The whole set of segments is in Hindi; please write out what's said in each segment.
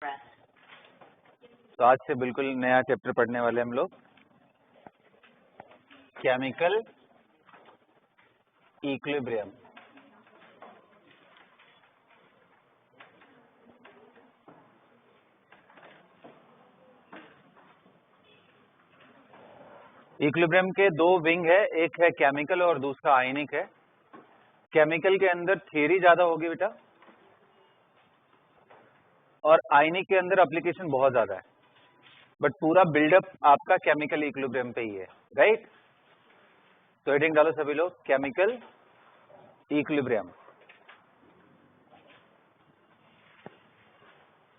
तो आज से बिल्कुल नया चैप्टर पढ़ने वाले हम लोग, केमिकल इक्विलिब्रियम। इक्विलिब्रियम के दो विंग है, एक है केमिकल और दूसरा आयनिक है। केमिकल के अंदर थ्योरी ज्यादा होगी बेटा, और आयनिक के अंदर एप्लीकेशन बहुत ज्यादा है, बट पूरा बिल्डअप आपका केमिकल इक्विलिब्रियम पे ही है, राइट। तो हेडिंग डालो सभी लोग, केमिकल इक्विलिब्रियम।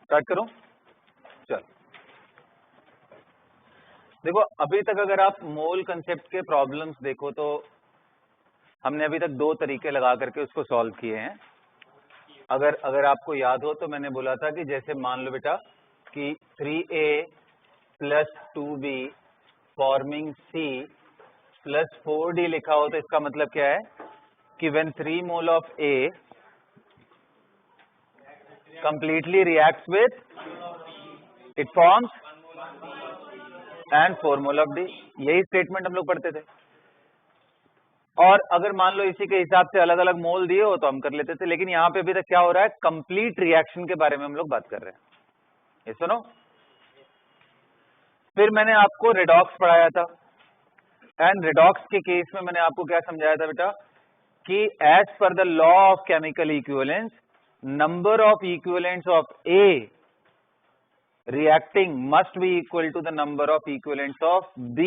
स्टार्ट करूं? चल देखो, अभी तक अगर आप मोल कंसेप्ट के प्रॉब्लम्स देखो तो हमने अभी तक दो तरीके लगा करके उसको सॉल्व किए हैं। अगर आपको याद हो तो मैंने बोला था कि जैसे मान लो बेटा कि 3A + 2B forming C + 4D लिखा हो, तो इसका मतलब क्या है कि when 3 mole of A completely reacts with, it forms and 4 mole of D। यही स्टेटमेंट हम लोग पढ़ते थे। और अगर मान लो इसी के हिसाब से अलग अलग मोल दिए हो तो हम कर लेते थे, लेकिन यहाँ पे अभी तक क्या हो रहा है, कंप्लीट रिएक्शन के बारे में हम लोग बात कर रहे हैं। ये सुनो, फिर मैंने आपको रेडॉक्स पढ़ाया था, एंड रेडॉक्स के केस में मैंने आपको क्या समझाया था बेटा कि as per the law of chemical equivalence, number of equivalents of A reacting must be equal to the number of equivalents of B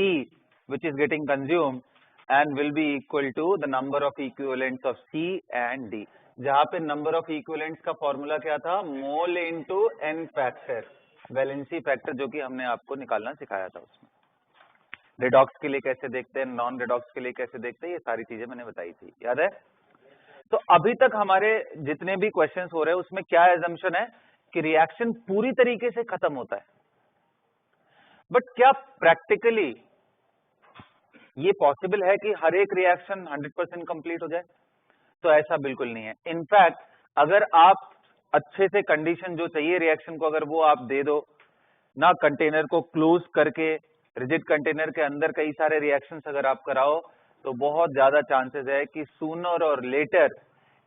which is getting consumed and will be equal to the number of equivalents of C and D। जहां पे नंबर ऑफ इक्विवेलेंट्स का फॉर्मूला क्या था, mole into n factor, valency factor, जो कि हमने आपको निकालना सिखाया था। उसमें रेडॉक्स के लिए कैसे देखते हैं, नॉन रेडॉक्स के लिए कैसे देखते हैं, ये सारी चीजें मैंने बताई थी, याद है। तो अभी तक हमारे जितने भी क्वेश्चंस हो रहे हैं उसमें क्या एजम्पशन है कि रिएक्शन पूरी तरीके से खत्म होता है, बट क्या प्रैक्टिकली ये पॉसिबल है कि हर एक रिएक्शन 100% कंप्लीट हो जाए? तो ऐसा बिल्कुल नहीं है। इनफैक्ट अगर आप अच्छे से कंडीशन जो चाहिए रिएक्शन को, अगर वो आप दे दो ना, कंटेनर को क्लोज करके रिजिड कंटेनर के अंदर कई सारे रिएक्शंस अगर आप कराओ, तो बहुत ज्यादा चांसेस है कि सूनर और लेटर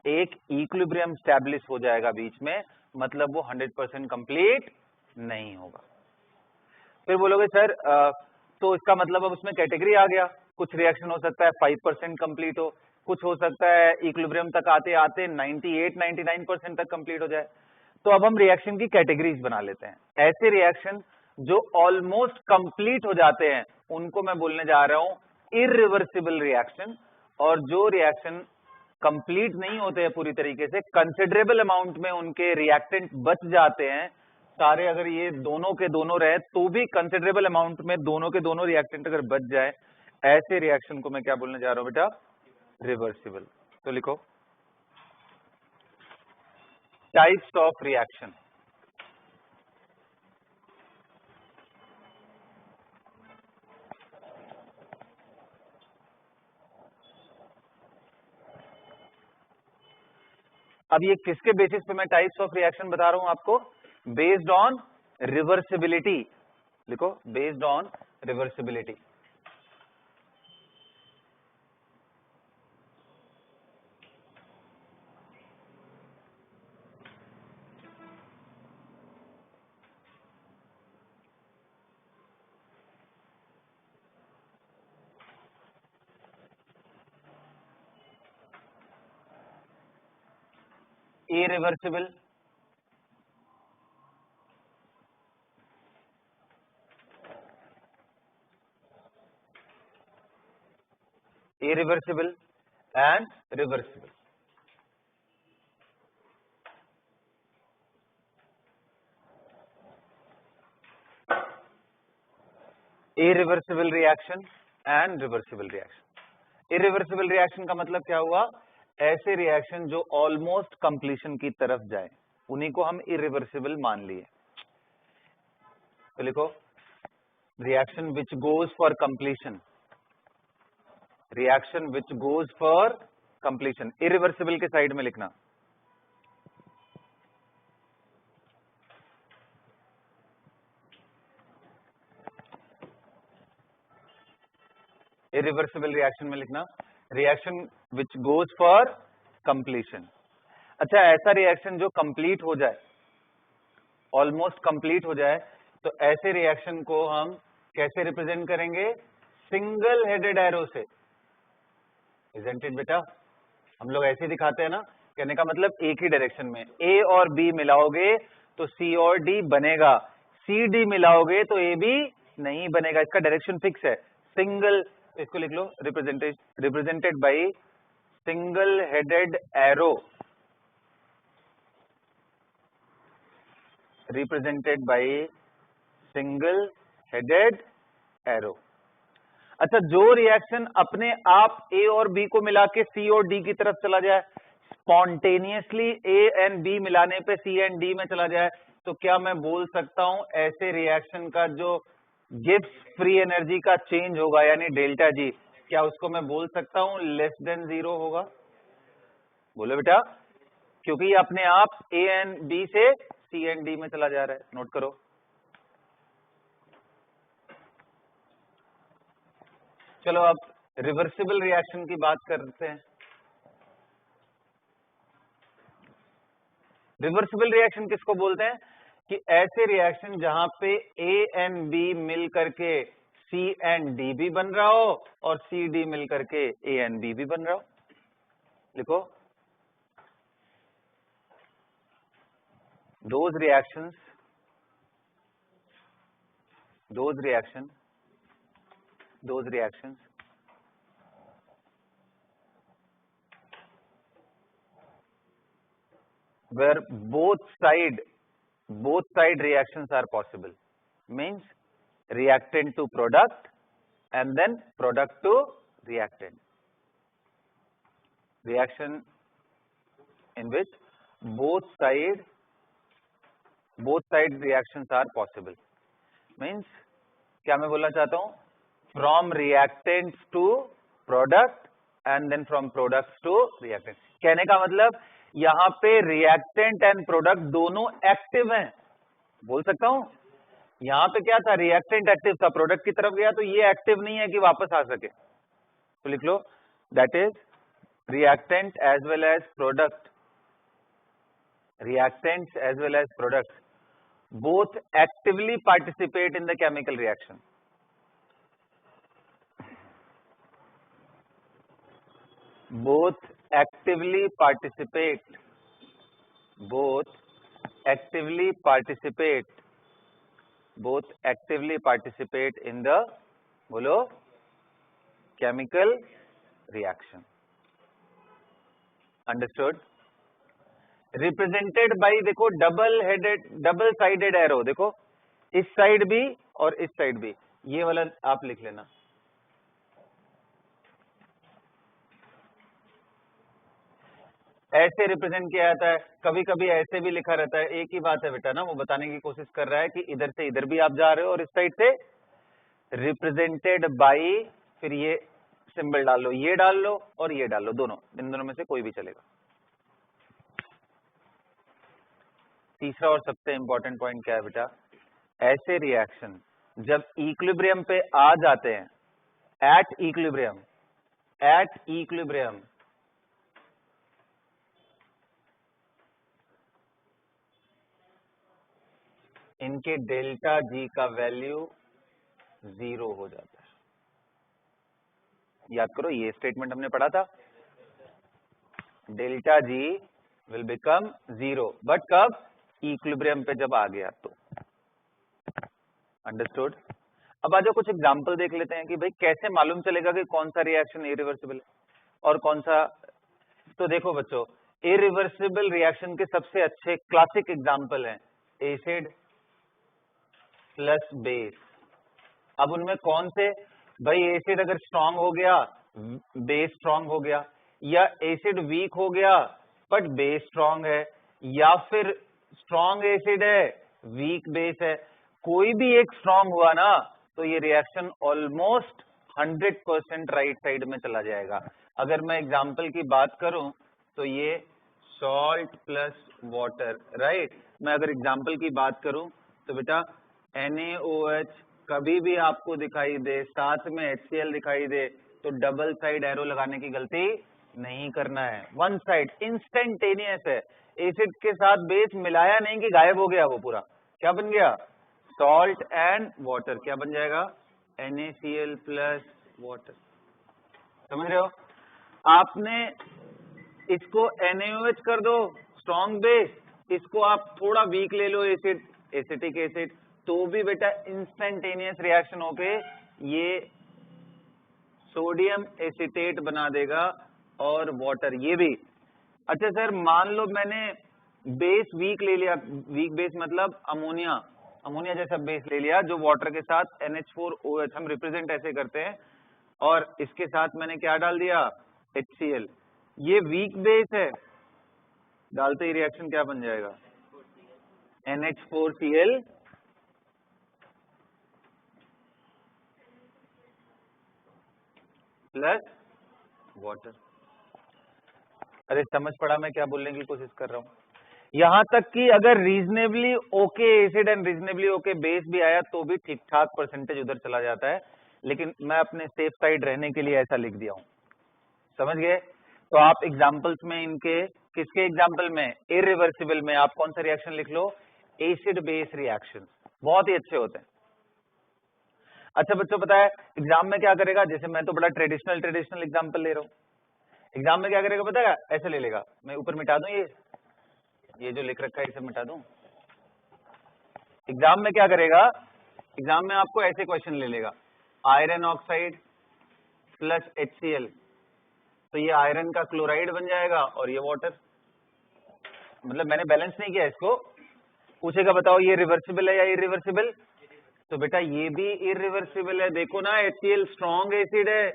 एक इक्विलिब्रियम स्टैब्लिश हो जाएगा बीच में, मतलब वो 100% कंप्लीट नहीं होगा। फिर बोलोगे सर तो इसका मतलब अब उसमें कैटेगरी आ गया, कुछ रिएक्शन हो सकता है 5% कंप्लीट हो, कुछ हो सकता है इक्विलिब्रियम तक आते आते 98-99% तक कंप्लीट हो जाए। तो अब हम रिएक्शन की कैटेगरीज बना लेते हैं। ऐसे रिएक्शन जो ऑलमोस्ट कंप्लीट हो जाते हैं उनको मैं बोलने जा रहा हूं इरिवर्सिबल रिएक्शन, और जो रिएक्शन कंप्लीट नहीं होते हैं पूरी तरीके से, कंसिडरेबल अमाउंट में उनके रिएक्टेंट बच जाते हैं सारे, अगर ये दोनों के दोनों रहे तो भी कंसिडरेबल अमाउंट में दोनों के दोनों रिएक्टेंट अगर बच जाए, ऐसे रिएक्शन को मैं क्या बोलने जा रहा हूं बेटा, रिवर्सिबल। तो लिखो टाइप्स ऑफ रिएक्शन। अब ये किसके बेसिस पे मैं टाइप्स ऑफ रिएक्शन बता रहा हूं आपको, बेस्ड ऑन रिवर्सिबिलिटी। लिखो based on reversibility. Irreversible, irreversible and reversible। irreversible reaction and reversible reaction। irreversible reaction का मतलब क्या हुआ, ऐसे रिएक्शन जो ऑलमोस्ट कंप्लीशन की तरफ जाए उन्हीं को हम irreversible मान लिए। तो लिखो reaction which goes for completion, reaction which goes for completion, irreversible के साइड में लिखना। इरिवर्सिबल रिएक्शन में लिखना reaction which goes for completion. अच्छा, ऐसा रिएक्शन जो कंप्लीट हो जाए, ऑलमोस्ट कंप्लीट हो जाए, तो ऐसे रिएक्शन को हम कैसे रिप्रेजेंट करेंगे? सिंगल हेडेड एरो से। इजंट इट बेटा? हम लोग ऐसे दिखाते हैं ना, कहने का मतलब एक ही डायरेक्शन में ए और बी मिलाओगे तो सी और डी बनेगा, सी डी मिलाओगे तो ए बी नहीं बनेगा, इसका डायरेक्शन फिक्स है। सिंगल, इसको लिख लो, represented by single headed arrow, represented by single headed arrow. अच्छा, जो रिएक्शन अपने आप ए और बी को मिला के सी और डी की तरफ चला जाए, स्पॉन्टेनियसली ए एंड बी मिलाने पे सी एंड डी में चला जाए, तो क्या मैं बोल सकता हूं ऐसे रिएक्शन का जो गिब्स फ्री एनर्जी का चेंज होगा यानी डेल्टा जी, क्या उसको मैं बोल सकता हूं लेस देन 0 होगा? बोलो बेटा, क्योंकि ये अपने आप ए एंड बी से सी एंड डी में चला जा रहा है। नोट करो। चलो अब रिवर्सिबल रिएक्शन की बात करते हैं। रिवर्सिबल रिएक्शन किसको बोलते हैं? कि ऐसे रिएक्शन जहां पे ए एंड बी मिल करके सी एंड डी भी बन रहा हो और सी डी मिल करके ए एंड बी भी बन रहा हो। लिखो, those reactions where both side reactions are possible, means reactant to product and then product to reactant, reaction in which both side reactions are possible, means क्या मैं बोलना चाहता हूं, from reactants to product and then from products to reactant। कहने का मतलब यहां पे रिएक्टेंट एंड प्रोडक्ट दोनों एक्टिव हैं। बोल सकता हूं, यहां पे क्या था, रिएक्टेंट एक्टिव था, प्रोडक्ट की तरफ गया तो ये एक्टिव नहीं है कि वापस आ सके, तो लिख लो that is reactant as well as product, reactants as well as products both actively participate in the chemical reaction, both actively participate in the बोलो chemical reaction। understood? Represented by, देखो डबल साइडेड एरो, देखो इस साइड भी और इस साइड भी, ये वाला आप लिख लेना। ऐसे रिप्रेजेंट किया जाता है, कभी कभी ऐसे भी लिखा रहता है। एक ही बात है बेटा ना, वो बताने की कोशिश कर रहा है कि इधर से इधर भी आप जा रहे हो और इस साइड से रिप्रेजेंटेड बाई, फिर ये सिंबल डाल लो, ये डाल लो और ये डाल लो, दोनों, इन दोनों में से कोई भी चलेगा। तीसरा और सबसे इंपॉर्टेंट पॉइंट क्या है बेटा, ऐसे रिएक्शन जब इक्विलिब्रियम पे आ जाते हैं, एट इक्विलिब्रियम इनके डेल्टा जी का वैल्यू 0 हो जाता है। याद करो, ये स्टेटमेंट हमने पढ़ा था, delta G will become 0, but कब, इक्विलिब्रियम पे जब आ गया तो। अंडरस्टूड? अब आज कुछ एग्जांपल देख लेते हैं कि भाई कैसे मालूम चलेगा कि कौन सा रिएक्शन इरिवर्सिबल है और कौन सा। तो देखो बच्चों, इरिवर्सिबल रिएक्शन के सबसे अच्छे क्लासिक एग्जांपल हैं एसिड प्लस बेस। अब उनमें कौन से, भाई एसिड अगर स्ट्रांग हो गया बेस स्ट्रांग हो गया, या एसिड वीक हो गया बट बेस स्ट्रांग है, या फिर स्ट्रांग एसिड है वीक बेस है, कोई भी एक स्ट्रांग हुआ ना तो ये रिएक्शन ऑलमोस्ट 100% राइट साइड में चला जाएगा। अगर मैं एग्जांपल की बात करूं तो ये सॉल्ट प्लस वाटर, राइट। मैं अगर एग्जांपल की बात करूं तो बेटा NaOH कभी भी आपको दिखाई दे, साथ में HCl दिखाई दे, तो डबल साइड एरो लगाने की गलती नहीं करना है, वन साइड इंस्टेंटेनियस है। एसिड के साथ बेस मिलाया नहीं कि गायब हो गया वो पूरा, क्या बन गया, सॉल्ट एंड वाटर, क्या बन जाएगा, NaCl प्लस वाटर। समझ रहे हो, आपने इसको NaOH कर दो स्ट्रॉन्ग बेस, इसको आप थोड़ा वीक ले लो एसिड, एसिटिक एसिड, तो भी बेटा इंस्टेंटेनियस रिएक्शन होके ये सोडियम एसीटेट बना देगा और वाटर ये भी। अच्छा सर मान लो मैंने बेस वीक ले लिया, वीक बेस मतलब अमोनिया, अमोनिया जैसा बेस ले लिया जो वाटर के साथ NH4OH हम रिप्रेजेंट ऐसे करते हैं, और इसके साथ मैंने क्या डाल दिया, HCl, ये वीक बेस है, डालते ही रिएक्शन क्या बन जाएगा, NH4Cl प्लस वाटर। अरे समझ पड़ा मैं क्या बोलने की कोशिश कर रहा हूं, यहां तक कि अगर reasonably okay acid and reasonably okay base भी आया तो भी ठीक ठाक परसेंटेज उधर चला जाता है, लेकिन मैं अपने सेफ साइड रहने के लिए ऐसा लिख दिया हूं, समझ गए। तो आप एग्जांपल्स में इनके, किसके एग्जांपल में, इरिवर्सिबल में आप कौन सा रिएक्शन लिख लो, एसिड बेस रिएक्शन, बहुत ही अच्छे होते हैं। अच्छा बच्चों पता है एग्जाम में क्या करेगा, जैसे मैं तो बड़ा ट्रेडिशनल एग्जांपल ले रहा हूं, एग्जाम में क्या करेगा पता है, ऐसे ले लेगा, मैं ऊपर मिटा दूं ये जो लिख रखा है इसे मिटा दूं। एग्जाम में क्या करेगा, एग्जाम में आपको ऐसे क्वेश्चन ले लेगा, आयरन ऑक्साइड प्लस HCl, तो ये आयरन का क्लोराइड बन जाएगा और ये वाटर, मतलब मैंने बैलेंस नहीं किया इसको। पूछेगा बताओ ये रिवर्सिबल है या इरिवर्सिबल, तो बेटा ये भी इरिवर्सिबल है, देखो ना HCl स्ट्रॉन्ग एसिड है।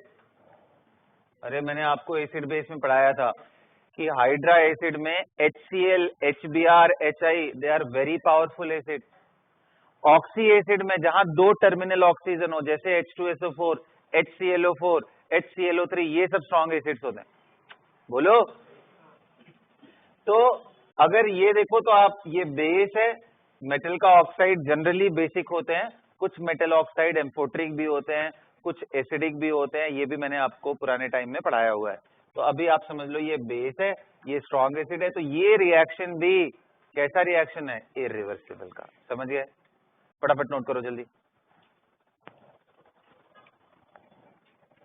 अरे मैंने आपको एसिड बेस में पढ़ाया था कि हाइड्रा एसिड में HCl, HBr, HI they are very powerful acid. Oxy acid में जहां दो टर्मिनल ऑक्सीजन हो जैसे H2SO4, HClO4, HClO3, ये सब स्ट्रॉन्ग एसिड्स होते हैं, बोलो। तो अगर ये देखो तो आप, ये बेस है, मेटल का ऑक्साइड जनरली बेसिक होते हैं, कुछ मेटल ऑक्साइड एम्फोट्रिक भी होते हैं, कुछ एसिडिक भी होते हैं, ये भी मैंने आपको पुराने टाइम में पढ़ाया हुआ है। तो अभी आप समझ लो ये बेस है, ये स्ट्रॉन्ग एसिड है, तो ये रिएक्शन भी कैसा रिएक्शन है, इरिवर्सिबल का, समझ गए। फटाफट नोट करो जल्दी,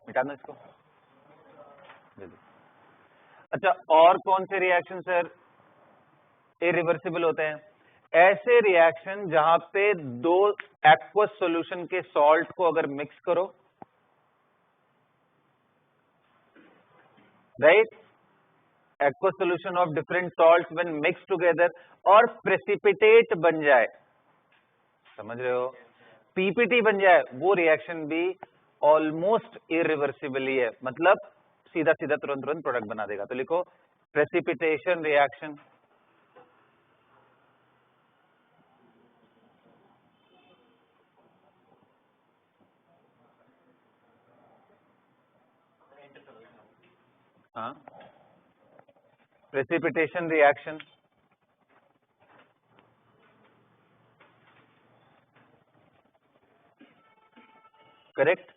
मिटा दो इसको जल्दी। अच्छा और कौन से रिएक्शन सर इरिवर्सिबल होते हैं, ऐसे रिएक्शन जहां पे दो एक्वस सॉल्यूशन के सॉल्ट को अगर मिक्स करो, right, aqueous solution of different salts when mix together और प्रेसिपिटेट बन जाए, समझ रहे हो, PPT बन जाए, वो रिएक्शन भी ऑलमोस्ट इरिवर्सिबल ही है, मतलब सीधा सीधा तुरंत तुरंत प्रोडक्ट बना देगा। तो लिखो प्रेसिपिटेशन रिएक्शन, हाँ precipitation reaction, correct,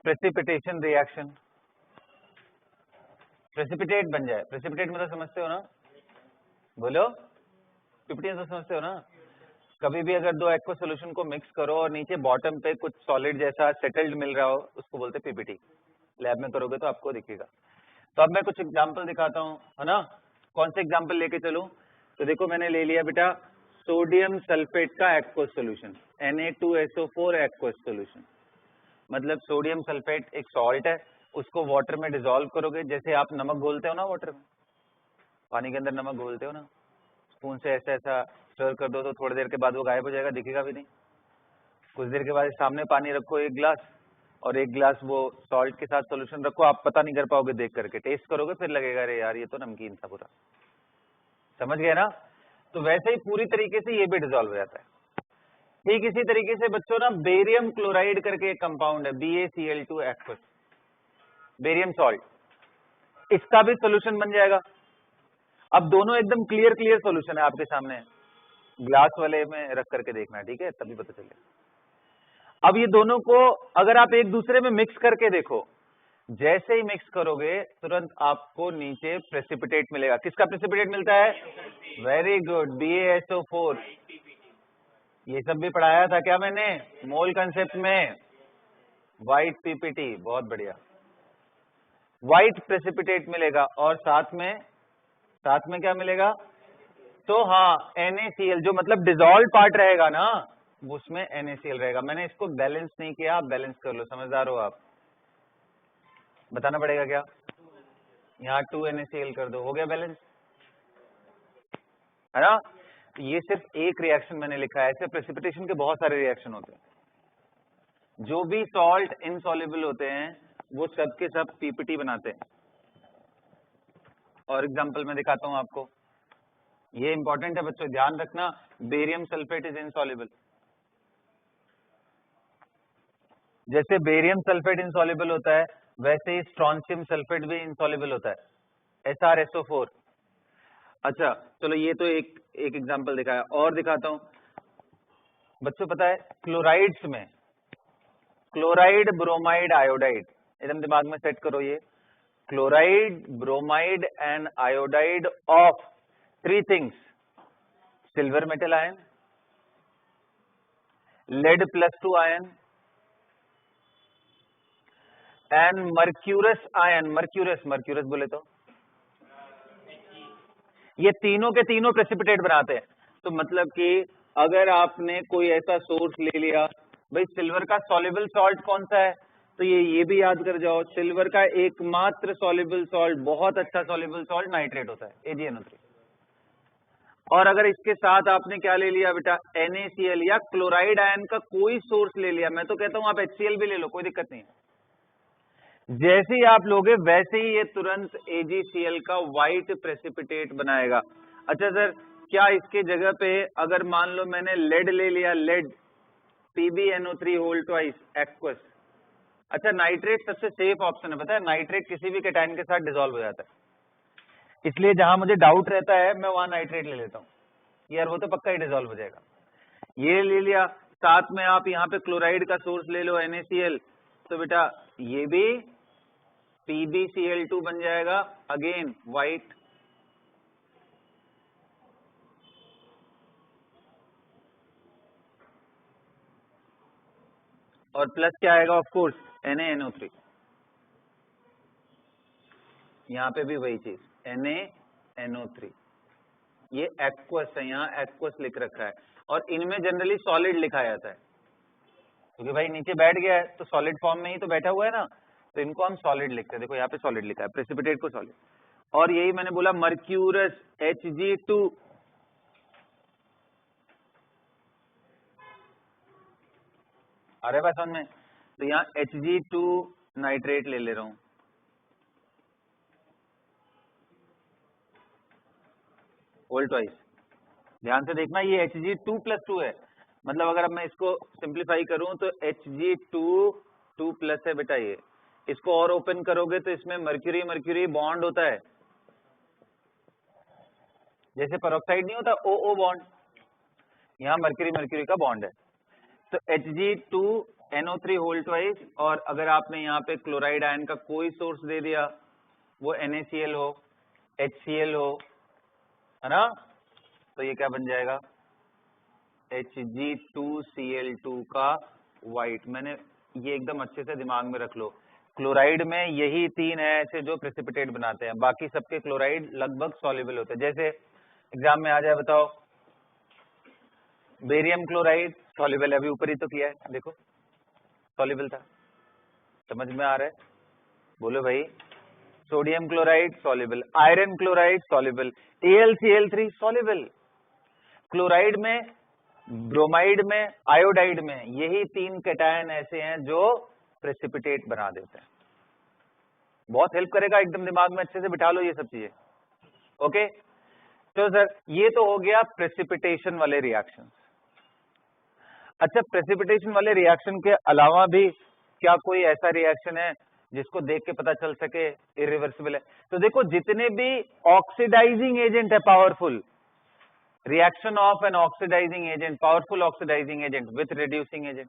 precipitation reaction, precipitate बन जाए, प्रेसिपिटेट मतलब समझते हो ना, बोलो, PPT तो समझते हो ना। कभी भी अगर दो एक्वस सॉल्यूशन को मिक्स करो और नीचे बॉटम पे कुछ सॉलिड जैसा सेटल्ड मिल रहा हो, उसको बोलते हैं PPT, लैब में करोगे तो आपको दिखेगा। तो अब मैं कुछ एग्जांपल दिखाता हूं, है ना, कौन से एग्जांपल लेके चलूं, तो देखो मैंने ले लिया बेटा सोडियम सल्फेट का aqueous solution, Na2SO4 aqueous solution, मतलब सोडियम सल्फेट एक सॉल्ट है, उसको वाटर में डिसॉल्व करोगे, जैसे आप नमक घोलते हो ना वाटर में, पानी के अंदर नमक घोलते हो ना, स्पून से ऐसा ऐसा स्टर कर दो तो थोड़ी देर के बाद वो गायब हो जाएगा, दिखेगा भी नहीं। कुछ देर के बाद सामने पानी रखो एक गिलास, और एक गिलास वो सॉल्ट के साथ सॉल्यूशन रखो, आप पता नहीं कर पाओगे, देख करके टेस्ट करोगे फिर लगेगा अरे यार ये तो नमकीन था पूरा, समझ गए ना। तो वैसे ही पूरी तरीके से ये भी डिसॉल्व हो जाता है। ठीक इसी तरीके से बच्चों ना बेरियम क्लोराइड करके एक कंपाउंड है, BaCl2 एक्वस, बेरियम सॉल्ट, इसका भी सोल्यूशन बन जाएगा। अब दोनों एकदम क्लियर सोल्यूशन है आपके सामने, ग्लास वाले में रख करके देखना, ठीक है, तभी पता चलेगा। अब ये दोनों को अगर आप एक दूसरे में मिक्स करके देखो, जैसे ही मिक्स करोगे तुरंत आपको नीचे प्रेसिपिटेट मिलेगा। किसका प्रेसिपिटेट मिलता है? Very good, BaSO4। ये सब भी पढ़ाया था क्या मैंने मोल कंसेप्ट में? व्हाइट PPT, बहुत बढ़िया। व्हाइट प्रेसिपिटेट मिलेगा और साथ में क्या मिलेगा? तो हाँ, NaCl, जो मतलब डिजोल्व पार्ट रहेगा ना, उसमें NaCl रहेगा। मैंने इसको बैलेंस नहीं किया, आप बैलेंस कर लो, समझदार हो आप। बताना पड़ेगा क्या? यहाँ 2 NaCl कर दो, हो गया बैलेंस, है ना? ये सिर्फ एक रिएक्शन मैंने लिखा है, ऐसे प्रेसिपिटेशन के बहुत सारे रिएक्शन होते हैं। जो भी सॉल्ट इनसॉल्युबल होते हैं वो सब के सब PPT बनाते हैं। और एग्जांपल मैं दिखाता हूं आपको, ये इंपॉर्टेंट है बच्चों, ध्यान रखना। बेरियम सल्फेट इज इनसॉल्युबल, जैसे बेरियम सल्फेट इनसॉल्युबल होता है वैसे ही स्ट्रॉन्शियम सल्फेट भी इनसॉल्युबल होता है, SrSO4। अच्छा चलो, ये तो एक एग्जांपल दिखाया, और दिखाता हूं बच्चों। पता है क्लोराइड्स में क्लोराइड, ब्रोमाइड, आयोडाइड, एकदम दिमाग में सेट करो, ये chloride, bromide and iodide of 3 things: silver metal ion, lead +2 ion and mercurous ion. Mercurous बोले तो ये तीनों के तीनों प्रेसिपिटेट बनाते हैं। तो मतलब कि अगर आपने कोई ऐसा सोर्स ले लिया, भाई सिल्वर का सॉल्युबल सॉल्ट कौन सा है, तो ये भी याद कर जाओ, सिल्वर का एकमात्र सॉल्युबल सॉल्ट, बहुत अच्छा सॉल्युबल सॉल्ट नाइट्रेट होता है, AgNO3। और अगर इसके साथ आपने क्या ले लिया बेटा, NaCl या क्लोराइड आयन का कोई सोर्स ले लिया, मैं तो कहता हूं आप HCl भी ले लो, कोई दिक्कत नहीं है। जैसे ही आप लोगे वैसे ही ये तुरंत AgCl का व्हाइट प्रेसिपिटेट बनाएगा। अच्छा सर, क्या इसके जगह पे अगर मान लो मैंने लेड ले लिया, lead PbNO3 whole twice aqueous. अच्छा, नाइट्रेट सबसे सेफ ऑप्शन है, पता है, नाइट्रेट किसी भी कैटायन के साथ डिसॉल्व हो जाता है, इसलिए जहां मुझे डाउट रहता है मैं वहां नाइट्रेट ले लेता हूँ, यार वो तो पक्का ही डिसॉल्व हो जाएगा। ये ले लिया, साथ में आप यहाँ पे क्लोराइड का सोर्स ले लो NaCl, तो बेटा ये भी PbCl2 बन जाएगा, अगेन व्हाइट। और प्लस क्या आएगा, ऑफ कोर्स NaNO3। यहाँ पे भी वही चीज NaNO3, ये एक्वस है, यहाँ एक्वस लिख रखा है, और इनमें जनरली सॉलिड लिखा जाता है क्योंकि भाई नीचे बैठ गया है तो सॉलिड फॉर्म में ही तो बैठा हुआ है ना, तो इनको हम सॉलिड लिखते हैं। देखो यहाँ पे सॉलिड लिखा है, प्रेसिपिटेट को सॉलिड। और यही मैंने बोला मर्क्यूरस Hg2, आ रहा है बात समझ में? तो यहाँ Hg2 नाइट्रेट ले रहा हूं, होल ट्वाइस। ध्यान से देखना, ये Hg2+2 है, मतलब अगर अब मैं इसको सिंप्लीफाई करूं तो Hg2 2+ है बेटा ये। इसको और ओपन करोगे तो इसमें मर्क्यूरी मर्क्यूरी बॉन्ड होता है, जैसे पेरोक्साइड नहीं होता OO बॉन्ड, यहाँ मर्क्यूरी मर्क्यूरी का बॉन्ड है। तो Hg2NO3 होल ट्वाइस, और अगर आपने यहाँ पे क्लोराइड आयन का कोई सोर्स दे दिया, वो NaCl हो, HCl हो, है ना, तो ये क्या बन जाएगा, Hg2Cl2 का व्हाइट। मैंने ये एकदम अच्छे से दिमाग में रख लो, क्लोराइड में यही 3 है ऐसे जो प्रेसिपिटेट बनाते हैं, बाकी सबके क्लोराइड लगभग सॉल्युबल होते हैं। जैसे एग्जाम में आ जाए, बताओ, बेरियम क्लोराइड सॉल्युबल है, अभी ऊपर ही तो किया है, देखो सॉल्युबल था, समझ में आ रहा है? बोलो भाई। Sodium chloride soluble, iron chloride soluble, AlCl3 soluble. Chloride में, ब्रोमाइड में, आयोडाइड में, यही 3 कैटायन ऐसे हैं जो प्रेसिपिटेट बना देते हैं। बहुत हेल्प करेगा, एकदम दिमाग में अच्छे से बिठा लो ये सब चीजें, ओके? तो सर ये तो हो गया प्रेसिपिटेशन वाले रिएक्शन। अच्छा, प्रेसिपिटेशन वाले रिएक्शन के अलावा भी क्या कोई ऐसा रिएक्शन है जिसको देख के पता चल सके इरिवर्सिबल है? तो देखो, जितने भी ऑक्सीडाइजिंग एजेंट है powerful, reaction of an oxidising agent, powerful oxidising agent with reducing agent,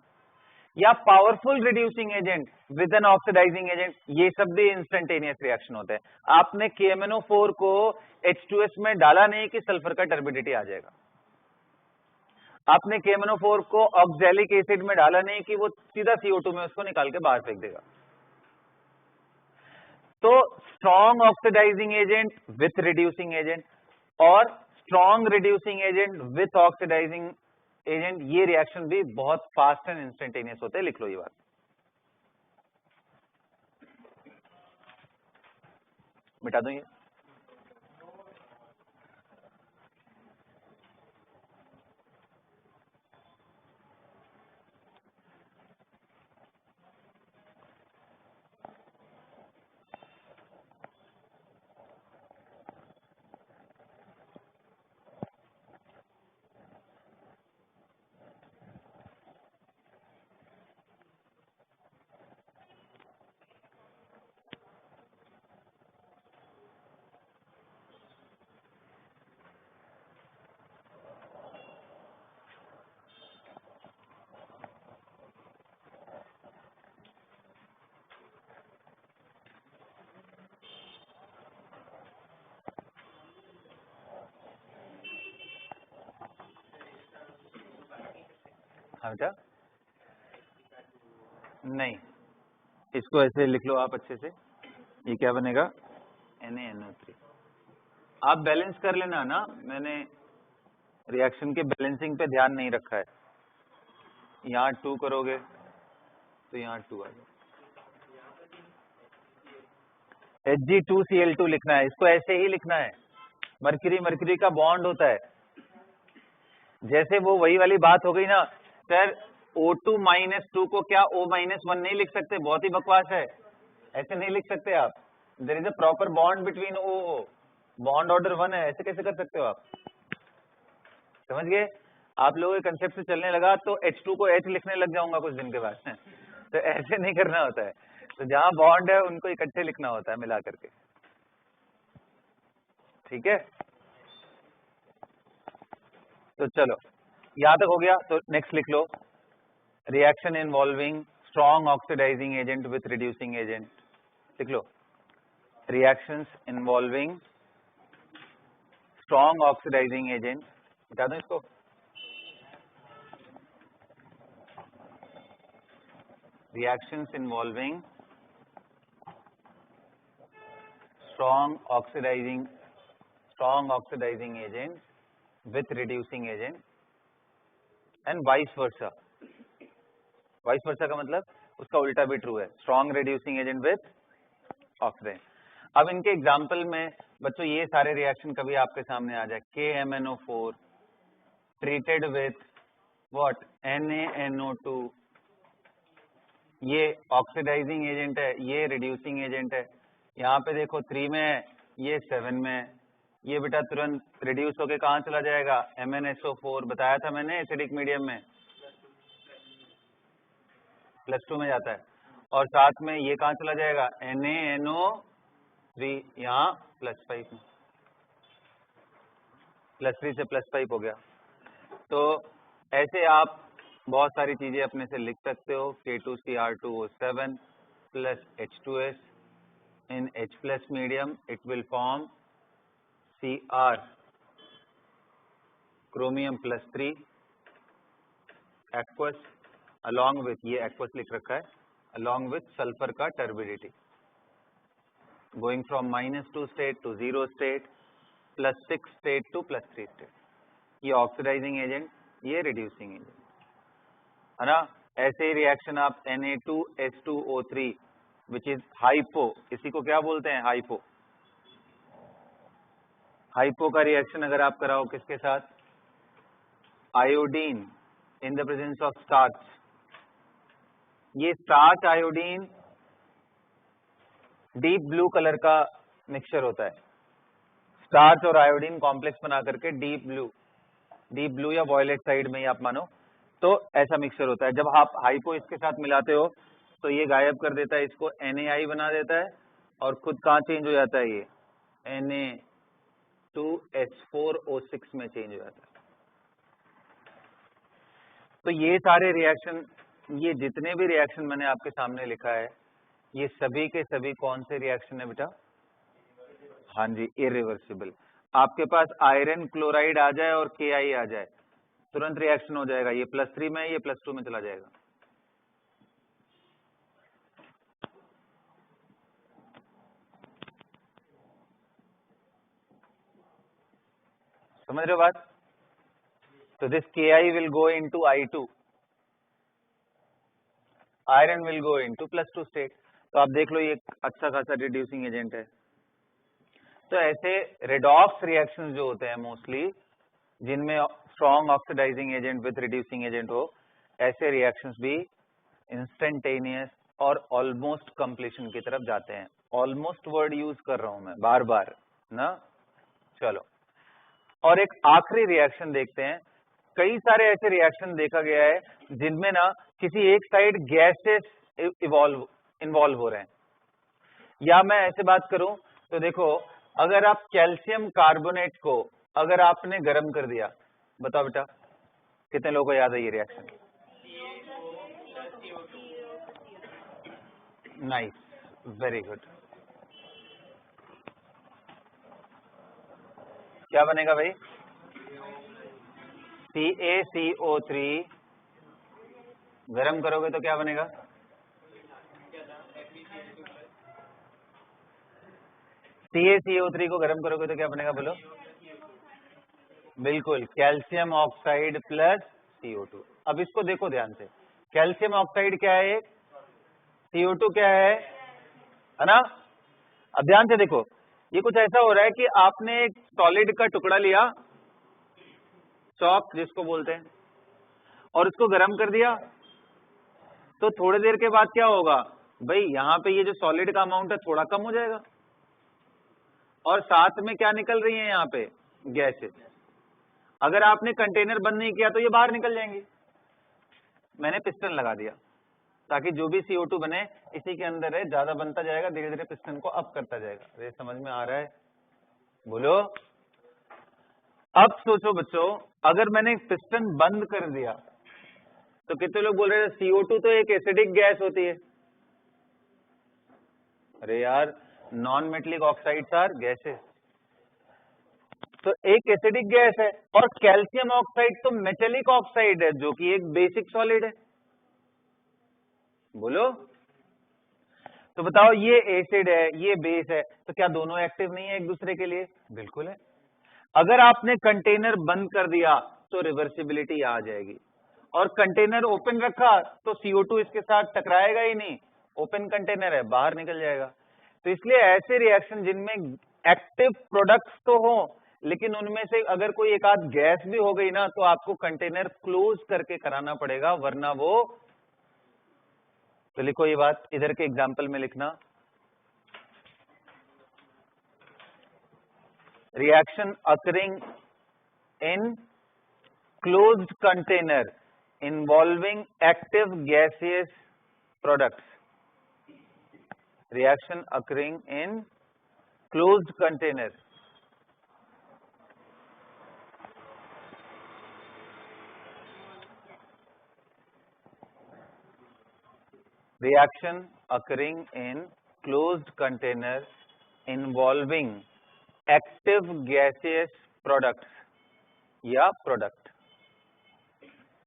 या powerful reducing agent with an oxidising agent, ये सब भी इंस्टेंटेनियस रिएक्शन होते हैं। आपने KMnO4 को H2S में डाला नहीं कि सल्फर का टर्बिडिटी आ जाएगा, आपने KMnO4 को ऑक्सैलिक एसिड में डाला नहीं कि वो सीधा CO2 में उसको निकाल के बाहर फेंक देगा। तो strong oxidising agent with reducing agent और strong reducing agent with oxidising agent, ये रिएक्शन भी बहुत फास्ट एंड इंस्टेंटेनियस होते हैं। लिख लो ये बात, मिटा दो ये। हाँ बेटा, नहीं, इसको ऐसे लिख लो आप अच्छे से। ये क्या बनेगा, NaNO3। आप बैलेंस कर लेना ना, मैंने रिएक्शन के बैलेंसिंग पे ध्यान नहीं रखा है। यहाँ 2 करोगे तो यहाँ 2 आ जाएगा। Hg2Cl2 लिखना है, इसको ऐसे ही लिखना है। मर्क्यूरी मर्क्यूरी का बॉन्ड होता है, जैसे वो वही वाली बात हो गई ना सर, O2-2 को क्या O-1 नहीं लिख सकते, बहुत ही बकवास है, ऐसे नहीं लिख सकते आप। There is a proper bond between O, bond order 1 है, ऐसे कैसे कर सकते हो आप? समझ गए? आप लोगों के कंसेप्ट से चलने लगा तो H2 को H लिखने लग जाऊंगा कुछ दिन के बाद तो ऐसे नहीं करना होता है। तो जहां बॉन्ड है उनको इकट्ठे लिखना होता है मिला करके, ठीक है? तो चलो यहां तक हो गया, तो नेक्स्ट लिख लो, reaction involving strong oxidising agent with reducing agent. लिख लो, reactions involving strong oxidising agent, बता दो इसको, reactions involving strong oxidizing agents with reducing agent and vice versa। vice versa का मतलब उसका उल्टा भी ट्रू है, strong reducing agent with oxidizing। अब इनके एग्जाम्पल में बच्चों ये सारे रिएक्शन कभी आपके सामने आ जाए, KMnO4 treated with what, NaNO2, ये ऑक्सीडाइजिंग एजेंट है, ये रिड्यूसिंग एजेंट है। यहाँ पे देखो 3 में है, ये 7 में है। ये बेटा तुरंत रिड्यूस होके कहाँ चला जाएगा, MnSO4, बताया था मैंने एसिडिक मीडियम में +2 में जाता है, और साथ में ये कहाँ चला जाएगा, NaNO3, यहाँ +5 में, +3 से +5 हो गया। तो ऐसे आप बहुत सारी चीजें अपने से लिख सकते हो, K2Cr2O7 plus H2S in H plus medium, it will form Cr chromium +3 aqueous along with, ये aqueous लिख रखा है, along with sulfur का turbidity going from -2 state to 0 state, +6 state to +3 state। ये ऑक्सीडाइजिंग एजेंट, ये रिड्यूसिंग एजेंट है ना। ऐसे ही रिएक्शन आप Na2H2O3 विच इज हाइपो, इसी को क्या बोलते हैं, हाइपो। हाइपो का रिएक्शन अगर आप कराओ किसके साथ, iodine in the presence of starch, ये starch iodine deep blue colour का मिक्सचर होता है, स्टार्च और आयोडीन कॉम्प्लेक्स बना करके डीप ब्लू या वॉयलेट साइड में ही आप मानो, तो ऐसा मिक्सचर होता है। जब आप हाइपो इसके साथ मिलाते हो तो ये गायब कर देता है, इसको NaI बना देता है, और खुद कहाँ चेंज हो जाता है, ये Na2H4O6 में चेंज हो जाता है। तो ये सारे रिएक्शन ये जितने भी रिएक्शन मैंने आपके सामने लिखा है, ये सभी के सभी कौन से रिएक्शन है बेटा? हाँ जी, इरिवर्सिबल। आपके पास आयरन क्लोराइड आ जाए और KI आ जाए, तुरंत रिएक्शन हो जाएगा। ये +3 में, ये +2 में चला जाएगा। समझ रहे हो बात? तो this KI will go into I2, iron will go into +2 state. तो आप देख लो ये अच्छा खासा रिड्यूसिंग एजेंट है। तो ऐसे रेडॉक्स रिएक्शंस जो होते हैं मोस्टली, जिनमें strong oxidising agent with reducing agent हो, ऐसे रिएक्शंस भी इंस्टेंटेनियस और ऑलमोस्ट कंप्लीशन की तरफ जाते हैं। ऑलमोस्ट वर्ड यूज कर रहा हूं मैं बार बार ना। चलो, और एक आखिरी रिएक्शन देखते हैं। कई सारे ऐसे रिएक्शन देखा गया है जिनमें ना किसी एक साइड गैसेस इन्वॉल्व हो रहे हैं। या मैं ऐसे बात करूं तो देखो, अगर आप कैल्शियम कार्बोनेट को अगर आपने गर्म कर दिया, बताओ बेटा कितने लोगों को याद है ये रिएक्शन? Nice, very good. क्या बनेगा भाई? CaCO3 गर्म करोगे तो क्या बनेगा? CaCO3 को गर्म करोगे तो क्या बनेगा बोलो? बिल्कुल, कैल्शियम ऑक्साइड प्लस CO2। अब इसको देखो ध्यान से, कैल्शियम ऑक्साइड क्या है, CO2 क्या है ना? अब ध्यान से देखो, ये कुछ ऐसा हो रहा है कि आपने एक सॉलिड का टुकड़ा लिया, चॉक जिसको बोलते हैं, और उसको गर्म कर दिया। तो थोड़ी देर के बाद क्या होगा भाई, यहाँ पे ये जो सॉलिड का अमाउंट है थोड़ा कम हो जाएगा, और साथ में क्या निकल रही है यहाँ पे? गैसेस। अगर आपने कंटेनर बंद नहीं किया तो ये बाहर निकल जाएंगे। मैंने पिस्टन लगा दिया ताकि जो भी CO2 बने इसी के अंदर है, ज्यादा बनता जाएगा, धीरे धीरे पिस्टन को अप करता जाएगा। ये समझ में आ रहा है? बोलो। अब सोचो बच्चों, अगर मैंने पिस्टन बंद कर दिया तो कितने लोग बोल रहे हैं CO2 तो एक एसिडिक गैस होती है। अरे यार, non metallic oxides are gases. तो एक एसिडिक गैस है, और कैल्शियम ऑक्साइड तो मेटेलिक ऑक्साइड है जो कि एक बेसिक सॉलिड है। बोलो। तो बताओ, ये एसिड है, ये बेस है, तो क्या दोनों एक्टिव नहीं है एक दूसरे के लिए? बिल्कुल है। अगर आपने कंटेनर बंद कर दिया तो रिवर्सिबिलिटी आ जाएगी, और कंटेनर ओपन रखा तो CO2 इसके साथ टकराएगा ही नहीं, ओपन कंटेनर है, बाहर निकल जाएगा। तो इसलिए ऐसे रिएक्शन जिनमें एक्टिव प्रोडक्ट्स तो हो, लेकिन उनमें से अगर कोई एक आध गैस भी हो गई ना, तो आपको कंटेनर क्लोज करके कराना पड़ेगा, वरना वो। तो लिखो ये बात, इधर के एग्जाम्पल में लिखना, reaction occurring in closed container involving active gaseous products. Reaction occurring in closed container reaction occurring in closed container involving active gaseous products या product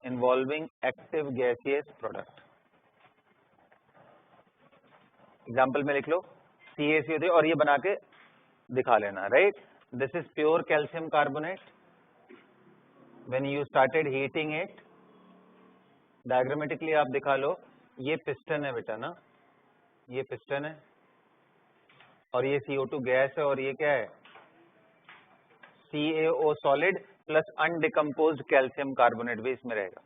involving active gaseous product। Example में लिख लो CaCO3, और ये बना के दिखा लेना, right? This is pure calcium carbonate. When you started heating it, diagrammatically आप दिखा लो, ये पिस्टन है बेटा ना, ये पिस्टन है, और ये CO2 गैस है, और ये क्या है? CaO solid plus undecomposed calcium carbonate भी इसमें रहेगा।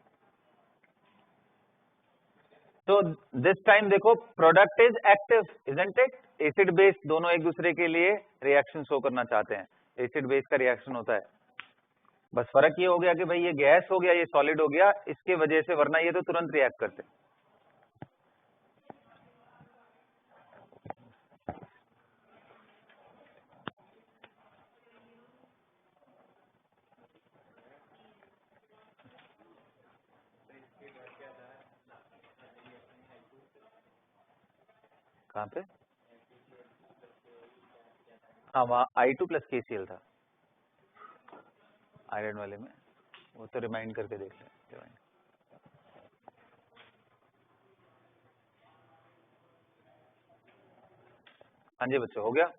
तो दिस टाइम देखो, product is active, isn't it? Acid base दोनों एक दूसरे के लिए रिएक्शन शो करना चाहते हैं, एसिड बेस का रिएक्शन होता है। बस फर्क ये हो गया कि भाई ये गैस हो गया, ये सॉलिड हो गया, इसके वजह से, वरना ये तो तुरंत रिएक्ट करते। कहाँ पे? हाँ, वहाँ I2 प्लस KCl था आयरन वाले में, वो तो रिमाइंड करके देख लें। हाँ जी बच्चों, हो गया?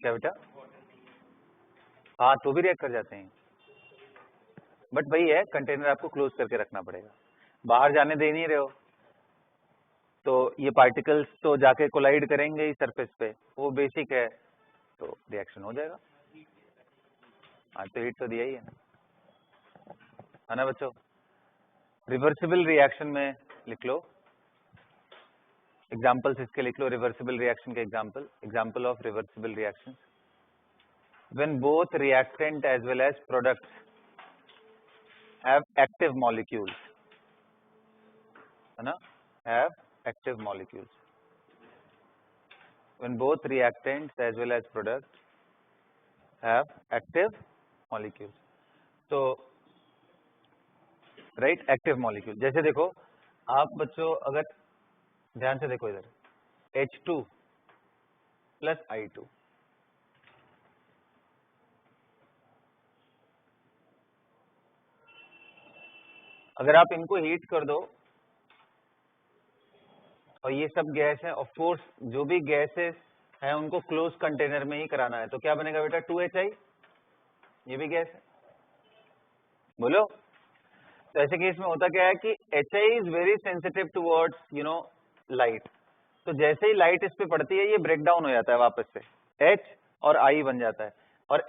क्या बेटा? हाँ, तो भी रिएक्ट कर जाते हैं, बट वही है, कंटेनर आपको क्लोज करके रखना पड़ेगा, बाहर जाने दे नहीं रहे हो तो ये पार्टिकल्स तो जाके कोलाइड करेंगे ही सरफेस पे, वो बेसिक है, तो रिएक्शन हो जाएगा। हाँ, तो हीट तो दिया ही है ना बच्चों? रिवर्सिबल रिएक्शन में लिख लो एग्जाम्पल्स, इसके लिख लो रिवर्सिबल रिएक्शन के example of reversible reaction. when both reactant as well as products have active molecules, है ना, have active molecules, when both reactants as well as products have active molecules, तो राइट, एक्टिव मॉलिक्यूल। जैसे देखो आप बच्चों, अगर ध्यान से देखो इधर, H2 प्लस I2, अगर आप इनको हीट कर दो और ये सब गैस है, ऑफ कोर्स जो भी गैसेस है उनको क्लोज कंटेनर में ही कराना है, तो क्या बनेगा बेटा? 2HI, ये भी गैस है, बोलो। तो ऐसे केस में होता क्या है कि HI is very sensitive towards light, तो जैसे ही लाइट इस पे पड़ती है ये ब्रेक डाउन हो जाता है वापस से, H और I बन जाता है, और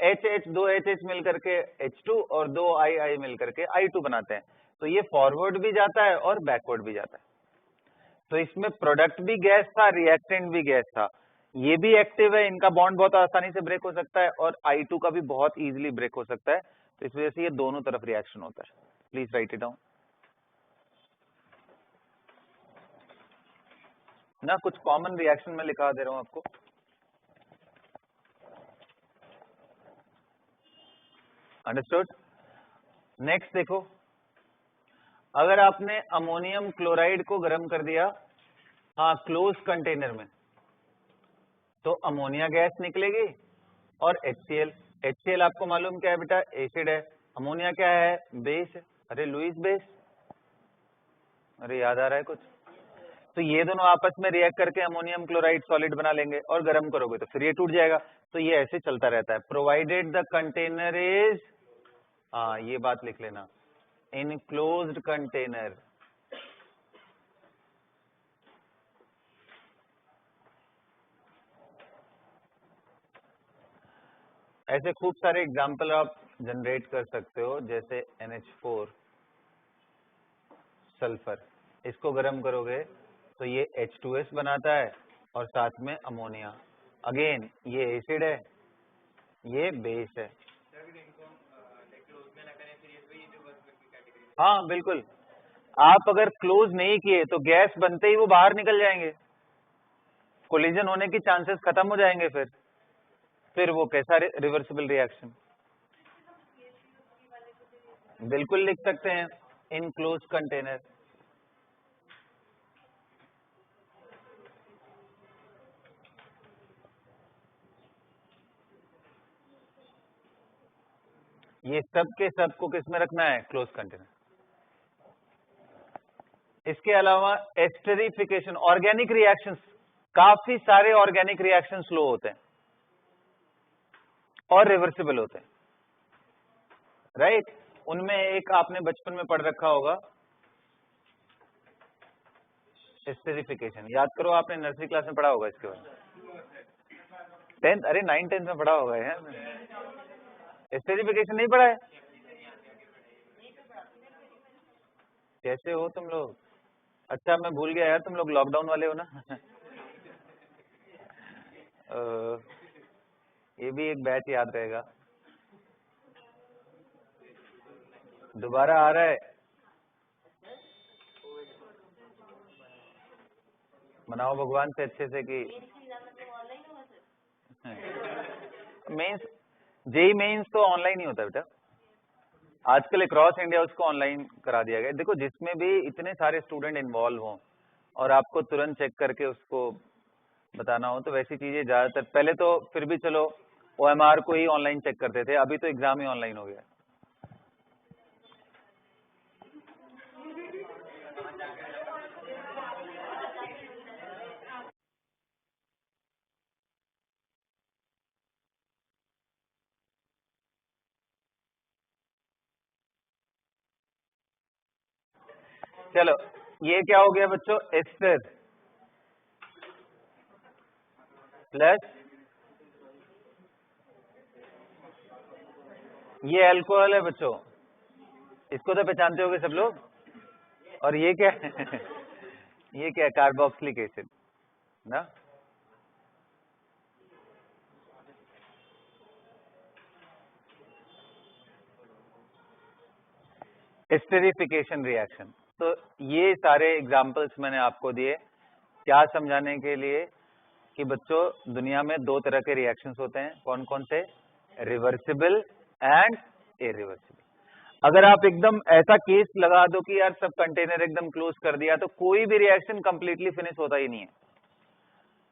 दो H मिल करके H2 और दो I मिल करके I2 बनाते हैं, तो ये फॉरवर्ड भी जाता है और बैकवर्ड भी जाता है। तो इसमें प्रोडक्ट भी गैस था, रिएक्टेंट भी गैस था, ये भी एक्टिव है, इनका बॉन्ड बहुत आसानी से ब्रेक हो सकता है, और I2 का भी बहुत इजीली ब्रेक हो सकता है, तो इस वजह से ये दोनों तरफ रिएक्शन होता है। प्लीज राइट इट डाउन ना, कुछ कॉमन रिएक्शन में लिखा दे रहा हूं आपको। अंडरस्टूड? नेक्स्ट देखो, अगर आपने अमोनियम क्लोराइड को गर्म कर दिया, हाँ, क्लोज कंटेनर में, तो अमोनिया गैस निकलेगी और HCl आपको मालूम क्या है बेटा? एसिड है। अमोनिया क्या है? बेस है। अरे लुईस बेस, अरे याद आ रहा है कुछ? तो ये दोनों आपस में रिएक्ट करके अमोनियम क्लोराइड सॉलिड बना लेंगे, और गर्म करोगे तो फिर ये टूट जाएगा, तो ये ऐसे चलता रहता है, प्रोवाइडेड द कंटेनर इज, हाँ ये बात लिख लेना, इनक्लोज्ड कंटेनर। ऐसे खूब सारे एग्जाम्पल आप जनरेट कर सकते हो, जैसे NH4 सल्फर, इसको गर्म करोगे तो ये H2S बनाता है और साथ में अमोनिया, अगेन ये एसिड है, ये बेस है। हाँ बिल्कुल, आप अगर क्लोज नहीं किए तो गैस बनते ही वो बाहर निकल जाएंगे, कोलिजन होने की चांसेस खत्म हो जाएंगे, फिर वो कैसा रिवर्सिबल रिएक्शन? बिल्कुल लिख सकते हैं, इन क्लोज कंटेनर। ये सब के सब को किस में रखना है? Close container. इसके अलावा एस्टरिफिकेशन, ऑर्गेनिक रिएक्शंस, काफी सारे ऑर्गेनिक रिएक्शन स्लो होते हैं और रिवर्सिबल होते हैं, राइट? उनमें एक आपने बचपन में पढ़ रखा होगा, एस्टरिफिकेशन, याद करो, आपने नर्सरी क्लास में पढ़ा होगा इसके बारे में, 10th, अरे 9th 10th में पढ़ा होगा यार, एस्टरिफिकेशन नहीं पढ़ा है? कैसे हो तुम लोग? अच्छा मैं भूल गया यार, तुम लोग लॉकडाउन वाले हो ना। ये भी एक बैच याद रहेगा, दोबारा आ रहा है, मनाओ भगवान से अच्छे से कि मेंस, जेई मेंस तो ऑनलाइन ही होता है बेटा, आजकल अक्रॉस इंडिया उसको ऑनलाइन करा दिया गया। देखो जिसमें भी इतने सारे स्टूडेंट इन्वॉल्व हों और आपको तुरंत चेक करके उसको बताना हो, तो वैसी चीजें ज्यादातर, पहले तो फिर भी चलो ओएमआर को ही ऑनलाइन चेक करते थे, अभी तो एग्जाम ही ऑनलाइन हो गया। चलो ये क्या हो गया बच्चों, एस्टर प्लस ये अल्कोहल है बच्चों, इसको तो पहचानते होगे सब लोग। और ये क्या है ये क्या है, कार्बोक्सिलिक एसिड ना। एस्टेरिफिकेशन रिएक्शन, तो ये सारे एग्जांपल्स मैंने आपको दिए क्या समझाने के लिए कि बच्चों दुनिया में दो तरह के रिएक्शंस होते हैं, कौन कौन से, रिवर्सिबल एंड इरिवर्सिबल। अगर आप एकदम ऐसा केस लगा दो कि यार सब कंटेनर एकदम क्लोज कर दिया, तो कोई भी रिएक्शन कंप्लीटली फिनिश होता ही नहीं है।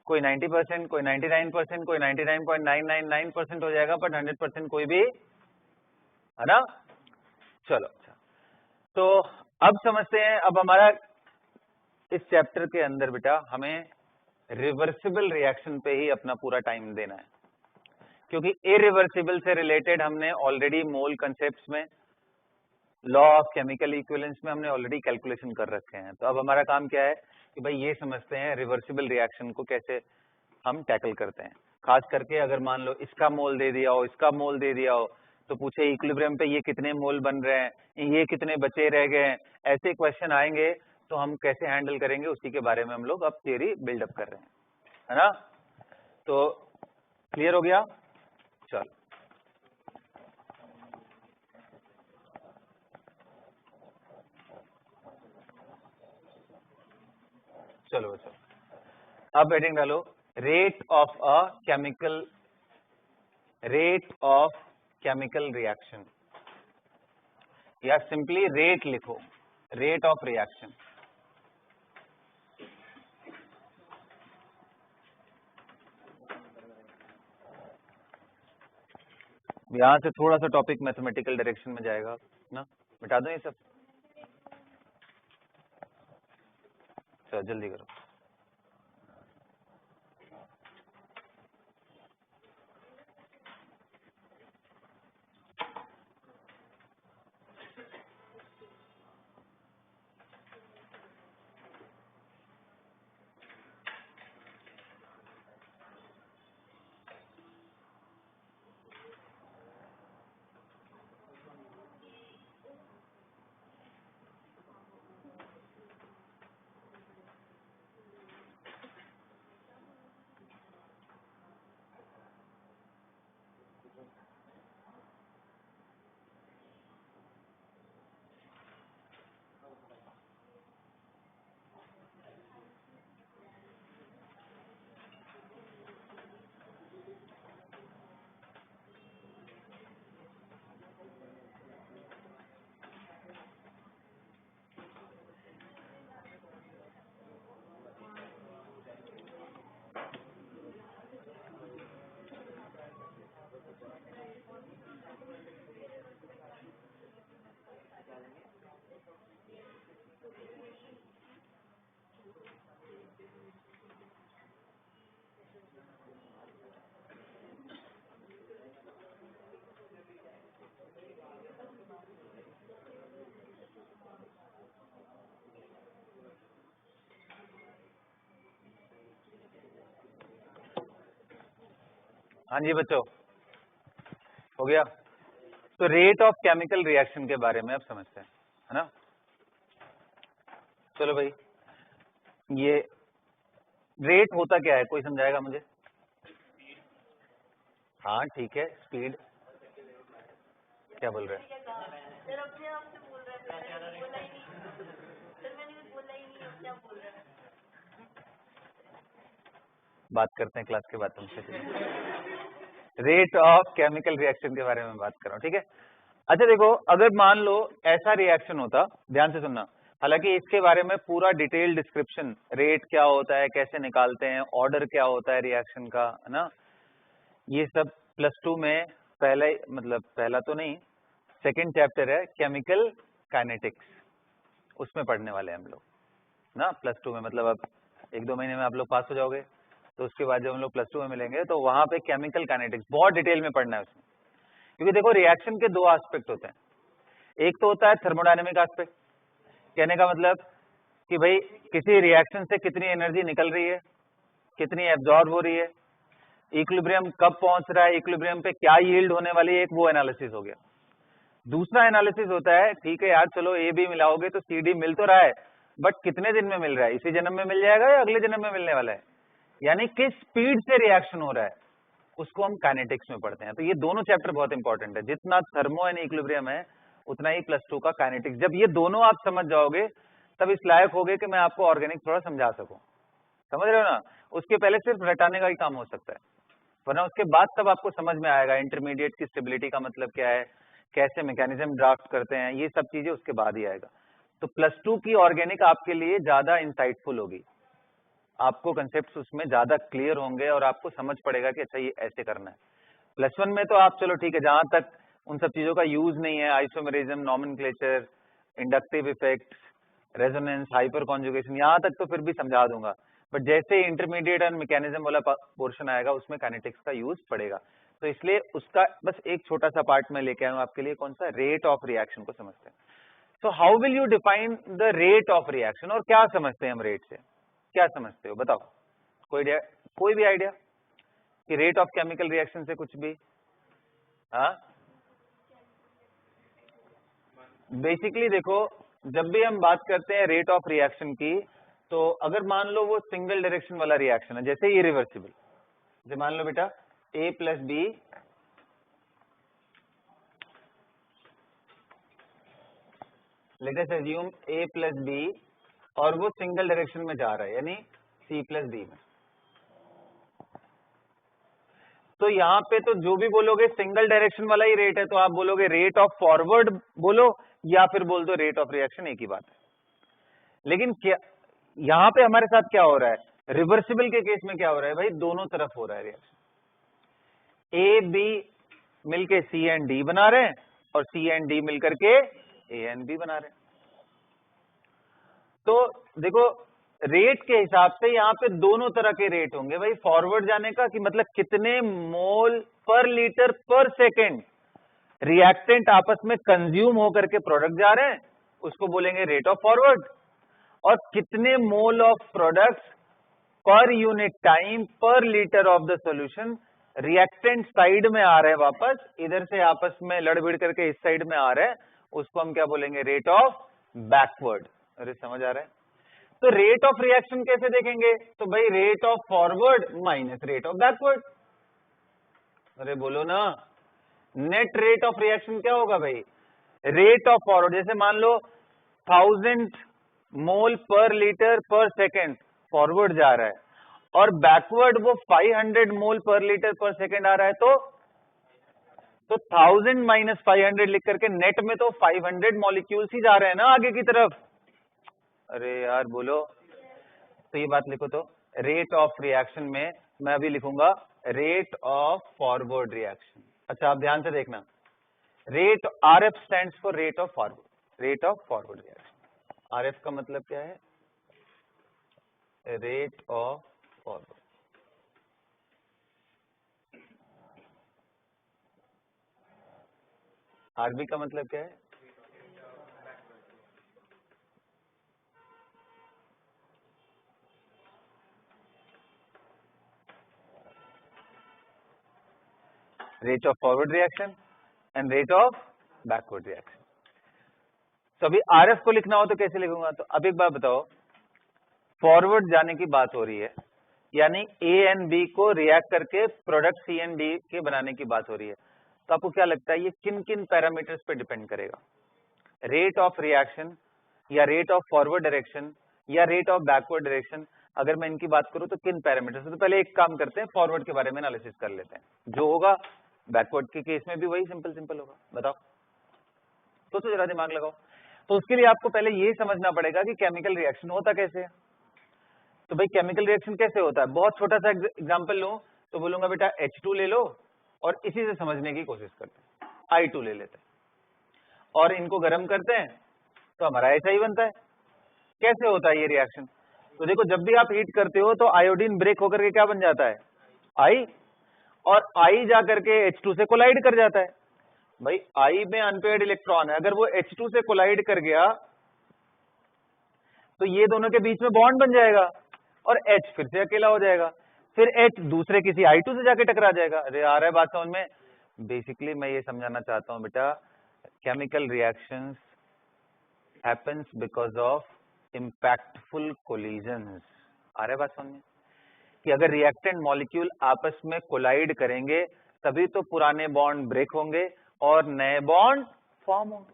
कोई 90%, कोई 99%, कोई 99.999% हो जाएगा, बट 100% कोई भी, है ना। चलो तो अब समझते हैं, अब हमारा इस चैप्टर के अंदर बेटा हमें रिवर्सिबल रिएक्शन पे ही अपना पूरा टाइम देना है, क्योंकि इरिवर्सिबल से रिलेटेड हमने ऑलरेडी मोल कंसेप्ट्स में, लॉ ऑफ केमिकल इक्विवेलेंस में हमने ऑलरेडी कैलकुलेशन कर रखे हैं। तो अब हमारा काम क्या है कि भाई ये समझते हैं रिवर्सिबल रिएक्शन को कैसे हम टैकल करते हैं। खास करके अगर मान लो इसका मोल दे दिया हो, इसका मोल दे दिया हो, तो पूछे इक्विलिब्रियम पे ये कितने मोल बन रहे हैं, ये कितने बचे रह गए हैं, ऐसे क्वेश्चन आएंगे तो हम कैसे हैंडल करेंगे, उसी के बारे में हम लोग अब थियरी बिल्डअप कर रहे हैं, है ना। तो क्लियर हो गया। चलो चलो बच्चों अब हेडिंग डालो, रेट ऑफ केमिकल रिएक्शन, या सिंपली रेट लिखो, रेट ऑफ रिएक्शन। यहां से थोड़ा सा टॉपिक मैथमेटिकल डायरेक्शन में जाएगा ना, मिटा दो ये सब, चलो जल्दी करो। हाँ जी बच्चों, हो गया। तो रेट ऑफ केमिकल रिएक्शन के बारे में अब समझते हैं, है ना। चलो भाई, ये रेट होता क्या है, कोई समझाएगा मुझे। हाँ ठीक है, स्पीड, क्या बोल रहे हैं, बात करते हैं क्लास के बाद तुमसे। रेट ऑफ केमिकल रिएक्शन के बारे में बात कर रहा हूँ, ठीक है। अच्छा देखो, अगर मान लो ऐसा रिएक्शन होता, ध्यान से सुनना, हालांकि इसके बारे में पूरा डिटेल डिस्क्रिप्शन, रेट क्या होता है, कैसे निकालते हैं, ऑर्डर क्या होता है रिएक्शन का, है ना, ये सब +2 में पहला, मतलब पहला तो नहीं, सेकंड चैप्टर है केमिकल काइनेटिक्स, उसमें पढ़ने वाले हैं हम लोग ना +2 में। मतलब अब 1-2 महीने में आप लोग पास हो जाओगे, तो उसके बाद जब हम लोग +2 में मिलेंगे तो वहां पे केमिकल काइनेटिक्स बहुत डिटेल में पढ़ना है उसमें। क्योंकि देखो रिएक्शन के 2 एस्पेक्ट होते हैं, एक तो होता है थर्मोडायनेमिक एस्पेक्ट, कहने का मतलब कि भाई किसी रिएक्शन से कितनी एनर्जी निकल रही है, कितनी एब्जॉर्ब हो रही है, इक्विलिब्रियम कब पहुंच रहा है, इक्विलिब्रियम पे क्या यील्ड होने वाली है, एक वो एनालिसिस हो गया। दूसरा एनालिसिस होता है, ठीक है यार चलो ए बी मिलाओगे तो सी डी मिल तो रहा है, बट कितने दिन में मिल रहा है, इसी जन्म में मिल जाएगा या अगले जन्म में मिलने वाला है, यानी किस स्पीड से रिएक्शन हो रहा है, उसको हम काइनेटिक्स में पढ़ते हैं। तो ये दोनों चैप्टर बहुत इंपॉर्टेंट है, जितना थर्मो एंड इक्विलिब्रियम है उतना ही +2 का काइनेटिक्स। जब ये दोनों आप समझ जाओगे तब इस लायक होगे कि मैं आपको ऑर्गेनिक थोड़ा समझा सकूं, समझ रहे हो ना। उसके पहले सिर्फ रटाने का ही काम हो सकता है, वरना उसके बाद तब आपको समझ में आएगा इंटरमीडिएट की स्टेबिलिटी का मतलब क्या है, कैसे मैकेनिज्म ड्राफ्ट करते हैं, ये सब चीजें उसके बाद ही आएगा। तो +2 की ऑर्गेनिक आपके लिए ज्यादा इंसाइटफुल होगी, आपको कंसेप्ट उसमें ज्यादा क्लियर होंगे और आपको समझ पड़ेगा कि अच्छा ये ऐसे करना है। +1 में तो आप चलो ठीक है, जहां तक उन सब चीजों का यूज नहीं है, isomerism, nomenclature, inductive effects, resonance, hyper conjugation, यहाँ तक तो फिर भी समझा दूंगा, बट जैसे इंटरमीडिएट एंड मैकेनिज्म वाला पोर्शन आएगा उसमें काइनेटिक्स का यूज पड़ेगा। तो इसलिए उसका बस एक छोटा सा पार्ट में लेके आया हूं आपके लिए, कौन सा, रेट ऑफ रिएक्शन को समझते हैं। So how will you define the rate of reaction, और क्या समझते हैं हम रेट से, क्या समझते हो बताओ, कोई भी आइडिया कि रेट ऑफ केमिकल रिएक्शन से कुछ भी? हाँ, बेसिकली देखो, जब भी हम बात करते हैं रेट ऑफ रिएक्शन की, तो अगर मान लो वो सिंगल डायरेक्शन वाला रिएक्शन है, जैसे इरिवर्सिबल, जैसे मान लो बेटा A + B let us assume A + B, और वो सिंगल डायरेक्शन में जा रहा है, यानी C + D में। तो यहाँ पे तो जो भी बोलोगे सिंगल डायरेक्शन वाला ही रेट है, तो आप बोलोगे रेट ऑफ फॉरवर्ड बोलो या फिर बोल दो रेट ऑफ रिएक्शन, एक ही बात है। लेकिन क्या यहाँ पे हमारे साथ क्या हो रहा है, रिवर्सिबल के केस में क्या हो रहा है भाई, दोनों तरफ हो रहा है रिएक्शन, ए बी मिलके सी एंड डी बना रहे हैं और सी एंड डी मिलकर के ए एंड बी बना रहे हैं। तो देखो रेट के हिसाब से यहाँ पे दोनों तरह के रेट होंगे भाई, फॉरवर्ड जाने का कि मतलब कितने मोल पर लीटर पर सेकेंड रिएक्टेंट आपस में कंज्यूम होकर के प्रोडक्ट जा रहे हैं, उसको बोलेंगे रेट ऑफ फॉरवर्ड, और कितने mole of products per unit time per litre of the solution reactant side में आ रहे हैं, वापस इधर से आपस में लड़ भिड़ करके इस साइड में आ रहे हैं, उसको हम क्या बोलेंगे, रेट ऑफ बैकवर्ड। अरे समझ आ रहा है। तो रेट ऑफ रिएक्शन कैसे देखेंगे, तो भाई rate of forward minus rate of backward. अरे बोलो ना, नेट रेट ऑफ रिएक्शन क्या होगा भाई, रेट ऑफ फॉरवर्ड, जैसे मान लो 1000 मोल पर लीटर पर सेकेंड फॉरवर्ड जा रहा है, और बैकवर्ड वो 500 मोल पर लीटर पर सेकेंड आ रहा है, तो 1000 माइनस 500 लिख करके नेट में तो 500 मॉलिक्यूल्स ही जा रहे हैं ना आगे की तरफ। अरे यार बोलो, तो ये बात लिखो, तो रेट ऑफ रिएक्शन में मैं अभी लिखूंगा रेट ऑफ फॉरवर्ड रिएक्शन। अच्छा आप ध्यान से देखना, rate RF stands for rate of forward, rate of forward reaction. RF का मतलब क्या है, रेट ऑफ फॉरवर्ड। RB का मतलब क्या है, rate of forward reaction and rate of backward reaction. तो अभी RF को लिखना हो तो कैसे लिखूंगा, तो अब एक बात बताओ, फॉरवर्ड जाने की बात हो रही है, यानी A एंड B को रिएक्ट करके प्रोडक्ट C एंड D के बनाने की बात हो रही है, तो आपको क्या लगता है ये किन किन पैरामीटर्स पे डिपेंड करेगा, रेट ऑफ रिएक्शन या रेट ऑफ फॉरवर्ड डायरेक्शन या रेट ऑफ बैकवर्ड डायरेक्शन, अगर मैं इनकी बात करूं तो किन पैरामीटर से? तो पहले एक काम करते हैं, फॉरवर्ड के बारे में एनालिसिस कर लेते हैं। जो होगा बैकवर्ड के केस में भी वही सिंपल होगा। बताओ, तो जरा दिमाग लगाओ। तो उसके लिए आपको पहले ये समझना पड़ेगा कि केमिकल रिएक्शन होता कैसे है। तो भाई केमिकल रिएक्शन कैसे होता है? बहुत छोटा सा एग्जांपल लूं तो बोलूंगा बेटा H2 ले लो और इसी से समझने की कोशिश करते हैं। I2 ले लेते हैं और इनको गर्म करते हैं तो हमारा HI बनता है। कैसे होता है ये रिएक्शन? तो देखो, जब भी आप हीट करते हो तो आयोडीन ब्रेक होकर के क्या बन जाता है? I, और I जाकर के H2 से कोलाइड कर जाता है। भाई I में अनपेयर्ड इलेक्ट्रॉन है, अगर वो H2 से कोलाइड कर गया तो ये दोनों के बीच में बॉन्ड बन जाएगा और H फिर से अकेला हो जाएगा, फिर H दूसरे किसी I2 से जाके टकरा जाएगा। अरे आ रहा है बात समझ में? बेसिकली मैं ये समझाना चाहता हूं बेटा, chemical reactions happens because of impactful collisions. आ रहा है बात समझ में? कि अगर रिएक्टेंट मॉलिक्यूल आपस में कोलाइड करेंगे तभी तो पुराने बॉन्ड ब्रेक होंगे और नए बॉन्ड फॉर्म होंगे।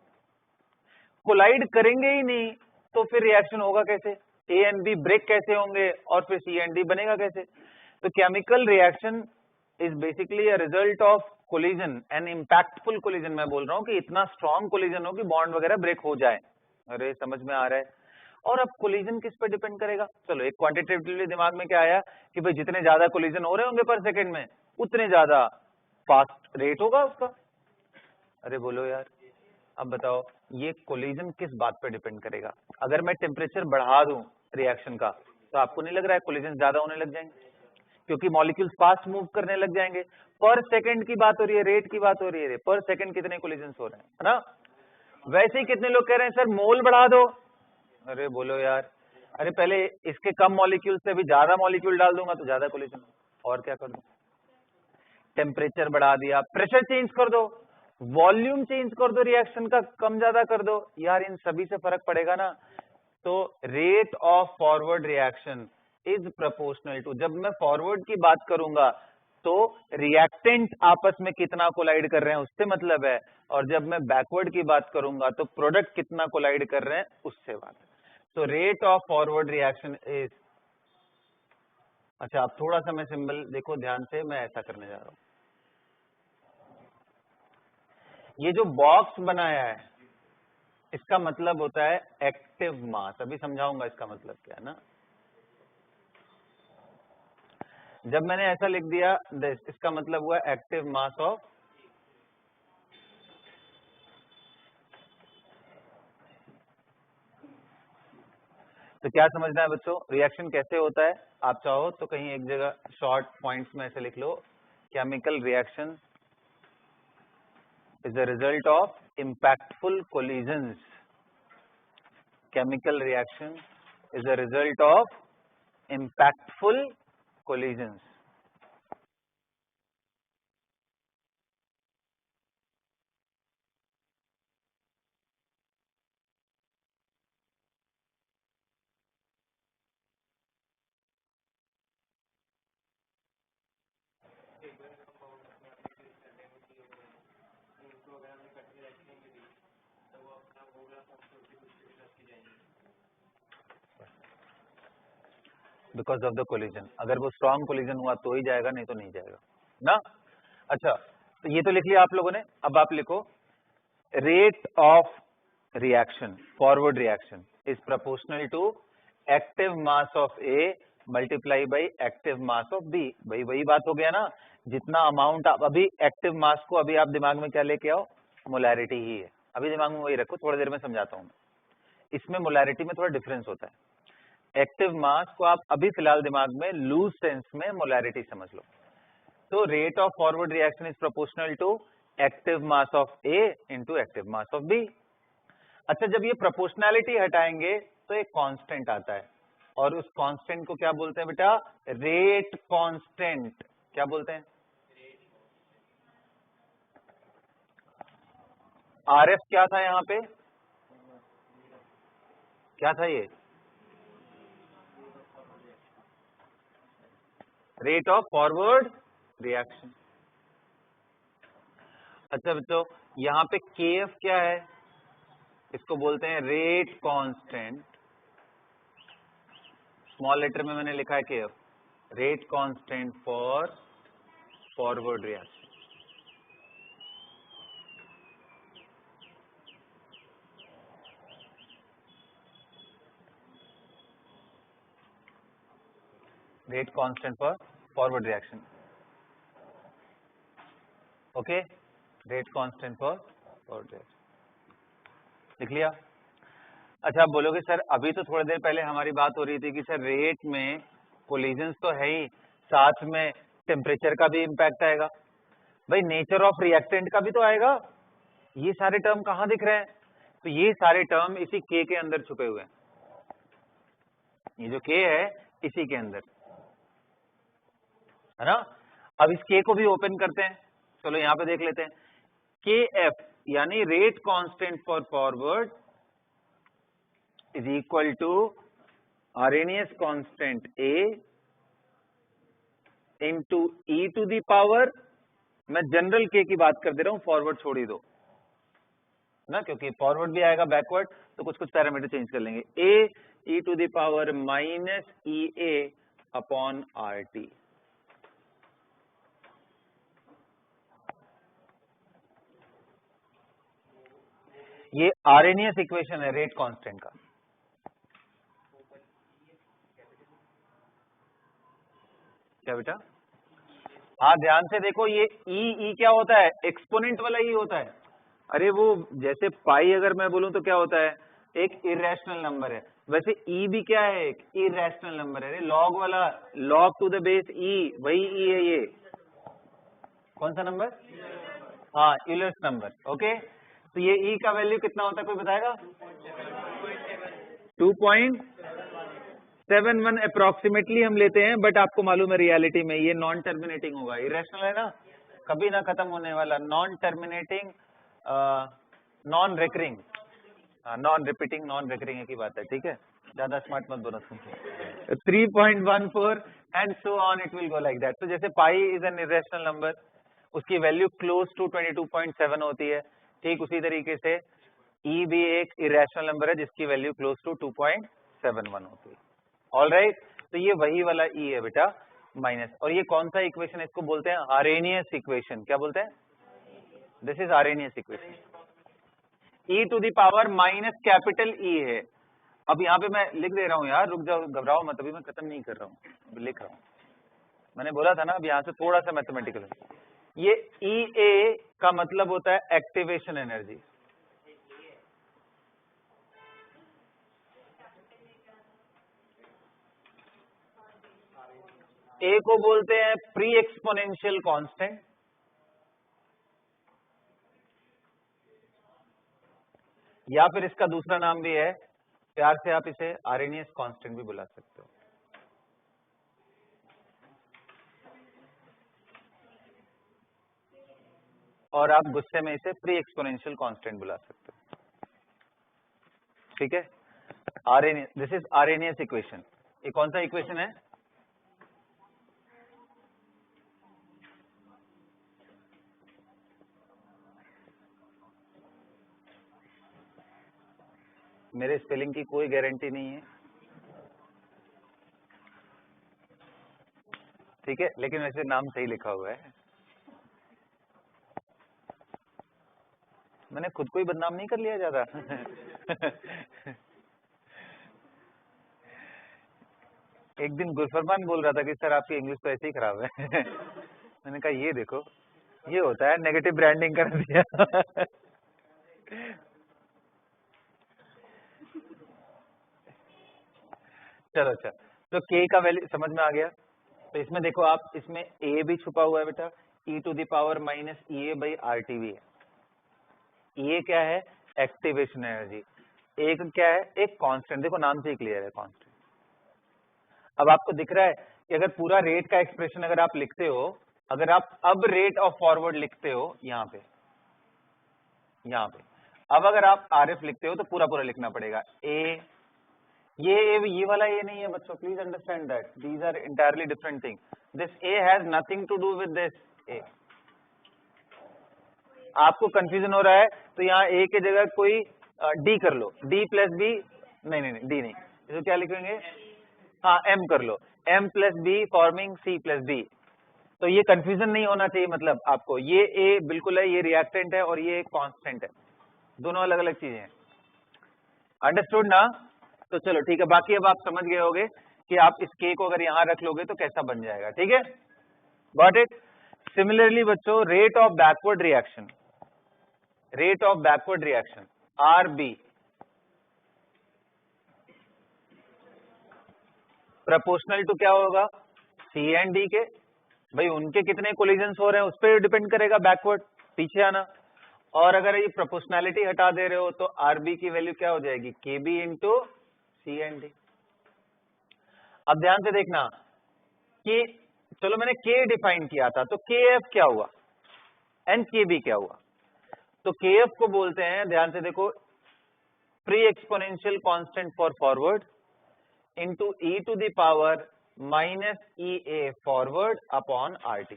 कोलाइड करेंगे ही नहीं तो फिर रिएक्शन होगा कैसे? A एंड B ब्रेक कैसे होंगे और फिर C एंड D बनेगा कैसे? तो chemical reaction is basically a result of collision, an impactful collision. मैं बोल रहा हूं कि इतना स्ट्रॉन्ग कोलिजन हो कि बॉन्ड वगैरह ब्रेक हो जाए। अरे समझ में आ रहा है? और अब कोलिजन किस पे डिपेंड करेगा? चलो एक क्वांटिटेटिवली दिमाग में क्या आया कि भाई जितने ज्यादा कोलिजन हो रहे होंगे पर सेकंड में उतने ज्यादा फास्ट रेट होगा उसका। अरे बोलो यार, अब बताओ ये कोलिजन किस बात पे डिपेंड करेगा? अगर मैं टेम्परेचर बढ़ा दूं रिएक्शन का तो आपको नहीं लग रहा है कोलिजन ज्यादा होने लग जाएंगे? क्योंकि मॉलिक्यूल्स फास्ट मूव करने लग जाएंगे। पर सेकंड की बात हो रही है, रेट की बात हो रही है, पर सेकंड कितने कोलिजन हो रहे हैं, है ना? वैसे ही कितने लोग कह रहे हैं सर मोल बढ़ा दो। अरे बोलो यार, अरे पहले इसके कम मॉलिक्यूल से भी ज्यादा मॉलिक्यूल डाल दूंगा तो ज्यादा कोलिजन। और क्या कर दूं? टेम्परेचर बढ़ा दिया, प्रेशर चेंज कर दो, वॉल्यूम चेंज कर दो, रिएक्शन का कम ज्यादा कर दो, यार इन सभी से फर्क पड़ेगा ना। तो rate of forward reaction is proportional to, जब मैं फॉरवर्ड की बात करूंगा तो रिएक्टेंट आपस में कितना कोलाइड कर रहे हैं उससे मतलब है, और जब मैं बैकवर्ड की बात करूंगा तो प्रोडक्ट कितना कोलाइड कर रहे हैं उससे बात है। तो rate of forward reaction is, अच्छा अब थोड़ा सा मैं सिंबल देखो ध्यान से, मैं ऐसा करने जा रहा हूं। ये जो बॉक्स बनाया है इसका मतलब होता है एक्टिव मास। अभी समझाऊंगा इसका मतलब क्या है ना। जब मैंने ऐसा लिख दिया दिस, इसका मतलब हुआ एक्टिव मास ऑफ, तो क्या समझना है बच्चों रिएक्शन कैसे होता है? आप चाहो तो कहीं एक जगह शॉर्ट पॉइंट्स में ऐसे लिख लो, chemical reaction is the result of impactful collisions. Chemical reaction is a result of impactful collisions. Because of the collision, अगर वो स्ट्रॉन्ग कोलिजन हुआ तो ही जाएगा, नहीं तो नहीं जाएगा ना। अच्छा तो ये तो लिख लिया आप लोगों ने। अब आप लिखो rate of reaction, forward reaction is proportional to active mass of A multiply by active mass of B. भाई वही बात हो गया ना, जितना अमाउंट आप अभी एक्टिव मास को अभी आप दिमाग में क्या लेके आओ, मोलैरिटी ही है। अभी दिमाग में वही रखो, थोड़ी देर में समझाता हूं। इसमें मोलैरिटी में थोड़ा डिफरेंस होता है। एक्टिव मास को आप अभी फिलहाल दिमाग में लूज सेंस में मोलैरिटी समझ लो। तो rate of forward reaction is proportional to active mass of A into active mass of B. अच्छा जब ये प्रोपोर्शनैलिटी हटाएंगे तो एक कांस्टेंट आता है, और उस कांस्टेंट को क्या बोलते हैं बेटा? Rate constant. क्या बोलते हैं? आरएफ क्या था यहां पे? क्या था ये? Rate of forward reaction. अच्छा बच्चों यहां पे केएफ क्या है? इसको बोलते हैं रेट कांस्टेंट स्मॉल लेटर में मैंने लिखा है KF, rate constant for forward reaction. Rate constant for forward reaction, okay, rate constant for forward reaction लिख लिया। अच्छा, आप बोलोगे सर अभी तो थोड़ी देर पहले हमारी बात हो रही थी कि सर रेट में कोलिजन्स तो है ही, साथ में टेम्परेचर का भी इम्पैक्ट आएगा। भाई नेचर ऑफ रिएक्टेंट का भी तो आएगा। ये सारे टर्म कहाँ दिख रहे हैं? तो ये सारे टर्म इसी K के अंदर छुपे हुए हैं। ये जो K है इसी के अंदर है ना। अब इस K को भी ओपन करते हैं, चलो यहां पे देख लेते हैं। KF यानी rate constant for forward is equal to Arrhenius constant A into E to the power, मैं जनरल K की बात कर दे रहा हूं, फॉरवर्ड छोड़ ही दो ना, क्योंकि फॉरवर्ड भी आएगा बैकवर्ड तो कुछ कुछ पैरामीटर चेंज कर लेंगे। A E to the power minus EA upon RT। ये आर्रेनियस इक्वेशन है रेट कांस्टेंट का। क्या बेटा? हाँ ध्यान से देखो, ये ई क्या होता है? एक्सपोनेंट वाला ई होता है। अरे वो जैसे पाई अगर मैं बोलूं तो क्या होता है? एक इरेशनल नंबर है। वैसे ई भी क्या है? एक इरेशनल नंबर है। अरे लॉग वाला, लॉग टू द बेस ई, वही ई है ये। कौन सा नंबर? हाँ, यूलर्स नंबर। ओके, तो ये ई का वैल्यू कितना होता है, कोई बताएगा? 2.71 अप्रोक्सीमेटली हम लेते हैं, बट आपको मालूम है रियलिटी में ये नॉन टर्मिनेटिंग होगा। इरेशनल है ना, कभी ना खत्म होने वाला, non terminating, non recurring, non repeating, non recurring की बात है, ठीक है? ज्यादा स्मार्ट मत बनो तुम। 3.14 and so on it will go like that. तो जैसे pi is an irrational number, उसकी वैल्यू क्लोज टू 22.7 होती है, ठीक उसी तरीके से ई भी एक इरेशनल नंबर है जिसकी वैल्यू क्लोज टू 2.71 होती है। ऑलराइट, तो ये वही वाला ई है बेटा, माइनस। और ये कौन सा इक्वेशन? इसको बोलते हैं आर्रेनियस इक्वेशन। क्या बोलते हैं? This is Arrhenius equation. E to the power minus capital E है। अब यहाँ पे मैं लिख दे रहा हूँ यार, रुक जाओ, घबराओ मत, अभी मैं खत्म नहीं कर रहा हूँ, लिख रहा हूँ। मैंने बोला था ना, अब यहाँ से थोड़ा सा मैथमेटिकल। ये ई ए का मतलब होता है एक्टिवेशन एनर्जी। ए को बोलते हैं प्री एक्सपोनेंशियल कांस्टेंट, या फिर इसका दूसरा नाम भी है, प्यार से आप इसे आर्रेनियस कांस्टेंट भी बुला सकते हो। और आप गुस्से में इसे प्री एक्सपोनेंशियल कांस्टेंट बुला सकते हो, ठीक है? आर्रेनियस, दिस इज आर्रेनियस इक्वेशन। ये कौन सा इक्वेशन है? मेरे स्पेलिंग की कोई गारंटी नहीं है, ठीक है, लेकिन वैसे नाम सही लिखा हुआ है। मैंने खुद को ही बदनाम नहीं कर लिया ज्यादा। एक दिन गुलफरमान बोल रहा था कि सर आपकी इंग्लिश तो ऐसे ही खराब है। मैंने कहा ये देखो, ये होता है नेगेटिव ब्रांडिंग कर दिया। चलो अच्छा, तो K का वैल्यू समझ में आ गया। तो इसमें देखो आप, इसमें A भी छुपा हुआ है बेटा, e to the power minus EA by RT भी है। ये क्या है? Activation energy. एक क्या है? एक कांस्टेंट। देखो नाम से ही क्लियर है, कांस्टेंट। अब आपको दिख रहा है कि अगर पूरा रेट का एक्सप्रेशन अगर आप लिखते हो, अगर आप अब रेट ऑफ फॉरवर्ड लिखते हो यहाँ पे, अब अगर आप RF लिखते हो तो पूरा पूरा लिखना पड़ेगा। ये वाला ये नहीं है बच्चों, please understand that these are entirely different thing. This A has nothing to do with this A। आपको कंफ्यूजन हो रहा है तो यहाँ A के जगह कोई D कर लो, D प्लस B, नहीं D नहीं, तो क्या लिखेंगे? हाँ m कर लो, m plus be forming c plus b। तो ये कंफ्यूजन नहीं होना चाहिए, मतलब आपको ये a बिल्कुल है, ये रिएक्टेंट है और ये एक कांस्टेंट है, दोनों अलग अलग चीजें हैं। अंडरस्टूड ना? तो चलो ठीक है, बाकी अब आप समझ गए होगे कि आप इस k को अगर यहां रख लोगे तो कैसा बन जाएगा, ठीक है? Got it? सिमिलरली बच्चों, rate of backward reaction, rate of backward reaction RB proportional to क्या होगा, C एंड D के। भाई उनके कितने कोलिजन्स हो रहे हैं उस पर डिपेंड करेगा बैकवर्ड, पीछे आना। और अगर ये प्रोपोर्शनैलिटी हटा दे रहे हो तो RB की वैल्यू क्या हो जाएगी, KB into C and D। अब ध्यान से देखना कि चलो मैंने K डिफाइन किया था, तो KF क्या हुआ एंड KB क्या हुआ। तो KF को बोलते हैं, ध्यान से देखो, pre exponential constant for forward into e to the power minus EA forward upon RT,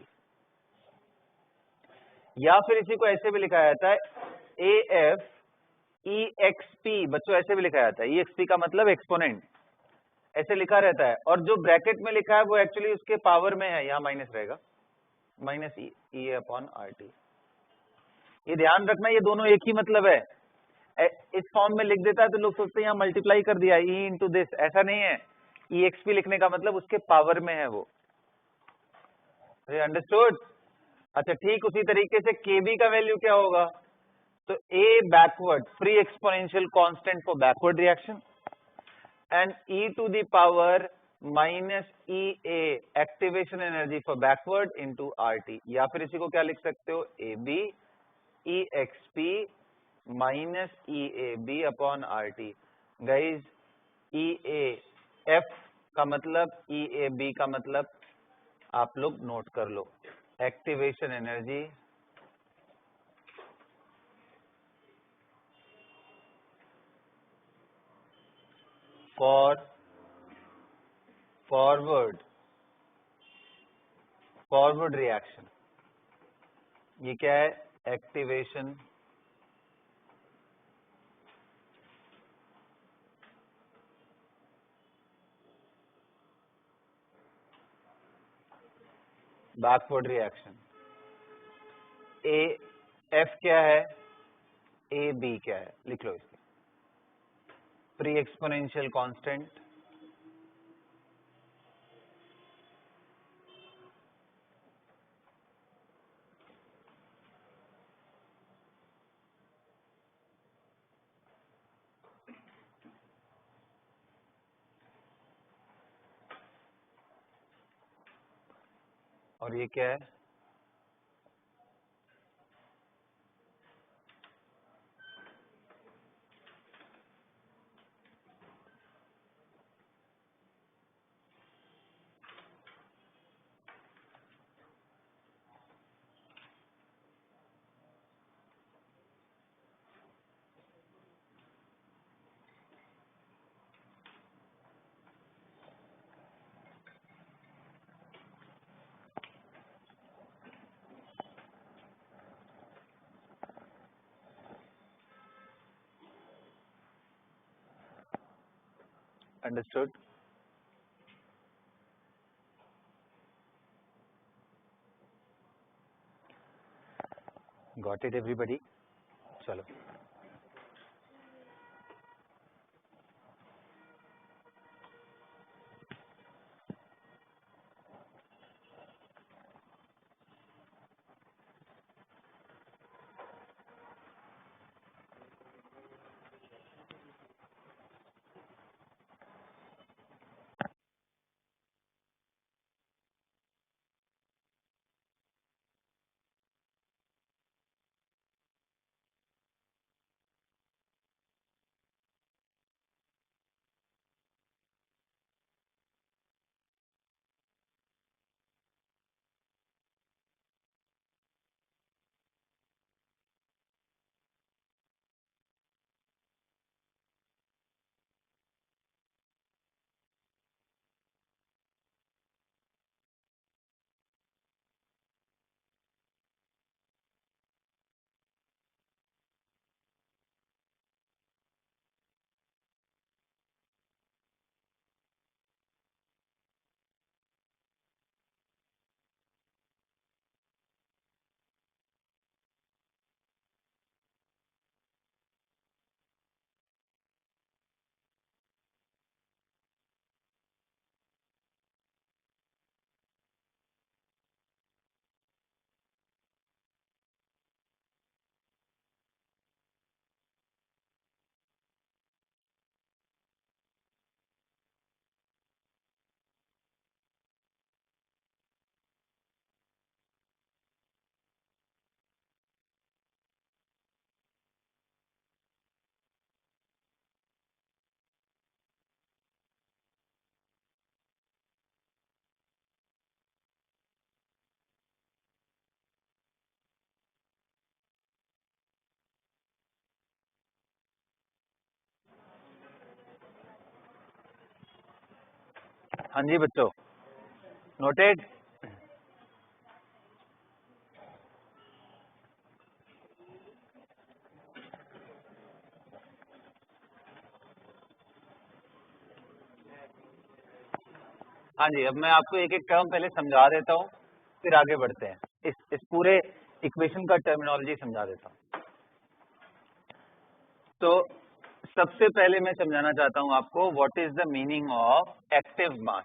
या फिर इसी को ऐसे भी लिखा जाता है AF EXP। बच्चों ऐसे भी लिखा जाता है, EXP का मतलब एक्सपोनेंट, ऐसे लिखा रहता है। और जो ब्रैकेट में लिखा है वो एक्चुअली उसके पावर में है, यहां माइनस रहेगा, माइनस EA अपॉन RT। ये ध्यान रखना, ये दोनों एक ही मतलब है। इस फॉर्म में लिख देता है तो लोग सोचते हैं यहाँ मल्टीप्लाई कर दिया E इंटू दिस, ऐसा नहीं है। EXP लिखने का मतलब उसके पावर में है वो, अंडरस्टूड? अच्छा, ठीक उसी तरीके से KB का वैल्यू क्या होगा, तो A backward pre exponential constant for backward reaction and E to the power minus EA activation energy for backward into RT, या फिर इसी को क्या लिख सकते हो, AB EXP minus EAB upon RT। Guys EAF का मतलब, EAB का मतलब आप लोग नोट कर लो, activation energy for forward reaction. ये क्या है, एक्टिवेशन बैकवर्ड रिएक्शन। AF क्या है, AB क्या है, लिख लो इसके, प्री एक्सपोनेंशियल कांस्टेंट और ये क्या है, अंडरस्टूड? Got it everybody? चलो। हाँ जी बच्चों, नोटेड। हाँ जी, अब मैं आपको एक एक टर्म पहले समझा देता हूँ, फिर आगे बढ़ते हैं। इस पूरे इक्वेशन का टर्मिनोलॉजी समझा देता हूँ। तो सबसे पहले मैं समझाना चाहता हूँ आपको what is the meaning of active mass,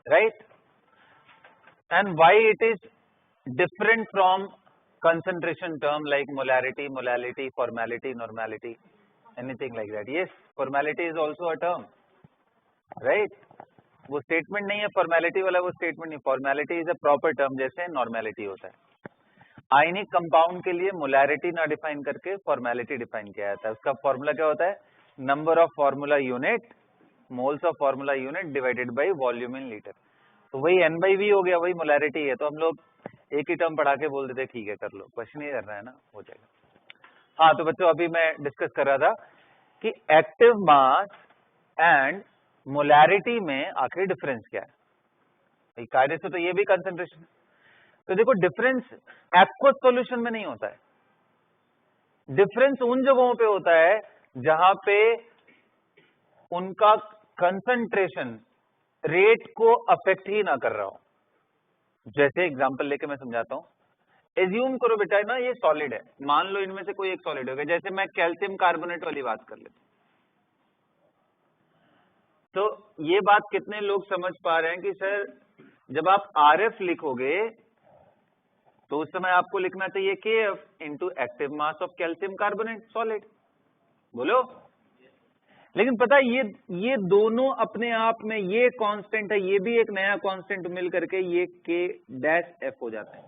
right, and why it is different from concentration term like molarity, molality, formality, normality, anything like that. Yes, formality is also a term, right? वो statement नहीं है formality वाला, वो statement नहीं, formality is a proper term जैसे normality होता है। आयनिक कंपाउंड के लिए मोलैरिटी ना डिफाइन करके फॉर्मेलिटी डिफाइन किया जाता है। उसका फॉर्मूला क्या होता है? Number of formula unit, moles of formula unit divided by volume in litre. तो वही N/V हो गया, वही मोलैरिटी है। तो हम लोग एक ही टर्म पढ़ा के बोल देते ठीक है कर लो, क्वेश्चन ही करना है ना, हो जाएगा। हाँ तो बच्चों अभी मैं डिस्कस कर रहा था कि एक्टिव मास एंड मोलैरिटी में आखिर डिफरेंस क्या है। कायदे से तो ये भी कंसंट्रेशन। तो देखो डिफरेंस एक्वस सॉल्यूशन में नहीं होता है, डिफरेंस उन जगहों पे होता है जहां पे उनका कंसंट्रेशन रेट को अफेक्ट ही ना कर रहा हो। जैसे एग्जांपल लेके मैं समझाता हूं। एज्यूम करो बेटा ना ये सॉलिड है, मान लो इनमें से कोई एक सॉलिड हो गया। जैसे मैं कैल्शियम कार्बोनेट वाली बात कर लेता हूं। तो ये बात कितने लोग समझ पा रहे हैं कि सर जब आप RF लिखोगे तो उस समय आपको लिखना चाहिए KF into active mass of calcium carbonate solid, बोलो। लेकिन पता है ये दोनों अपने आप में, ये कांस्टेंट है, ये भी एक नया कांस्टेंट मिल करके ये K-F हो जाता है।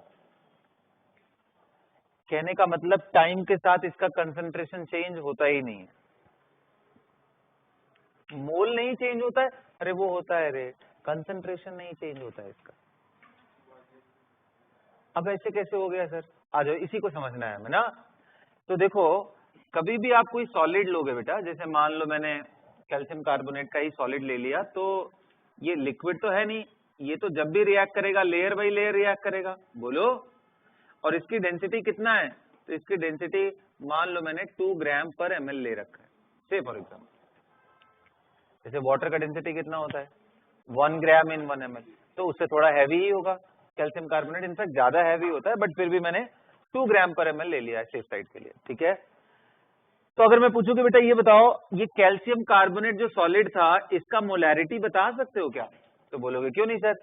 कहने का मतलब टाइम के साथ इसका कंसंट्रेशन चेंज होता ही नहीं है। मोल नहीं चेंज होता है, अरे वो होता है रे, कंसंट्रेशन नहीं चेंज होता है इसका। अब ऐसे कैसे हो गया सर? आ जाओ, इसी को समझना है हमें ना। तो देखो कभी भी आप कोई सॉलिड लोगे बेटा, जैसे मान लो मैंने कैल्शियम कार्बोनेट का ही सॉलिड ले लिया, तो ये लिक्विड तो है नहीं, ये तो जब भी रिएक्ट करेगा लेयर बाई लेयर रिएक्ट करेगा, बोलो। और इसकी डेंसिटी कितना है? तो इसकी डेंसिटी मान लो मैंने 2 ग्राम पर ml ले रखा है, से फॉर एग्जाम्पल। जैसे वाटर का डेंसिटी कितना होता है? 1 ग्राम इन 1 ml, तो उससे थोड़ा हैवी ही होगा कैल्शियम कार्बोनेट, इनफैक्ट ज्यादा हैवी होता है, बट फिर भी मैंने 2 ग्राम पर ml ले लिया है सेफ साइड के लिए, ठीक है। तो अगर मैं पूछूं कि बेटा ये बताओ ये कैल्शियम कार्बोनेट जो सॉलिड था इसका मोलैरिटी बता सकते हो क्या? तो बोलोगे क्यों नहीं सर,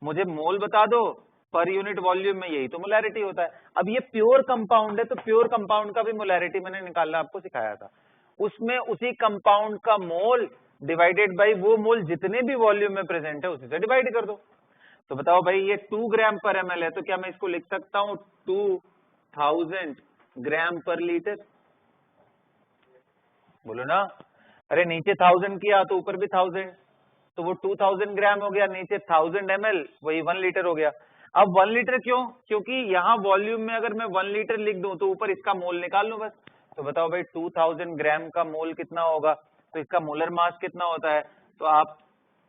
मुझे मोल बता दो पर यूनिट वॉल्यूम में, यही तो मोलैरिटी होता है। अब ये प्योर कंपाउंड है, तो प्योर कंपाउंड का भी मोलैरिटी मैंने निकालना आपको सिखाया था। उसमें उसी कंपाउंड का मोल डिवाइडेड बाई वो मोल जितने भी वॉल्यूम में प्रेजेंट है उसी से डिवाइड कर दो। तो बताओ भाई ये 2 ग्राम पर ml है, तो क्या मैं इसको लिख सकता हूं 2000 ग्राम पर लीटर? बोलो ना। अरे नीचे 1000 किया तो ऊपर भी 1000, तो वो 2000 ग्राम हो गया, नीचे 1000 ml, वही 1 लीटर हो गया। अब 1 लीटर क्यों? क्योंकि यहाँ वॉल्यूम में अगर मैं 1 लीटर लिख दूं तो ऊपर इसका मोल निकाल लूं बस। तो बताओ भाई 2000 ग्राम का मोल कितना होगा, तो इसका मोलर मास कितना होता है? तो आप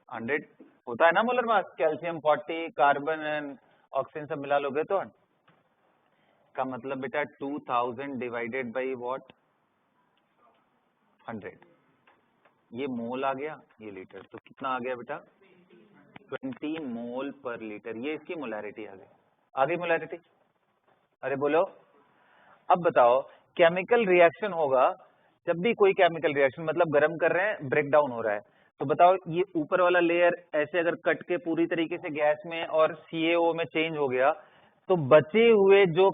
100 होता है ना molar mass, calcium 40, carbon and oxygen सब मिला लोगे तो का मतलब बेटा 2000 डिवाइडेड बाई व्हाट, 100, ये मोल आ गया, ये लीटर, तो कितना आ गया बेटा 20 मोल पर लीटर। ये इसकी मोलैरिटी आ गई मोलैरिटी। अरे बोलो। अब बताओ केमिकल रिएक्शन होगा, जब भी कोई केमिकल रिएक्शन मतलब गर्म कर रहे हैं ब्रेक डाउन हो रहा है, तो बताओ ये ऊपर वाला लेयर ऐसे अगर कट के पूरी तरीके से गैस में और CaO में चेंज हो गया, तो बचे हुए जो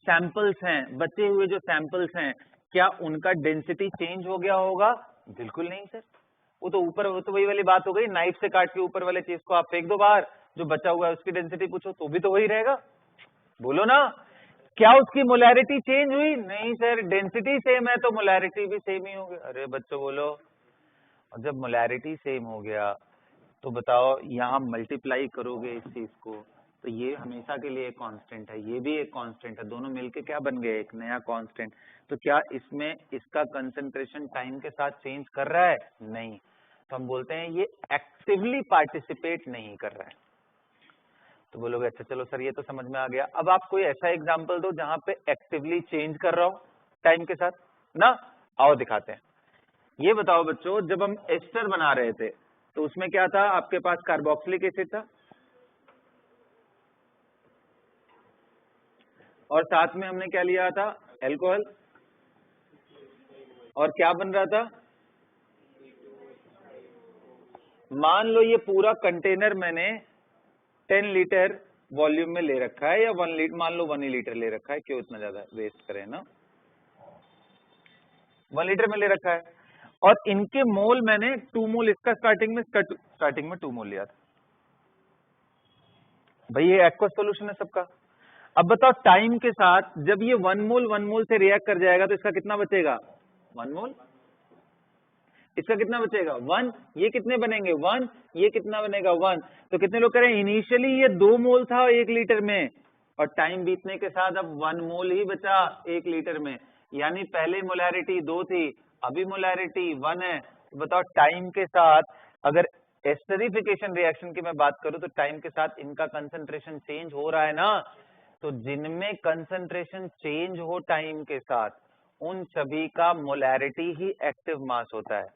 सैंपल्स हैं क्या उनका डेंसिटी चेंज हो गया होगा? बिल्कुल नहीं सर। वो तो ऊपर, वो तो वही वाली बात हो गई, नाइफ से काट के ऊपर वाले चीज को आप फेंक दो बाहर, जो बचा हुआ है उसकी डेंसिटी पूछो तो भी तो वही रहेगा, बोलो ना। क्या उसकी मोलैरिटी चेंज हुई? नहीं सर, डेंसिटी सेम है तो मोलैरिटी भी सेम ही होगी। अरे बच्चों बोलो। और जब मोलैरिटी सेम हो गया तो बताओ यहाँ मल्टीप्लाई करोगे इस चीज को, तो ये हमेशा के लिए एक कांस्टेंट है, ये भी एक कांस्टेंट है, दोनों मिलके क्या बन गए? एक नया कांस्टेंट। तो क्या इसमें इसका कंसंट्रेशन टाइम के साथ चेंज कर रहा है? नहीं। तो हम बोलते हैं ये एक्टिवली पार्टिसिपेट नहीं कर रहा है। तो बोलोगे अच्छा चलो सर ये तो समझ में आ गया, अब आप कोई ऐसा एग्जांपल दो जहां पे एक्टिवली चेंज कर रहा हो टाइम के साथ ना। आओ दिखाते हैं। ये बताओ बच्चों, जब हम एस्टर बना रहे थे तो उसमें क्या था, आपके पास कार्बोक्सिलिक एसिड था और साथ में हमने क्या लिया था, अल्कोहल, और क्या बन रहा था, मान लो ये पूरा कंटेनर मैंने 10 लीटर वॉल्यूम में ले रखा है, या 1 लीटर, मान लो 1 लीटर ले रखा है, क्यों इतना ज्यादा वेस्ट करें ना, 1 लीटर में ले रखा है, और इनके मोल मैंने 2 मोल इसका स्टार्टिंग में 2 मोल लिया था। भाई ये एक्वस सॉल्यूशन है सबका। अब बताओ टाइम के साथ जब ये 1 मोल से रिएक्ट कर जाएगा तो इसका कितना बचेगा, 1 मोल, इसका कितना बचेगा 1, ये कितने बनेंगे 1, ये कितना बनेगा 1। तो कितने लोग कह रहे हैं, इनिशियली ये 2 मोल था 1 लीटर में, और टाइम बीतने के साथ अब 1 मोल ही बचा 1 लीटर में, यानी पहले मोलैरिटी 2 थी, अभी मोलैरिटी 1 है। बताओ टाइम के साथ अगर एस्टरिफिकेशन रिएक्शन की मैं बात करूं तो टाइम के साथ इनका कंसंट्रेशन चेंज हो रहा है ना। तो जिनमें कंसंट्रेशन चेंज हो टाइम के साथ उन सभी का मोलैरिटी ही एक्टिव मास होता है,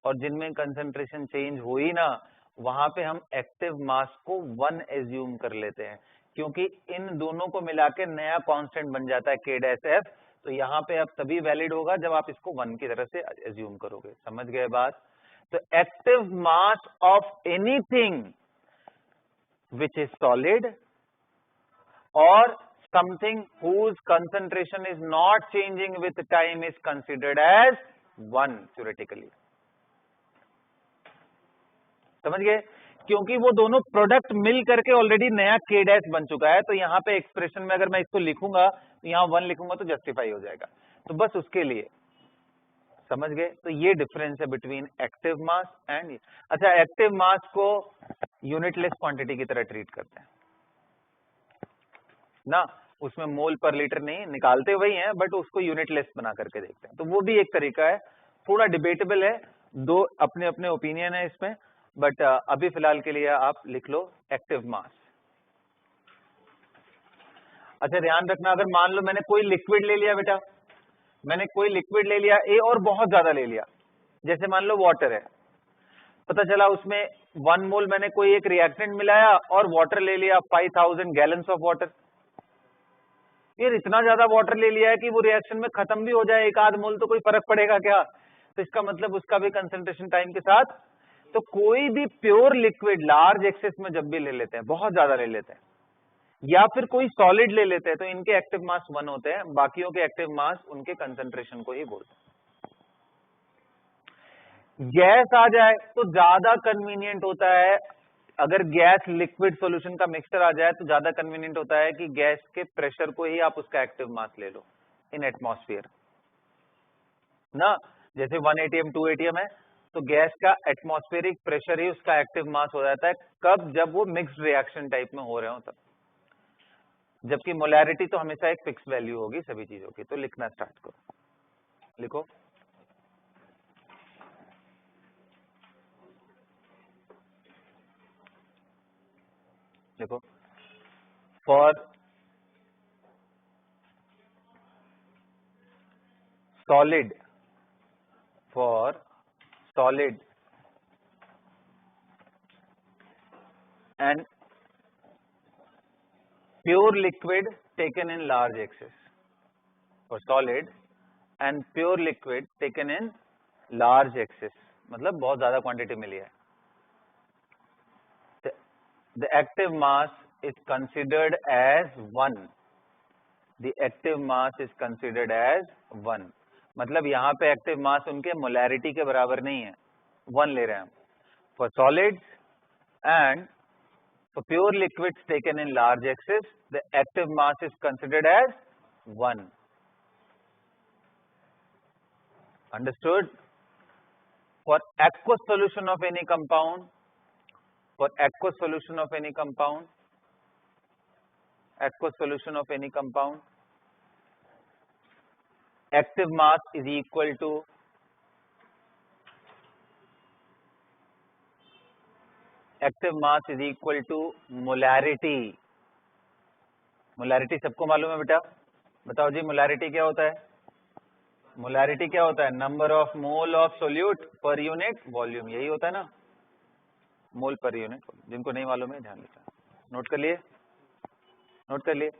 और जिनमें कंसंट्रेशन चेंज हो ही ना वहां पे हम एक्टिव मास को 1 एज्यूम कर लेते हैं, क्योंकि इन दोनों को मिला के नया कांस्टेंट बन जाता है k डैश f। तो यहाँ पे अब तभी वैलिड होगा जब आप इसको 1 की तरह से एज्यूम करोगे। समझ गए बात। तो active mass of anything which is solid or something whose concentration is not changing with time is considered as 1 theoretically। समझ गए, क्योंकि वो दोनों प्रोडक्ट मिल करके ऑलरेडी नया k डैश बन चुका है। तो यहाँ पे एक्सप्रेशन में अगर मैं इसको लिखूंगा तो यहाँ 1 लिखूंगा तो जस्टिफाई हो जाएगा। तो बस उसके लिए, समझ गए। तो ये डिफरेंस है बिटवीन एक्टिव मास एंड, अच्छा एक्टिव मास को यूनिटलेस क्वांटिटी की तरह ट्रीट करते हैं ना, उसमें मोल पर लीटर नहीं निकालते वही हैं, बट उसको यूनिटलेस बना करके देखते हैं। तो वो भी एक तरीका है, थोड़ा डिबेटेबल है, दो अपने अपने ओपिनियन है इसमें, बट अभी फिलहाल के लिए आप लिख लो एक्टिव मास। अच्छा ध्यान रखना, अगर मान लो मैंने कोई लिक्विड ले लिया बेटा, मैंने कोई लिक्विड ले लिया ए और बहुत ज्यादा ले लिया, जैसे मान लो वाटर है, पता चला उसमें 1 मोल मैंने कोई एक रिएक्टेंट मिलाया और वाटर ले लिया 5000 गैलन्स ऑफ वाटर। यार इतना ज्यादा वाटर ले लिया है कि वो रिएक्शन में खत्म भी हो जाए, एक आध मोल तो कोई फर्क पड़ेगा क्या। तो इसका मतलब उसका भी कंसंट्रेशन टाइम के साथ, तो कोई भी प्योर लिक्विड लार्ज एक्सेस में जब भी ले लेते हैं, बहुत ज्यादा ले लेते हैं, या फिर कोई सॉलिड ले लेते हैं, तो इनके एक्टिव मास 1 होते हैं, बाकियों के एक्टिव मास उनके कंसंट्रेशन को ही बोलते हैं। गैस आ जाए तो ज्यादा कन्वीनियंट होता है, अगर गैस लिक्विड सॉल्यूशन का मिक्सचर आ जाए तो ज्यादा कन्वीनियंट होता है कि गैस के प्रेशर को ही आप उसका एक्टिव मास ले लो इन एटमॉस्फेयर ना। जैसे 1 atm 2 atm है तो गैस का एटमॉस्फेरिक प्रेशर ही उसका एक्टिव मास हो जाता है, कब, जब वो मिक्स्ड रिएक्शन टाइप में हो रहे हो तब, जबकि मोलैरिटी तो हमेशा एक फिक्स वैल्यू होगी सभी चीजों की। तो लिखना स्टार्ट करो, लिखो देखो, for solid and pure liquid taken in large excess, for solid and pure liquid taken in large excess, मतलब बहुत ज्यादा क्वांटिटी मिली है, the active mass is considered as 1, the active mass is considered as 1, मतलब यहाँ पे एक्टिव मास उनके मोलैरिटी के बराबर नहीं है, 1 ले रहे हैं हम। For solids and for pure liquids taken in large excess, the active mass is considered as 1. Understood? For aqueous solution of any compound, active mass is equal to active mass is equal to molarity. Molarity सबको मालूम है बेटा, बताओ जी मोलैरिटी क्या होता है? मोलैरिटी क्या होता है? Number of mole of solute per unit volume, यही होता है ना, मोल पर यूनिट। जिनको नहीं मालूम है ध्यान देता, नोट कर लिए, नोट कर लिए।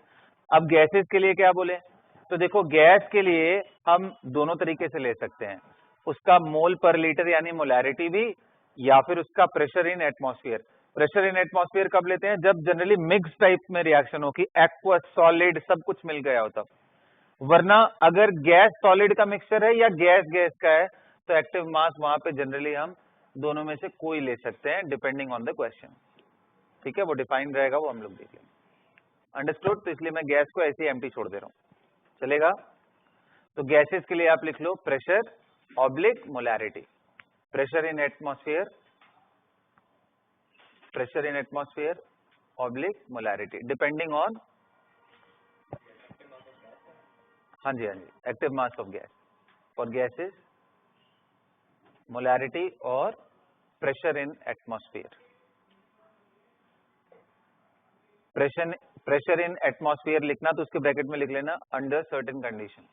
अब गैसेस के लिए क्या बोले? तो देखो गैस के लिए हम दोनों तरीके से ले सकते हैं, उसका मोल पर लीटर यानी मोलैरिटी भी, या फिर उसका pressure in atmosphere. Pressure in atmosphere कब लेते हैं? जब जनरली मिक्स टाइप में रिएक्शन हो कि एक्वस सॉलिड सब कुछ मिल गया हो तब। वरना अगर गैस सॉलिड का मिक्सचर है या गैस गैस का है तो एक्टिव मास वहां पे जनरली हम दोनों में से कोई ले सकते हैं डिपेंडिंग ऑन द क्वेश्चन। ठीक है, वो डिफाइन रहेगा, वो हम लोग देख लेंगे। अंडरस्टूड? तो इसलिए मैं गैस को ऐसे ही एम्प्टी छोड़ दे रहा हूं, चलेगा? तो गैसेस के लिए आप लिख लो pressure oblique molarity. Pressure in atmosphere, pressure in atmosphere oblique molarity depending on, हाँ जी हाँ जी, active mass of gas for gases, molarity और pressure in atmosphere. Pressure in atmosphere लिखना तो उसके ब्रैकेट में लिख लेना अंडर सर्टेन कंडीशन,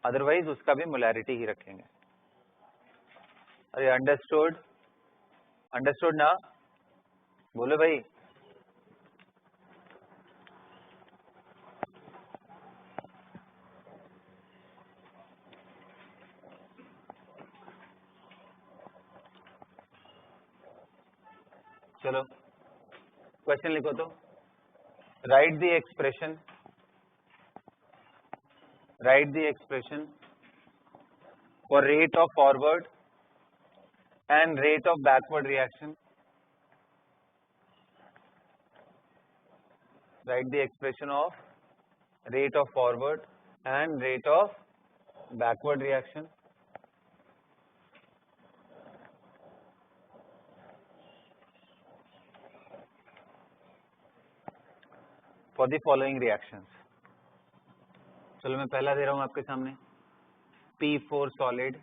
अदरवाइज उसका भी मोलैरिटी ही रखेंगे। अरे अंडरस्टूड? अंडरस्टूड ना? बोलो भाई। चलो क्वेश्चन लिखो तो, right the expression, right the expression for rate of forward and rate of backward reaction. Right the expression of rate of forward and rate of backward reaction for the following reactions। चलो मैं पहला दे रहा हूं आपके सामने, P4 solid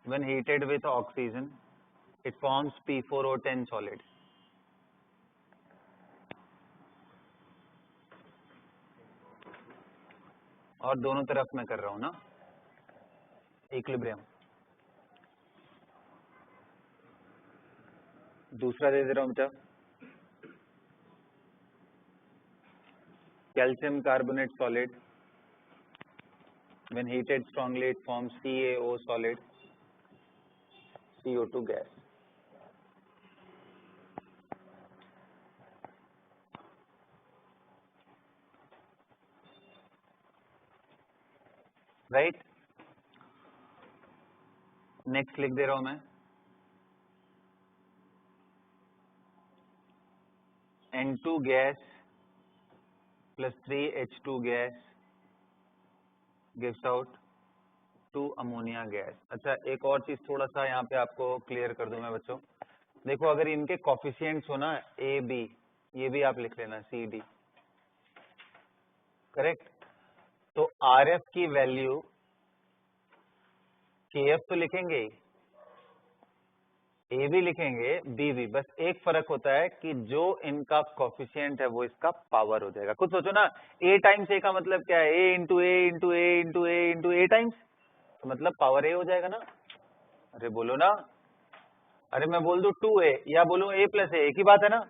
when heated with oxygen it forms P4O10 solid। और दोनों तरफ मैं कर रहा हूं ना इक्विलिब्रियम। दूसरा दे रहा हूं बेटा, calcium carbonate solid when heated strongly it forms CaO solid, CO2 gas। Right, next लिख दे रहा हूं मैं, N2 gas plus 3H2 gas gives out 2 ammonia gas. अच्छा एक और चीज थोड़ा सा यहाँ पे आपको क्लियर कर दूं मैं बच्चों, देखो अगर इनके कॉफिशिएंट्स हो ना ए बी, ये भी आप लिख लेना सी डी, करेक्ट? तो आर एफ की वैल्यू के एफ तो लिखेंगे ही, ए भी लिखेंगे, बी भी, बस एक फर्क होता है कि जो इनका कॉफिशिएंट है वो इसका पावर हो जाएगा। खुद सोचो ना, ए टाइम्स ए का मतलब क्या है? ए इंटू ए इंटू ए इंटू ए इंटू ए टाइम्स, तो मतलब पावर ए हो जाएगा ना। अरे बोलो ना, अरे मैं बोल दूं 2a या बोलूं a प्लस ए, एक ही बात है ना।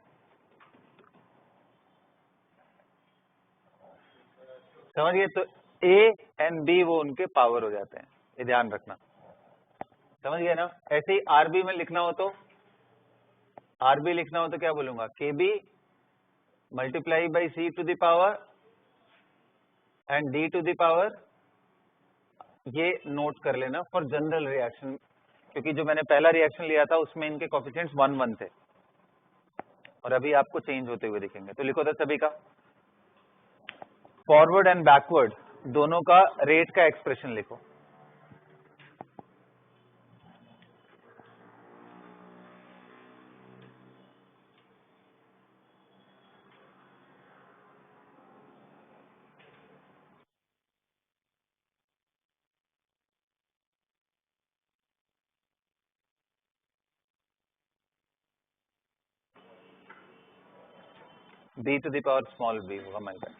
समझ गए? तो a एंड b वो उनके पावर हो जाते हैं, ये ध्यान रखना। समझ गए ना? ऐसे ही आरबी में लिखना हो तो, आरबी लिखना हो तो क्या बोलूंगा? K B multiply by C to the power and D to the power. ये नोट कर लेना फॉर जनरल रिएक्शन, क्योंकि जो मैंने पहला रिएक्शन लिया था उसमें इनके कोफिशिएंट्स 1 1 थे और अभी आपको चेंज होते हुए दिखेंगे। तो लिखो तो सभी का फॉरवर्ड एंड बैकवर्ड दोनों का रेट का एक्सप्रेशन लिखो। b to the power small b होगा माय बैड।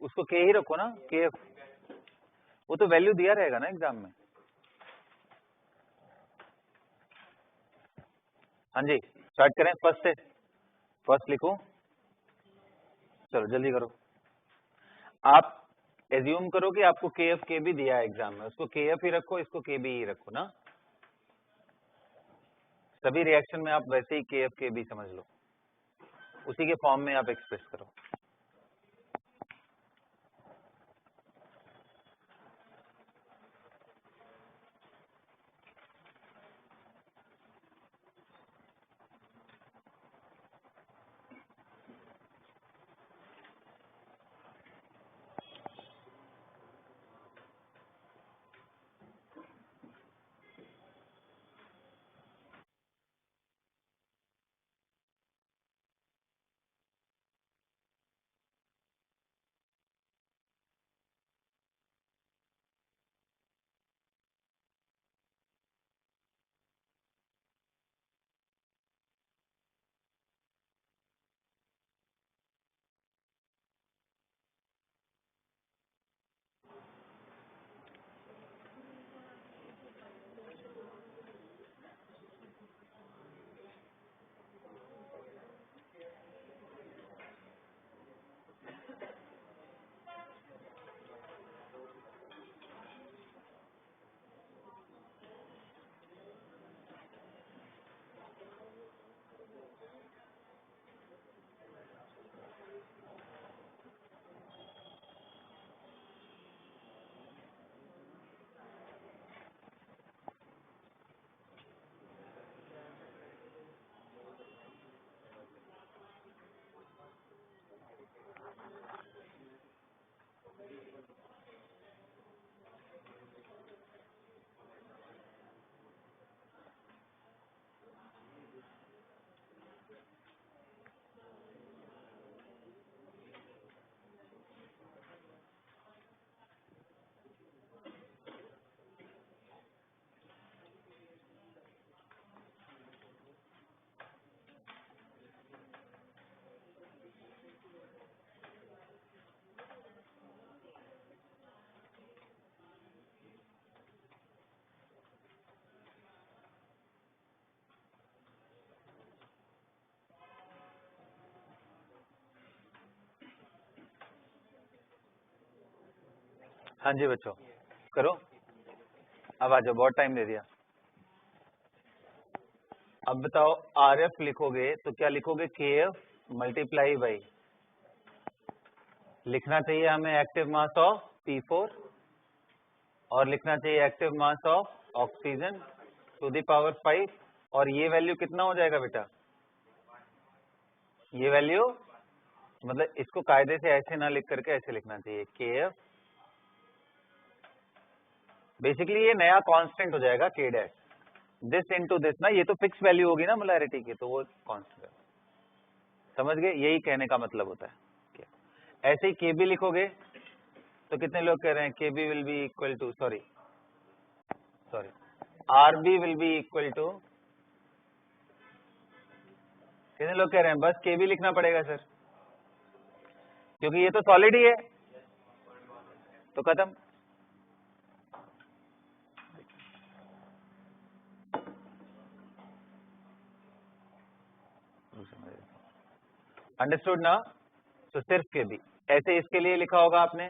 उसको के ही रखो ना, के, वो तो वैल्यू दिया रहेगा ना एग्जाम में। हाँ जी स्टार्ट करें फर्स्ट से, फर्स्ट लिखो, चलो जल्दी करो। आप एज्यूम करो कि आपको के एफ के भी दिया है एग्जाम में, उसको के एफ ही रखो, इसको के बी ही रखो ना, सभी रिएक्शन में आप वैसे ही के एफ के बी समझ लो, उसी के फॉर्म में आप एक्सप्रेस करो। हाँ जी बच्चों करो, अब आ जाओ, बहुत टाइम दे दिया। अब बताओ आर एफ लिखोगे तो क्या लिखोगे, के एफ मल्टीप्लाई बाई, लिखना चाहिए हमें एक्टिव मास ऑफ P4 और लिखना चाहिए active mass of oxygen to the power 5, और ये वैल्यू कितना हो जाएगा बेटा, ये वैल्यू मतलब इसको कायदे से ऐसे ना लिख करके ऐसे लिखना चाहिए, के एफ, बेसिकली ये नया कांस्टेंट हो जाएगा के डैश, दिस इनटू दिस ना, ये तो फिक्स वैल्यू होगी ना मोलैरिटी की, तो वो कांस्टेंट, समझ गए, यही कहने का मतलब होता है। ऐसे ही के बी लिखोगे तो कितने लोग कह रहे हैं K B will be equal to, sorry R B will be equal to, कितने लोग कह रहे हैं बस के बी लिखना पड़ेगा सर, क्योंकि ये तो सॉलिड ही है, तो खत्म। अंडरस्टूड ना, तो सिर्फ के बी, ऐसे इसके लिए लिखा होगा आपने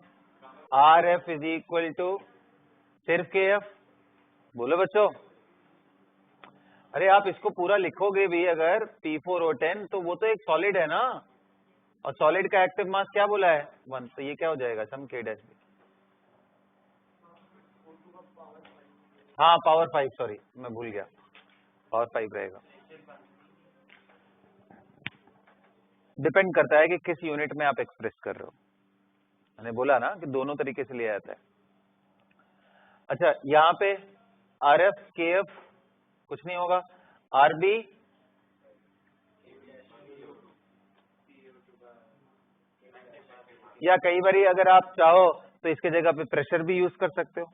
R F is equal to सिर्फ के एफ, बोलो बच्चों, अरे आप इसको पूरा लिखोगे भी अगर P4O10 तो वो तो एक सॉलिड है ना, और सॉलिड का एक्टिव मास क्या बोला है 1, तो ये क्या हो जाएगा सम के डैश बी, हाँ पावर 5, सॉरी मैं भूल गया, पावर 5 रहेगा। डिपेंड करता है कि किस यूनिट में आप एक्सप्रेस कर रहे हो। मैंने बोला ना कि दोनों तरीके से लिया जाता है। अच्छा, यहाँ पे RF KF कुछ नहीं होगा, RB या कई बारी अगर आप चाहो तो इसके जगह पे प्रेशर भी यूज कर सकते हो।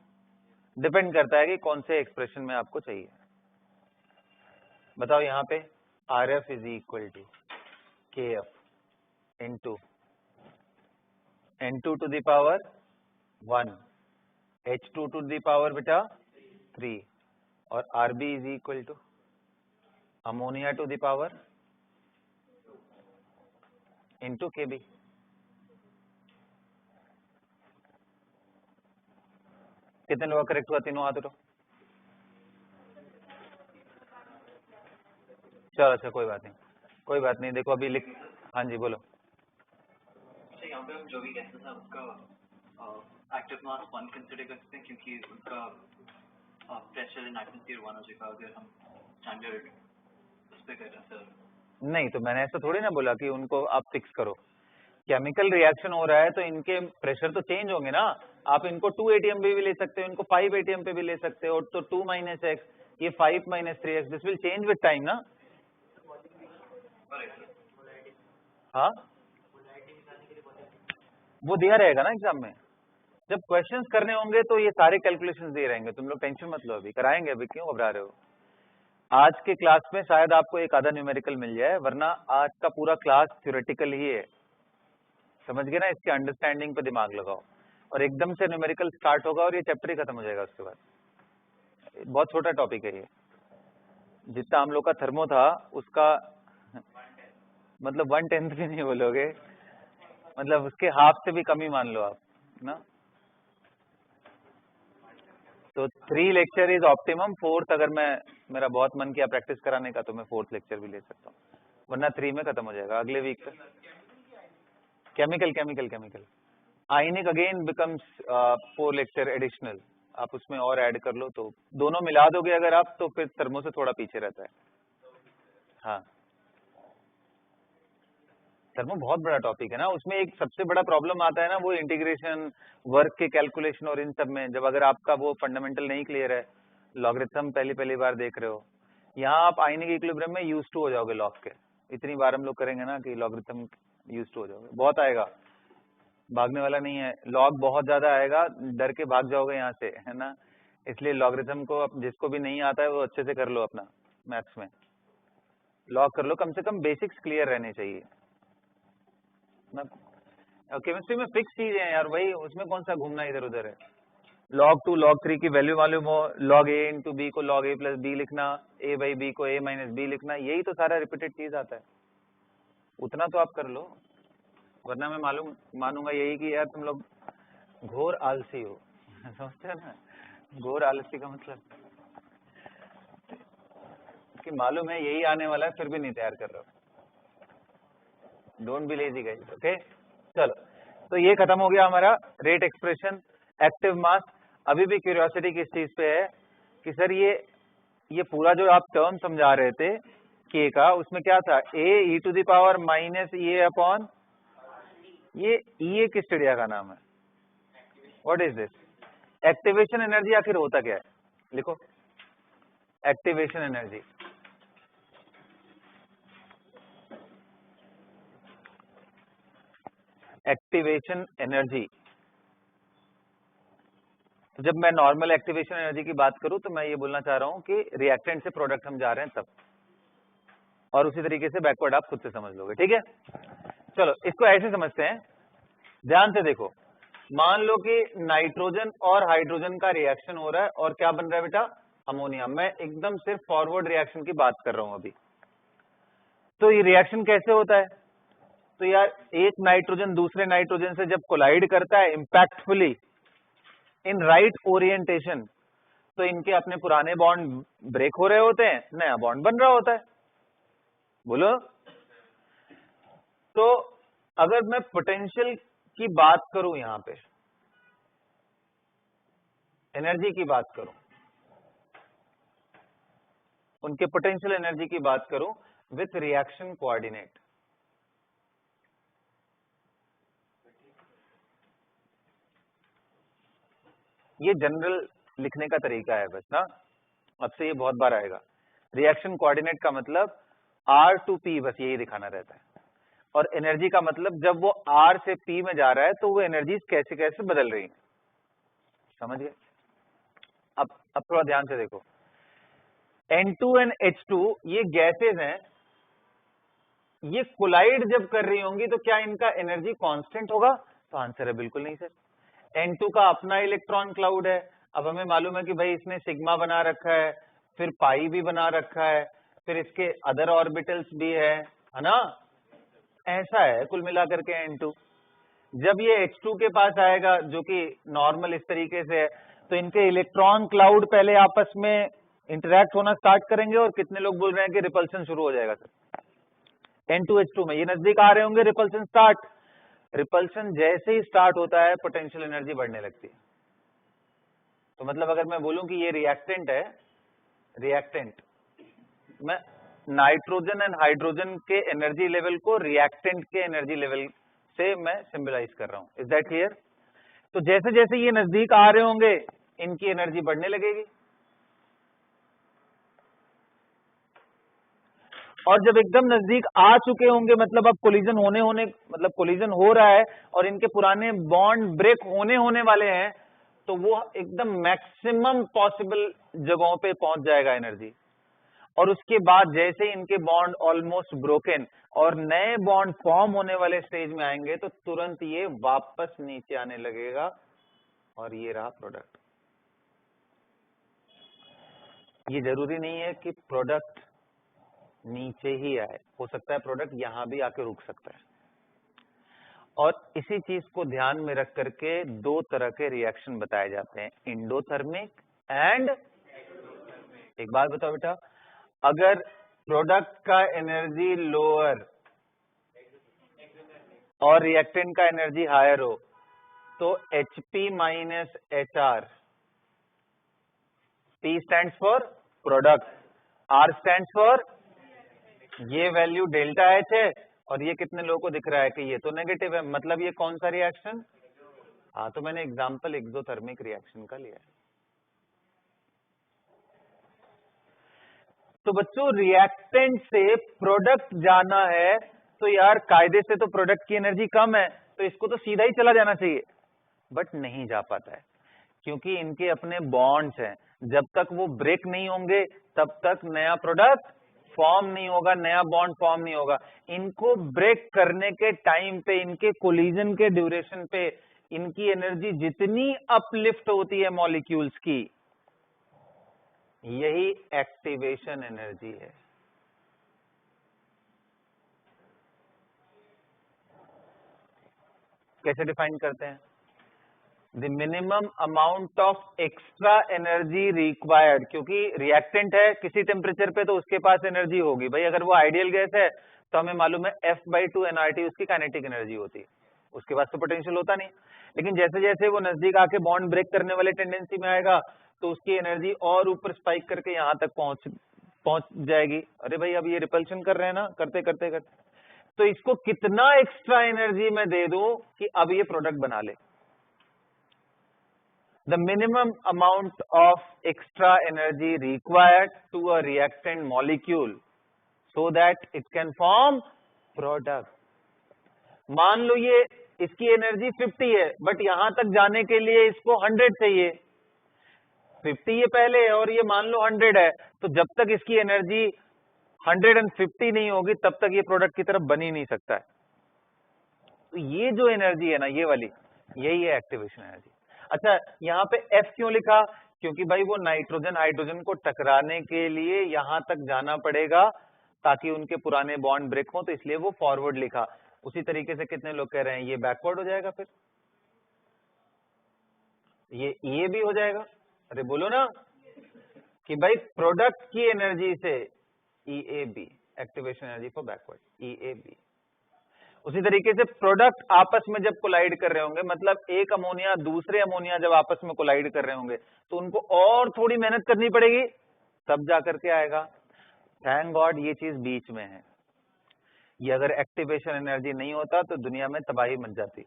डिपेंड करता है कि कौन से एक्सप्रेशन में आपको चाहिए। बताओ यहाँ पे RF is equal to KF into N2 to the power 1 H2 to the power बेटा 3 और RB is equal to ammonia to the power into KB। कितने लोग करेक्ट हुआ? तीनों हाथ उठो। चलो अच्छा, कोई बात नहीं, कोई बात नहीं। देखो अभी लिख, हाँ जी बोलो। यहाँ पे हम जो भी कहते हैं उसका एक्टिव मास 1 कंसीडर करते हैं क्योंकि उनका प्रेशर इन एटमॉस्फेयर 1 हो जाएगा अगर हम स्टैंडर्ड उस पे कर रहे हैं सर। नहीं, तो मैंने ऐसा थोड़ी ना बोला कि उनको आप फिक्स करो। केमिकल रिएक्शन हो रहा है तो इनके प्रेशर तो चेंज होंगे ना। आप इनको 2 ATM पे भी ले सकते हो, इनको 5 ATM पे भी ले सकते हो। तो 2 - x, ये 5 - 3x, this will change with time ना। हाँ, वो दिया रहेगा ना एग्जाम में। जब क्वेश्चंस करने होंगे तो ये सारे कैलकुलेशंस दिए रहेंगे। तुम लोग टेंशन मत लो, अभी कराएंगे, अभी क्यों घबरा रहे हो। आज के क्लास में शायद आपको एक आधा न्यूमेरिकल मिल जाए, वरना आज का पूरा क्लास थ्योरेटिकल ही है। समझ गए ना, इसके अंडरस्टैंडिंग पे दिमाग लगाओ। और एकदम से न्यूमेरिकल स्टार्ट होगा और ये चैप्टर ही खत्म हो जाएगा उसके बाद। बहुत छोटा टॉपिक है ये। जितना हम लोग का थर्मो था उसका मतलब 1/10 भी नहीं बोलोगे, मतलब उसके हाफ से भी कम ही मान लो आप ना। तो 3 लेक्चर इज ऑप्टिमम। 4th अगर मैं, मेरा बहुत मन किया प्रैक्टिस कराने का तो मैं 4th लेक्चर भी ले सकता हूँ, वरना 3 में खत्म हो जाएगा अगले वीक तक। केमिकल आयनिक अगेन बिकम्स 4 लेक्चर एडिशनल। आप उसमें और ऐड कर लो, तो दोनों मिला दोगे अगर आप, तो फिर थर्मो से थोड़ा पीछे रहता है। हाँ, थर्मो बहुत बड़ा टॉपिक है ना। उसमें एक सबसे बड़ा प्रॉब्लम आता है ना, वो इंटीग्रेशन, वर्क के कैलकुलेशन और इन सब में। जब अगर आपका वो फंडामेंटल नहीं क्लियर है, लॉगरिथम पहली बार देख रहे हो, यहाँ आप आयनिक इक्विलिब्रियम में यूज टू हो जाओगे लॉग के। इतनी बार हम लोग करेंगे ना कि लॉगरिथम यूज टू हो जाओगे। बहुत आएगा, भागने वाला नहीं है। लॉग बहुत ज्यादा आएगा, डर के भाग जाओगे यहाँ से, है ना। इसलिए लॉगरिथम को जिसको भी नहीं आता है वो अच्छे से कर लो अपना मैथ्स में, लॉग कर लो। कम से कम बेसिक्स क्लियर रहने चाहिए ना। केमिस्ट्री में फिक्स चीजें हैं यार, वही, उसमें कौन सा घूमना इधर उधर है। log 2 log 3 की वैल्यू मालूम हो, log a इंटू बी को log a प्लस बी लिखना, a बाई बी को a माइनस बी लिखना, यही तो सारा रिपीटेड चीज आता है। उतना तो आप कर लो, वरना मैं मानूंगा यही कि यार तुम लोग घोर आलसी हो। समझते हो ना, घोर आलसी का मतलब कि मालूम है यही आने वाला है, फिर भी नहीं तैयार कर रहे हो। Don't be lazy guys, okay. चलो, तो ये खत्म हो गया हमारा रेट एक्सप्रेशन, एक्टिव मास। अभी भी क्यूरियोसिटी किस चीज पे है कि सर ये पूरा जो आप टर्म समझा रहे थे के का, उसमें क्या था, a e to the power minus A upon, ये किस चिड़िया का नाम है, what is this. Activation energy आखिर होता क्या है, लिखो। एक्टिवेशन एनर्जी, एक्टिवेशन एनर्जी, जब मैं नॉर्मल एक्टिवेशन एनर्जी की बात करूं तो मैं ये बोलना चाह रहा हूं कि रिएक्टेंट से प्रोडक्ट हम जा रहे हैं तब, और उसी तरीके से बैकवर्ड आप खुद से समझ लोगे, ठीक है। चलो इसको ऐसे समझते हैं, ध्यान से देखो। मान लो कि नाइट्रोजन और हाइड्रोजन का रिएक्शन हो रहा है और क्या बन रहा है बेटा, अमोनिया। मैं एकदम सिर्फ फॉरवर्ड रिएक्शन की बात कर रहा हूं अभी। तो ये रिएक्शन कैसे होता है, तो यार एक नाइट्रोजन दूसरे नाइट्रोजन से जब कोलाइड करता है इंपैक्टफुली इन राइट ओरिएंटेशन, तो इनके अपने पुराने बॉन्ड ब्रेक हो रहे होते हैं, नया बॉन्ड बन रहा होता है। बोलो, तो अगर मैं पोटेंशियल की बात करूं, यहां पे एनर्जी की बात करूं, उनके पोटेंशियल एनर्जी की बात करूं विथ रिएक्शन कोऑर्डिनेट, ये जनरल लिखने का तरीका है बस ना, अब से ये बहुत बार आएगा। रिएक्शन कोऑर्डिनेट का मतलब R to P, बस यही दिखाना रहता है। और एनर्जी का मतलब जब वो R से P में जा रहा है तो वो एनर्जी कैसे कैसे बदल रही है, समझ गए? अब थोड़ा ध्यान से देखो, N2 और H2 ये गैसेज हैं, ये कोलाइड जब कर रही होंगी तो क्या इनका एनर्जी कांस्टेंट होगा? तो आंसर है बिल्कुल नहीं सर। N2 का अपना इलेक्ट्रॉन क्लाउड है, अब हमें मालूम है कि भाई इसने सिग्मा बना रखा है, फिर पाई भी बना रखा है, फिर इसके अदर ऑर्बिटल्स भी है ना, ऐसा है कुल मिलाकर के N2। जब ये H2 के पास आएगा जो कि नॉर्मल इस तरीके से है, तो इनके इलेक्ट्रॉन क्लाउड पहले आपस में इंटरैक्ट होना स्टार्ट करेंगे और कितने लोग बोल रहे हैं कि रिपल्सन शुरू हो जाएगा सर। N2H2 में ये नजदीक आ रहे होंगे, रिपल्सन स्टार्ट। रिपल्सन जैसे ही स्टार्ट होता है पोटेंशियल एनर्जी बढ़ने लगती है। तो मतलब अगर मैं बोलूं कि ये रिएक्टेंट है, रिएक्टेंट, मैं नाइट्रोजन एंड हाइड्रोजन के एनर्जी लेवल को रिएक्टेंट के एनर्जी लेवल से मैं सिंबलाइज कर रहा हूं। Is that clear? तो जैसे जैसे ये नजदीक आ रहे होंगे इनकी एनर्जी बढ़ने लगेगी, और जब एकदम नजदीक आ चुके होंगे मतलब अब कोलिजन मतलब कोलिजन हो रहा है और इनके पुराने बॉन्ड ब्रेक होने वाले हैं, तो वो एकदम मैक्सिमम पॉसिबल जगहों पे पहुंच जाएगा एनर्जी। और उसके बाद जैसे ही इनके बॉन्ड ऑलमोस्ट ब्रोकन और नए बॉन्ड फॉर्म होने वाले स्टेज में आएंगे तो तुरंत ये वापस नीचे आने लगेगा, और ये रहा प्रोडक्ट। ये जरूरी नहीं है कि प्रोडक्ट नीचे ही आए, हो सकता है प्रोडक्ट यहां भी आके रुक सकता है। और इसी चीज को ध्यान में रख करके दो तरह के रिएक्शन बताए जाते हैं, इंडोथर्मिक एंड, एक बात बताओ बेटा, अगर प्रोडक्ट का एनर्जी लोअर और रिएक्टेंट का एनर्जी हायर हो तो HP minus HR, P stands for product, R stands for, ये वैल्यू डेल्टा H है, और ये कितने लोगों को दिख रहा है कि ये तो नेगेटिव है, मतलब ये कौन सा रिएक्शन? हाँ, तो मैंने एग्जांपल एक्सोथर्मिक रिएक्शन का लिया है। तो बच्चों रिएक्टेंट से प्रोडक्ट जाना है तो यार कायदे से तो प्रोडक्ट की एनर्जी कम है, तो इसको तो सीधा ही चला जाना चाहिए, बट नहीं जा पाता है क्योंकि इनके अपने बॉन्ड्स हैं। जब तक वो ब्रेक नहीं होंगे तब तक नया प्रोडक्ट फॉर्म नहीं होगा, नया बॉन्ड फॉर्म नहीं होगा। इनको ब्रेक करने के टाइम पे, इनके कोलिजन के ड्यूरेशन पे इनकी एनर्जी जितनी अपलिफ्ट होती है मॉलिक्यूल्स की, यही एक्टिवेशन एनर्जी है। कैसे डिफाइन करते हैं? The minimum amount of extra energy required, क्योंकि रिएक्टेंट है किसी टेम्परेचर पे तो उसके पास एनर्जी होगी भाई। अगर वो आइडियल गैस है तो हमें मालूम है F/2 nRT उसकी काइनेटिक एनर्जी होती है, उसके पास तो पोटेंशियल होता नहीं। लेकिन जैसे जैसे वो नजदीक आके बॉन्ड ब्रेक करने वाले टेंडेंसी में आएगा तो उसकी एनर्जी और ऊपर स्पाइक करके यहां तक पहुंच जाएगी। अरे भाई अब ये रिपल्शन कर रहे हैं ना, करते करते करते, तो इसको कितना एक्स्ट्रा एनर्जी मैं दे दूं कि अब ये प्रोडक्ट बना ले। The minimum amount of extra energy required to a reactant molecule so that it can form product. मान लो ये इसकी एनर्जी 50 है, बट यहां तक जाने के लिए इसको 100 चाहिए। 50 ये पहले है और ये मान लो 100 है, तो जब तक इसकी एनर्जी 150 नहीं होगी तब तक ये प्रोडक्ट की तरफ बन ही नहीं सकता है। तो ये जो एनर्जी है ना, ये वाली, यही है एक्टिवेशन एनर्जी। अच्छा, यहाँ पे F क्यों लिखा? क्योंकि भाई वो नाइट्रोजन हाइड्रोजन को टकराने के लिए यहां तक जाना पड़ेगा ताकि उनके पुराने बॉन्ड ब्रेक हो, तो इसलिए वो फॉरवर्ड लिखा। उसी तरीके से कितने लोग कह रहे हैं ये बैकवर्ड हो जाएगा, फिर ये भी हो जाएगा। अरे बोलो ना कि भाई प्रोडक्ट की एनर्जी से EAB, activation energy for backward, EAB। उसी तरीके से प्रोडक्ट आपस में जब कोलाइड कर रहे होंगे, मतलब एक अमोनिया दूसरे अमोनिया जब आपस में कोलाइड कर रहे होंगे तो उनको और थोड़ी मेहनत करनी पड़ेगी, तब जाकर के आएगा। थैंक गॉड ये चीज बीच में है। ये अगर एक्टिवेशन एनर्जी नहीं होता तो दुनिया में तबाही मच जाती,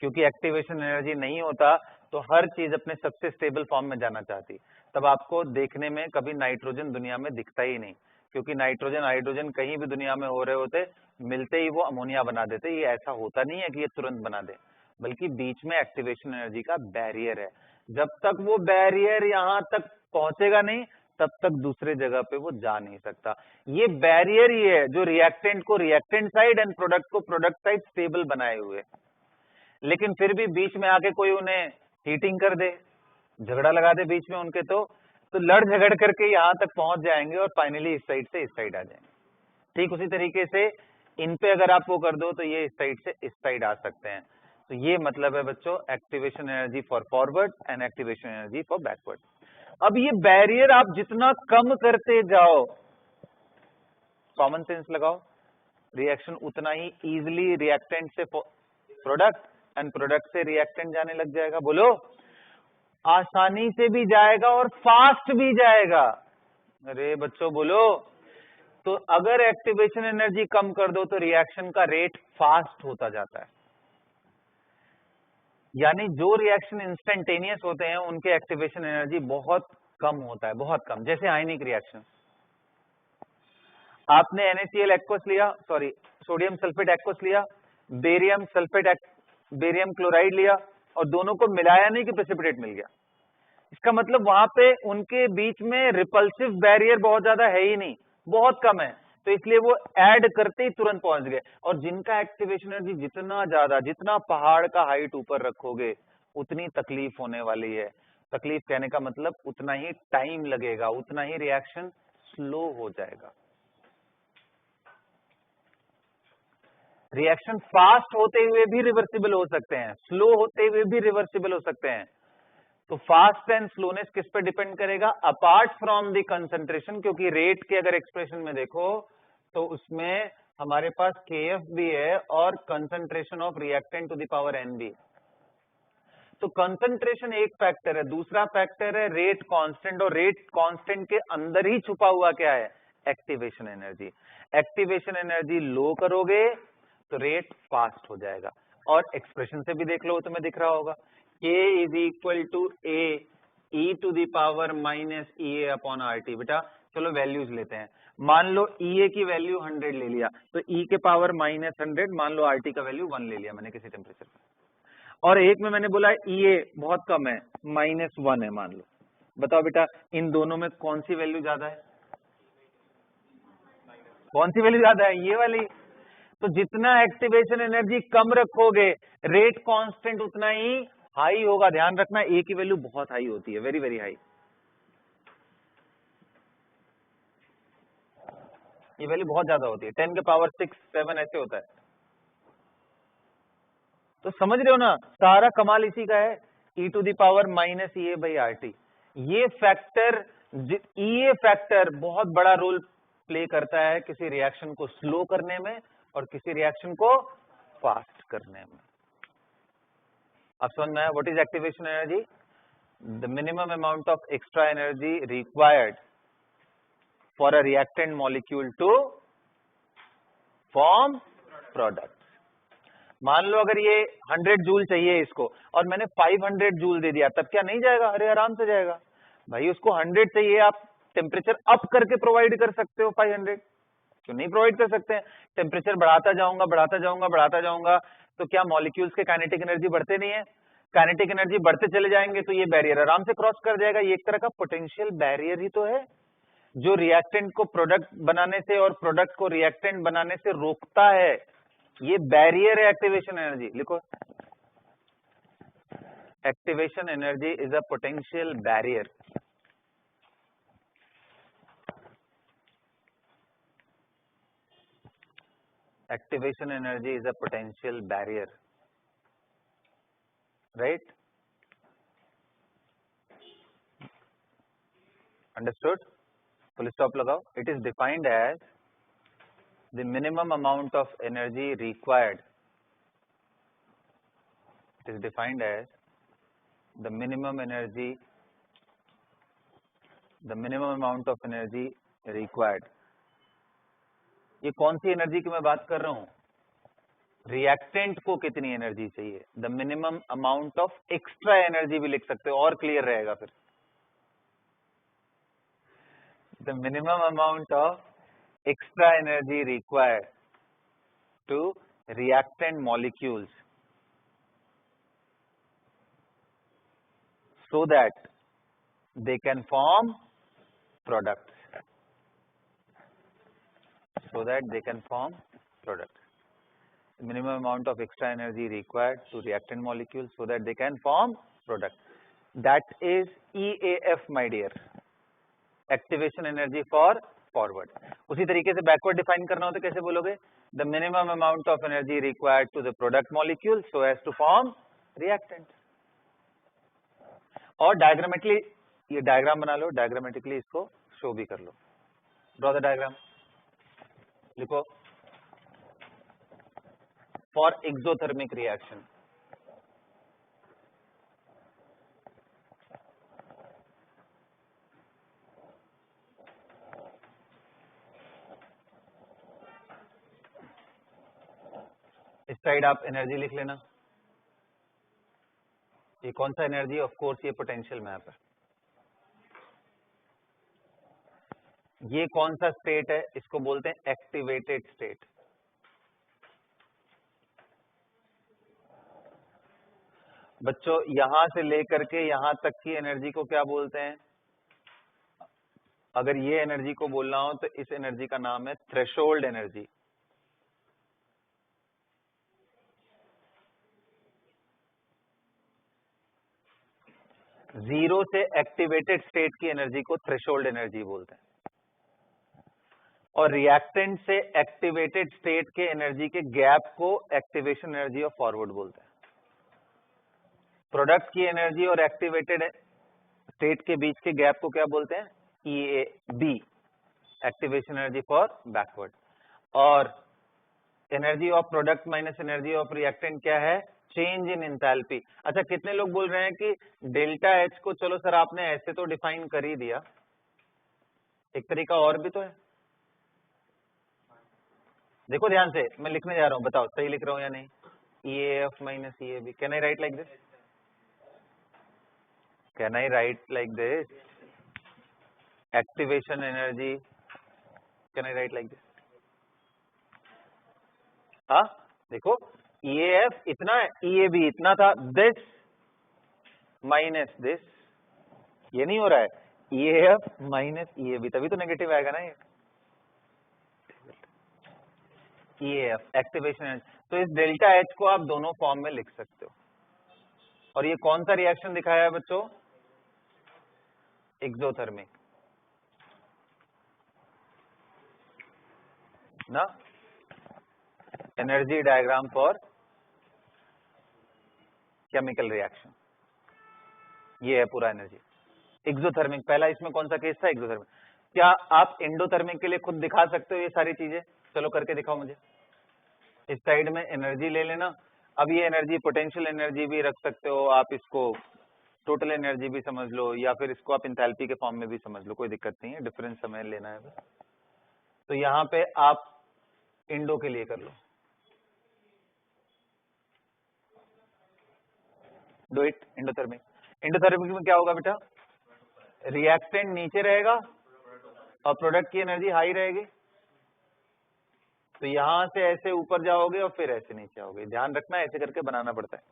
क्योंकि एक्टिवेशन एनर्जी नहीं होता तो हर चीज अपने सबसे स्टेबल फॉर्म में जाना चाहती, तब आपको देखने में कभी नाइट्रोजन दुनिया में दिखता ही नहीं, क्योंकि नाइट्रोजन हाइड्रोजन कहीं भी दुनिया में हो रहे होते, मिलते ही वो अमोनिया बना देते। ये ऐसा होता नहीं है कि ये तुरंत बना दे, बल्कि बीच में एक्टिवेशन एनर्जी का बैरियर है। जब तक वो बैरियर यहाँ तक पहुंचेगा नहीं, तब तक दूसरे जगह पे वो जा नहीं सकता। ये बैरियर ही है जो रिएक्टेंट को रिएक्टेंट साइड एंड प्रोडक्ट को प्रोडक्ट साइड स्टेबल बनाए हुए। लेकिन फिर भी बीच में आके कोई उन्हें हीटिंग कर दे, झगड़ा लगा दे बीच में उनके, तो लड़ झगड़ करके यहाँ तक पहुंच जाएंगे और फाइनली इस साइड से इस साइड आ जाएंगे। ठीक उसी तरीके से इन पे अगर आप वो कर दो तो ये इस साइड से इस साइड आ सकते हैं। तो ये मतलब है बच्चों activation energy for forward and activation energy for backward. अब ये बैरियर आप जितना कम करते जाओ, कॉमन सेंस लगाओ, रिएक्शन उतना ही इजिली रिएक्टेंट से प्रोडक्ट एंड प्रोडक्ट से रिएक्टेंट जाने लग जाएगा। बोलो, आसानी से भी जाएगा और फास्ट भी जाएगा। अरे बच्चों बोलो, तो अगर एक्टिवेशन एनर्जी कम कर दो तो रिएक्शन का रेट फास्ट होता जाता है। यानी जो रिएक्शन इंस्टेंटेनियस होते हैं उनके एक्टिवेशन एनर्जी बहुत कम होता है, बहुत कम। जैसे आयनिक रिएक्शन, आपने NaCl एक्वस लिया, सॉरी सोडियम सल्फेट एक्वस लिया, बेरियम सल्फेट बेरियम क्लोराइड लिया और दोनों को मिलाया नहीं कि प्रेसिपिटेट मिल गया। इसका मतलब वहां पे उनके बीच में रिपल्सिव बैरियर बहुत ज्यादा है ही नहीं, बहुत कम है, तो इसलिए वो ऐड करते ही तुरंत पहुंच गए। और जिनका एक्टिवेशन एनर्जी जितना ज्यादा, जितना पहाड़ का हाइट ऊपर रखोगे उतनी तकलीफ होने वाली है। तकलीफ कहने का मतलब उतना ही टाइम लगेगा, उतना ही रिएक्शन स्लो हो जाएगा। रिएक्शन फास्ट होते हुए भी रिवर्सिबल हो सकते हैं, स्लो होते हुए भी रिवर्सिबल हो सकते हैं। तो फास्ट एंड स्लोनेस किस पे डिपेंड करेगा? अपार्ट फ्रॉम द कंसंट्रेशन, क्योंकि रेट के अगर एक्सप्रेशन में देखो तो उसमें हमारे पास Kf भी है और concentration of reactant to the power n भी। तो कंसंट्रेशन एक फैक्टर है, दूसरा फैक्टर है रेट कांस्टेंट, और रेट कांस्टेंट के अंदर ही छुपा हुआ क्या है? Activation energy. Activation energy low करोगे तो रेट फास्ट हो जाएगा। और एक्सप्रेशन से भी देख लो, तुम्हें दिख रहा होगा, K is equal to A e to the power minus EA upon RT। बेटा चलो वैल्यूज लेते हैं। मान लो EA की वैल्यू 100 ले लिया, तो E के पावर माइनस 100, मान लो RT का वैल्यू 1 ले लिया मैंने किसी टेम्परेचर पर, और एक में मैंने बोला EA बहुत कम है, -1 है मान लो। बताओ बेटा इन दोनों में कौन सी वैल्यू ज्यादा है? कौन सी वैल्यू ज्यादा है? ये वाली। तो जितना एक्टिवेशन एनर्जी कम रखोगे रेट कांस्टेंट उतना ही हाई होगा। ध्यान रखना, ए की वैल्यू बहुत हाई होती है, वेरी वेरी हाई। ये वैल्यू बहुत ज्यादा होती है, 10 के पावर 6, 7 ऐसे होता है। तो समझ रहे हो ना, सारा कमाल इसी का है, e to the power minus EA by RT। ये फैक्टर, EA फैक्टर बहुत बड़ा रोल प्ले करता है किसी रिएक्शन को स्लो करने में और किसी रिएक्शन को फास्ट करने में। अब समझ में आया what is activation energy? The minimum amount of extra energy required for a reactant molecule to form product. मान लो अगर ये 100 जूल चाहिए इसको और मैंने 500 जूल दे दिया, तब क्या नहीं जाएगा? अरे आराम से जाएगा भाई। उसको 100 चाहिए, आप टेम्परेचर अप करके प्रोवाइड कर सकते हो 500, क्यों नहीं प्रोवाइड कर सकते हैं? टेम्परेचर बढ़ाता जाऊंगा बढ़ाता जाऊंगा बढ़ाता जाऊंगा, तो क्या मॉलिक्यूल्स के काइनेटिक एनर्जी बढ़ते नहीं है? काइनेटिक एनर्जी बढ़ते चले जाएंगे तो ये बैरियर आराम से क्रॉस कर जाएगा। ये एक तरह का पोटेंशियल बैरियर ही तो है जो रिएक्टेंट को प्रोडक्ट बनाने से और प्रोडक्ट को रिएक्टेंट बनाने से रोकता है। ये बैरियर है एक्टिवेशन एनर्जी। लिखो, activation energy is a potential barrier. Activation energy is a potential barrier, right? Understood? Full stop लगाओ. It is defined as the minimum amount of energy required. It is defined as the minimum amount of energy required. ये कौन सी एनर्जी की मैं बात कर रहा हूं? रिएक्टेंट को कितनी एनर्जी चाहिए, the minimum amount of extra energy भी लिख सकते हो और क्लियर रहेगा फिर। The minimum amount of extra energy required to reactant molecules so that they can form products, so that they can form products. The minimum amount of extra energy required to reactant molecules so that they can form products. That is EAF, my dear. Activation energy for forward. उसी तरीके से backward define करना हो तो कैसे बोलोगे? The minimum amount of energy required to the product molecule so as to form reactant. और diagrammatically ये diagram बना लो, diagrammatically इसको show भी कर लो. Draw the diagram. लिखो. For exothermic reaction. इस साइड आप एनर्जी लिख लेना. ये कौन सा एनर्जी? ऑफ कोर्स ये पोटेंशियल मैप है. ये कौन सा स्टेट है? इसको बोलते हैं एक्टिवेटेड स्टेट. बच्चों यहां से लेकर के यहां तक की एनर्जी को क्या बोलते हैं? अगर ये एनर्जी को बोलना हो तो इस एनर्जी का नाम है थ्रेशोल्ड एनर्जी. जीरो से एक्टिवेटेड स्टेट की एनर्जी को थ्रेशोल्ड एनर्जी बोलते हैं. और रिएक्टेंट से एक्टिवेटेड स्टेट के एनर्जी के गैप को एक्टिवेशन एनर्जी ऑफ फॉरवर्ड बोलते हैं. प्रोडक्ट की एनर्जी और एक्टिवेटेड स्टेट के बीच के गैप को क्या बोलते हैं? EAB, activation energy for backward. और energy of product minus energy of reactant क्या है? Change in enthalpy. अच्छा, कितने लोग बोल रहे हैं कि डेल्टा एच को चलो सर आपने ऐसे तो डिफाइन कर ही दिया, एक तरीका और भी तो है. देखो ध्यान से, मैं लिखने जा रहा हूं, बताओ सही लिख रहा हूं या नहीं. EAF minus EAB. Can I write like this? Can I write like this? Activation energy, can I write like this? हाँ देखो, EAF इतना है, EAB इतना था, दिस माइनस दिस. ये नहीं हो रहा है. EAF माइनस EAB, तभी तो नेगेटिव आएगा ना ये. EAF activation energy. तो इस डेल्टा एच को आप दोनों फॉर्म में लिख सकते हो. और ये कौन सा रिएक्शन दिखाया है बच्चों? एक्सोथर्मिक ना. Energy diagram for chemical reaction, ये है पूरा एनर्जी. एक्सोथर्मिक पहला, इसमें कौन सा केस था? एक्सोथर्मिक. क्या आप एंडोथर्मिक के लिए खुद दिखा सकते हो ये सारी चीजें? चलो करके दिखाओ मुझे. इस साइड में एनर्जी ले लेना. अब ये एनर्जी पोटेंशियल एनर्जी भी रख सकते हो आप, इसको टोटल एनर्जी भी समझ लो, या फिर इसको आप एंथैल्पी के फॉर्म में भी समझ लो, कोई दिक्कत नहीं है, डिफरेंस समय लेना है बस. तो यहाँ पे आप इंडो के लिए कर लो. Do it. एंडोथर्मिक. एंडोथर्मिक में क्या होगा बेटा? रिएक्टेंट नीचे रहेगा और प्रोडक्ट की एनर्जी हाई रहेगी. तो यहां से ऐसे ऊपर जाओगे और फिर ऐसे नीचे आओगे. ध्यान रखना, ऐसे करके बनाना पड़ता है.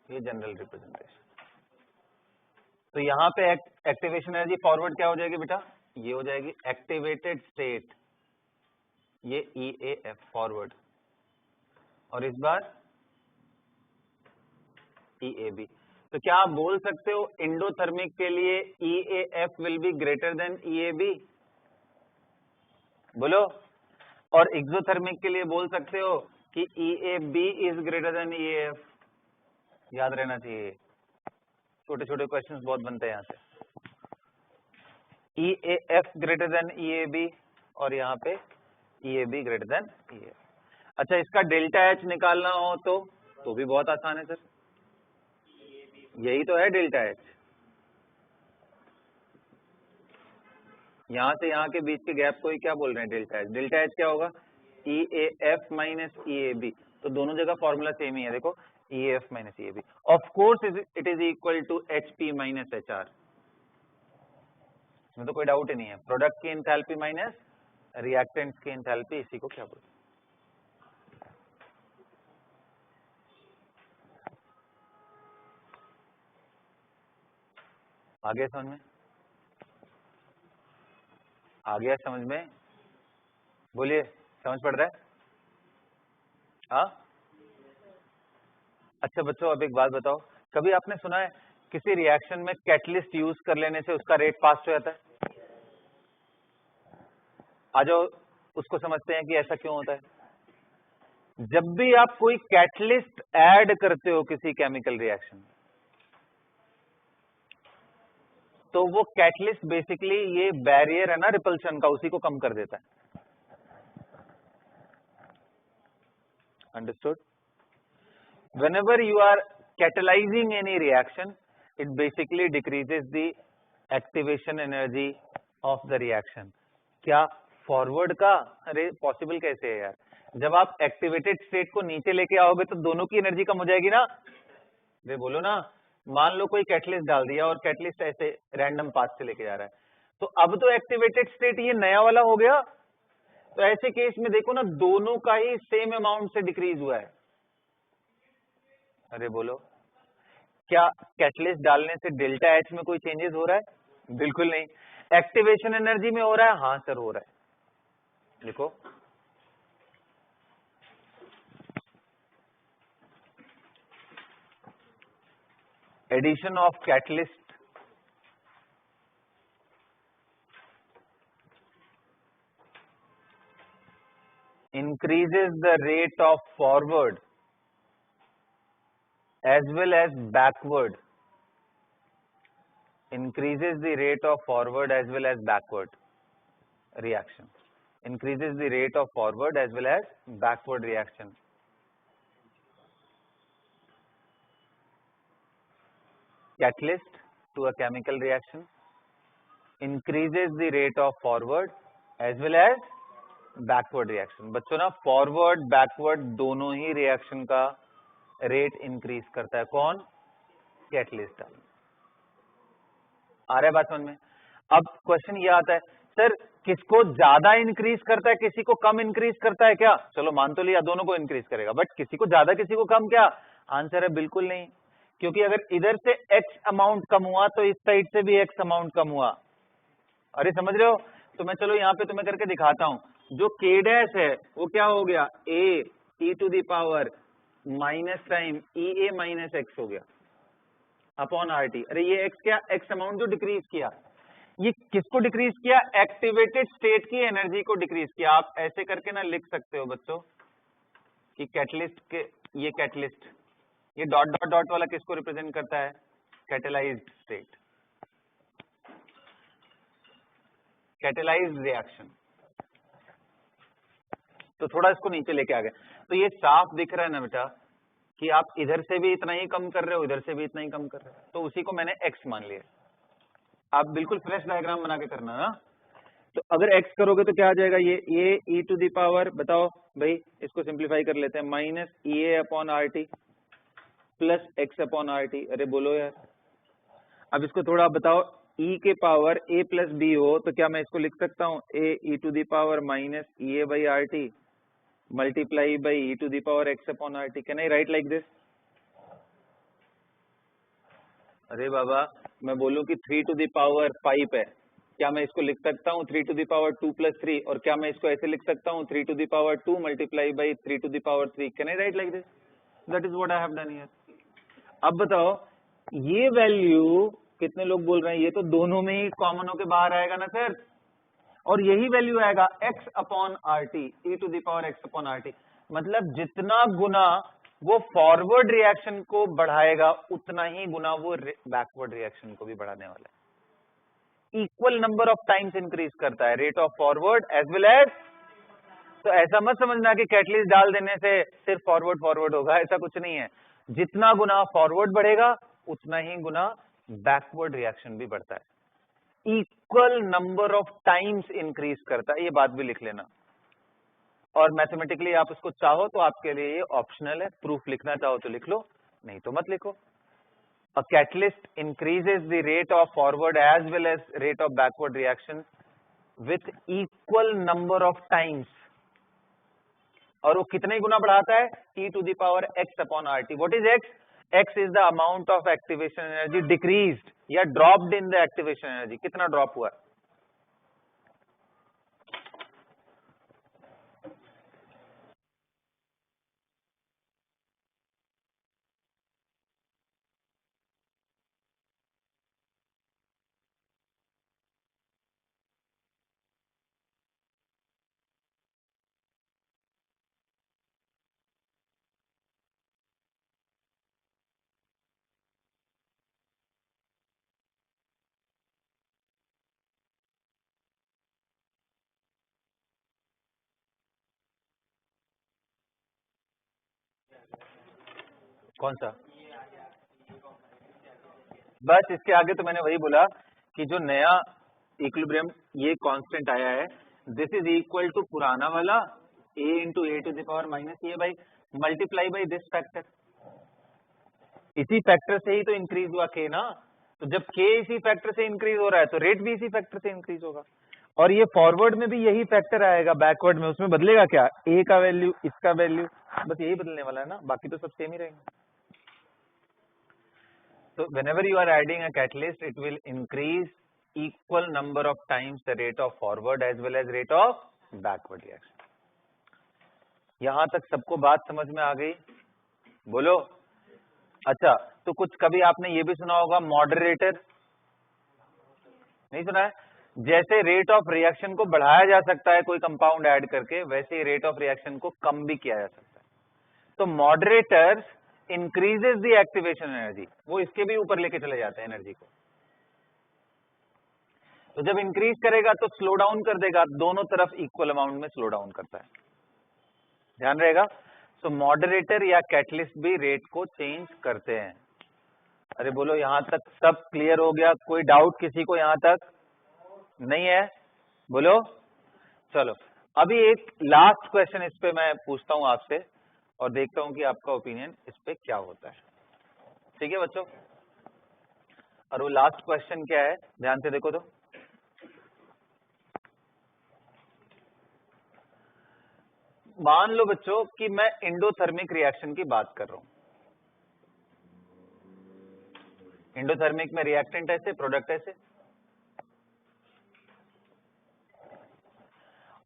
ये जनरल रिप्रेजेंटेशन. तो यहाँ पे एक्टिवेशन एनर्जी फॉरवर्ड क्या हो जाएगी बेटा? ये हो जाएगी एक्टिवेटेड स्टेट, ये EAF फॉरवर्ड, और इस बार EAB. तो क्या आप बोल सकते हो एंडोथर्मिक के लिए EAF will be greater than EAB? बोलो. और एक्सोथर्मिक के लिए बोल सकते हो कि EAB is greater than EAF. याद रहना चाहिए, छोटे छोटे क्वेश्चंस बहुत बनते हैं यहाँ से. EAF ग्रेटर देन EAB और यहाँ पे EAB ग्रेटर देन EAF. अच्छा, इसका डेल्टा एच निकालना हो तो भी बहुत आसान है सर. यही तो है डेल्टा एच. यहाँ से यहाँ के बीच के गैप को ही क्या बोल रहे हैं, डेल्टा एच। डेल्टा एच क्या होगा, EAF माइनस EAB। तो दोनों जगह फॉर्मूला सेम ही है, देखो EAF minus EAB। Of course it is equal to HP minus HR, इसमें तो कोई डाउट ही नहीं है। प्रोडक्ट की एंथैल्पी माइनस रिएक्टेंट्स की एंथैल्पी, इसी को क्या बोलते हैं। आगे समझ में आ गया, समझ में, बोलिए समझ पड़ रहा है? हाँ अच्छा बच्चों, अब एक बात बताओ, कभी आपने सुना है किसी रिएक्शन में कैटलिस्ट यूज कर लेने से उसका रेट फास्ट हो जाता है? आ जाओ उसको समझते हैं कि ऐसा क्यों होता है। जब भी आप कोई कैटलिस्ट ऐड करते हो किसी केमिकल रिएक्शन में, तो वो कैटलिस्ट बेसिकली ये बैरियर है ना रिपल्शन का, उसी को कम कर देता है। Understood? whenever you are catalyzing any reaction, it basically decreases the activation energy of the reaction। क्या फॉरवर्ड का? अरे पॉसिबल कैसे है यार, जब आप एक्टिवेटेड स्टेट को नीचे लेके आओगे तो दोनों की एनर्जी कम हो जाएगी ना। वे बोलो ना, मान लो कोई कैटलिस्ट डाल दिया और कैटलिस्ट ऐसे रैंडम पाथ से लेके जा रहा है, तो अब तो एक्टिवेटेड स्टेट ये नया वाला हो गया। तो ऐसे केस में देखो ना, दोनों का ही सेम अमाउंट से डिक्रीज हुआ है। अरे बोलो, क्या कैटलिस्ट डालने से डेल्टा एच में कोई चेंजेस हो रहा है? बिल्कुल नहीं। एक्टिवेशन एनर्जी में हो रहा है? हाँ सर हो रहा है। लिखो, addition of catalyst increases the rate of forward as well as backward, increases the rate of forward as well as backward reaction, increases the rate of forward as well as backward reaction। Catalyst to a chemical reaction increases the rate of forward as well as backward reaction। बच्चों ना, फॉरवर्ड बैकवर्ड दोनों ही रिएक्शन का रेट इंक्रीज करता है। कौन? कैटलिस्ट। आ रहा है बात समझ में? अब क्वेश्चन ये आता है, सर किसको ज्यादा इंक्रीज करता है, किसी को कम इंक्रीज करता है क्या? चलो मान तो लिया दोनों को इंक्रीज करेगा, बट किसी को ज्यादा किसी को कम, क्या आंसर है? बिल्कुल नहीं, क्योंकि अगर इधर से x अमाउंट कम हुआ तो इस साइड से भी x अमाउंट कम हुआ। अरे समझ रहे हो? तो मैं चलो यहाँ पे तुम्हें करके दिखाता हूं। जो k डैश है वो क्या हो गया, a e to the power minus time EA minus x हो गया अपॉन RT। अरे ये x क्या, x अमाउंट जो डिक्रीज किया, ये किसको डिक्रीज किया? एक्टिवेटेड स्टेट की एनर्जी को डिक्रीज किया। आप ऐसे करके ना लिख सकते हो बच्चों कि कैटलिस्ट के, ये कैटलिस्ट, ये डॉट डॉट डॉट वाला किसको रिप्रेजेंट करता है? Catalysed state, catalysed reaction. तो थोड़ा इसको नीचे लेके आ गए, तो ये साफ दिख रहा है ना बेटा कि आप इधर से भी इतना ही कम कर रहे हो, इधर से भी इतना ही कम कर रहे हो, तो उसी को मैंने x मान लिया। आप बिल्कुल फ्रेश डायग्राम बना के करना ना। तो अगर x करोगे तो क्या आ जाएगा, ये e टू दी पावर, बताओ भाई, इसको सिंप्लीफाई कर लेते हैं, minus EA upon RT plus x upon RT। अरे बोलो यार, अब इसको थोड़ा बताओ, e के पावर a प्लस b हो तो क्या मैं इसको लिख सकता हूँ, a e to the power minus EA by RT multiply by e to the power x upon RT। Can I write like this? अरे बाबा, मैं बोलूं कि 3 टू दी पावर 5 है, क्या मैं इसको लिख सकता हूँ 3 टू दी पावर 2 प्लस 3? और क्या मैं इसको ऐसे लिख सकता हूँ 3 to the power 2 multiply by 3 to the power 3? Can I write like this? That is what I have done here. अब बताओ, ये वैल्यू कितने लोग बोल रहे हैं, ये तो दोनों में ही कॉमन होके बाहर आएगा ना सर, और यही वैल्यू आएगा x upon RT, e to the power x upon RT। मतलब जितना गुना वो फॉरवर्ड रिएक्शन को बढ़ाएगा, उतना ही गुना वो बैकवर्ड रिएक्शन को भी बढ़ाने वाला है। Equal number of times increase करता है rate of forward as well as. तो ऐसा मत समझना कि कैटलिस्ट डाल देने से सिर्फ फॉरवर्ड फॉरवर्ड होगा, ऐसा कुछ नहीं है। जितना गुना फॉरवर्ड बढ़ेगा, उतना ही गुना बैकवर्ड रिएक्शन भी बढ़ता है। Equal number of times increase करता है, ये बात भी लिख लेना। और मैथमेटिकली आप उसको चाहो तो आपके लिए ये ऑप्शनल है, प्रूफ लिखना चाहो तो लिख लो, नहीं तो मत लिखो। A catalyst increases the rate of forward as well as rate of backward reaction with equal number of times, और वो कितने गुना बढ़ाता है, e to the power x upon RT। What is x? X is the amount of activation energy decreased या dropped in the activation energy, कितना ड्रॉप हुआ। कौन सा? बस इसके आगे तो मैंने वही बोला कि जो नया इक्विलिब्रियम ये कांस्टेंट आया है, दिस इज इक्वल टू पुराना वाला a into E to the power minus ये by multiply by this factor. इसी फैक्टर से ही तो इंक्रीज हुआ k ना, तो जब k इसी फैक्टर से इंक्रीज हो रहा है तो रेट भी इसी फैक्टर से इंक्रीज होगा। और ये फॉरवर्ड में भी यही फैक्टर आएगा, बैकवर्ड में उसमें बदलेगा क्या, a का वैल्यू, इसका वैल्यू, बस यही बदलने वाला है ना, बाकी तो सब सेम ही रहेंगे। So whenever you are adding a catalyst, it will increase equal number of times the rate of forward as well as rate of backward reaction। यहां तक सबको बात समझ में आ गई? बोलो। अच्छा, तो कुछ कभी आपने ये भी सुना होगा मॉडरेटर, नहीं सुना है? जैसे रेट ऑफ रिएक्शन को बढ़ाया जा सकता है कोई कंपाउंड ऐड करके, वैसे ही रेट ऑफ रिएक्शन को कम भी किया जा सकता है। तो moderators increases the activation energy, वो इसके भी ऊपर लेके चले जाते हैं एनर्जी को। तो जब इंक्रीज करेगा तो स्लो डाउन कर देगा, दोनों तरफ इक्वल अमाउंट में स्लो डाउन करता है, ध्यान रहेगा। तो मॉडरेटर या कैटलिस्ट भी रेट को चेंज करते हैं। अरे बोलो, यहां तक सब क्लियर हो गया? कोई डाउट किसी को यहां तक नहीं है? बोलो। चलो अभी एक लास्ट क्वेश्चन इस पे मैं पूछता हूं आपसे, और देखता हूं कि आपका ओपिनियन इस पे क्या होता है। ठीक है बच्चों? और वो लास्ट क्वेश्चन क्या है, ध्यान से देखो तो। मान लो बच्चों कि मैं एंडोथर्मिक रिएक्शन की बात कर रहा हूं। एंडोथर्मिक में रिएक्टेंट ऐसे, प्रोडक्ट ऐसे,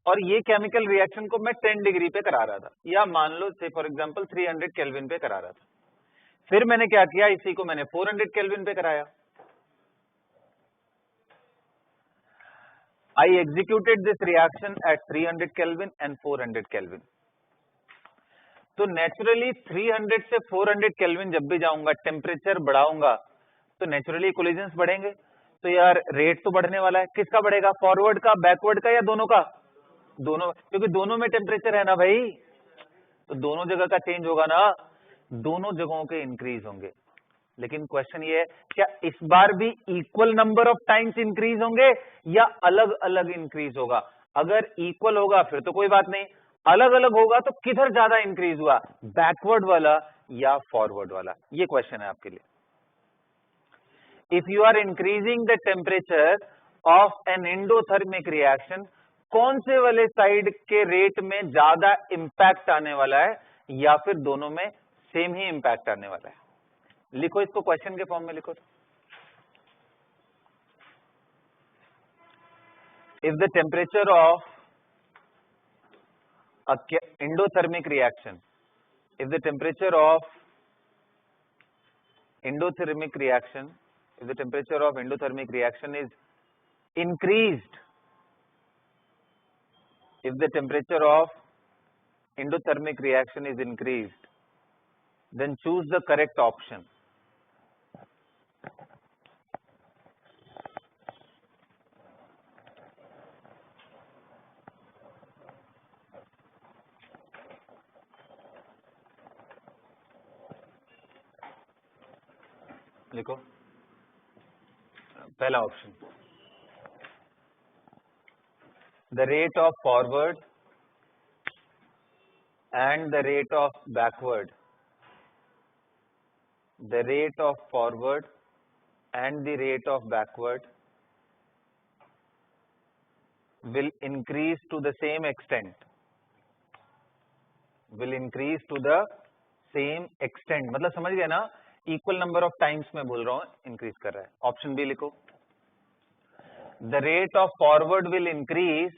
और ये केमिकल रिएक्शन को मैं 10 डिग्री पे करा रहा था, या मान लो से फॉर एग्जांपल 300 केल्विन पे करा रहा था। फिर मैंने क्या किया, इसी को मैंने 400 केल्विन पे कराया। I executed this reaction at 300 Kelvin and 400 Kelvin। तो नेचुरली 300 से 400 केल्विन जब भी जाऊंगा, टेम्परेचर बढ़ाऊंगा, तो नेचुरली कोलिजन्स बढ़ेंगे। तो यार रेट तो बढ़ने वाला है, किसका बढ़ेगा, फॉरवर्ड का, बैकवर्ड का, या दोनों का? दोनों, क्योंकि दोनों में टेम्परेचर है ना भाई, तो दोनों जगह का चेंज होगा ना, दोनों जगहों के इंक्रीज होंगे। लेकिन क्वेश्चन ये है, क्या इस बार भी equal number of times increase होंगे या अलग अलग इंक्रीज होगा? अगर इक्वल होगा फिर तो कोई बात नहीं, अलग अलग होगा तो किधर ज्यादा इंक्रीज हुआ, बैकवर्ड वाला या फॉरवर्ड वाला? ये क्वेश्चन है आपके लिए। If you are increasing the temperature of an endothermic reaction, कौन से वाले साइड के रेट में ज्यादा इंपैक्ट आने वाला है, या फिर दोनों में सेम ही इंपैक्ट आने वाला है? लिखो इसको, क्वेश्चन के फॉर्म में लिखो। If the temperature of endothermic reaction, if the temperature of endothermic reaction, if the temperature of endothermic reaction is increased, if the temperature of endothermic reaction is increased, then choose the correct option। लिखो पहला option. the rate of forward and the rate of backward, the rate of forward and the rate of backward will increase to the same extent, will increase to the same extent. मतलब समझ गए ना, इक्वल नंबर ऑफ टाइम्स में बोल रहा हूं इंक्रीज कर रहा है. ऑप्शन बी लिखो. The rate of forward will increase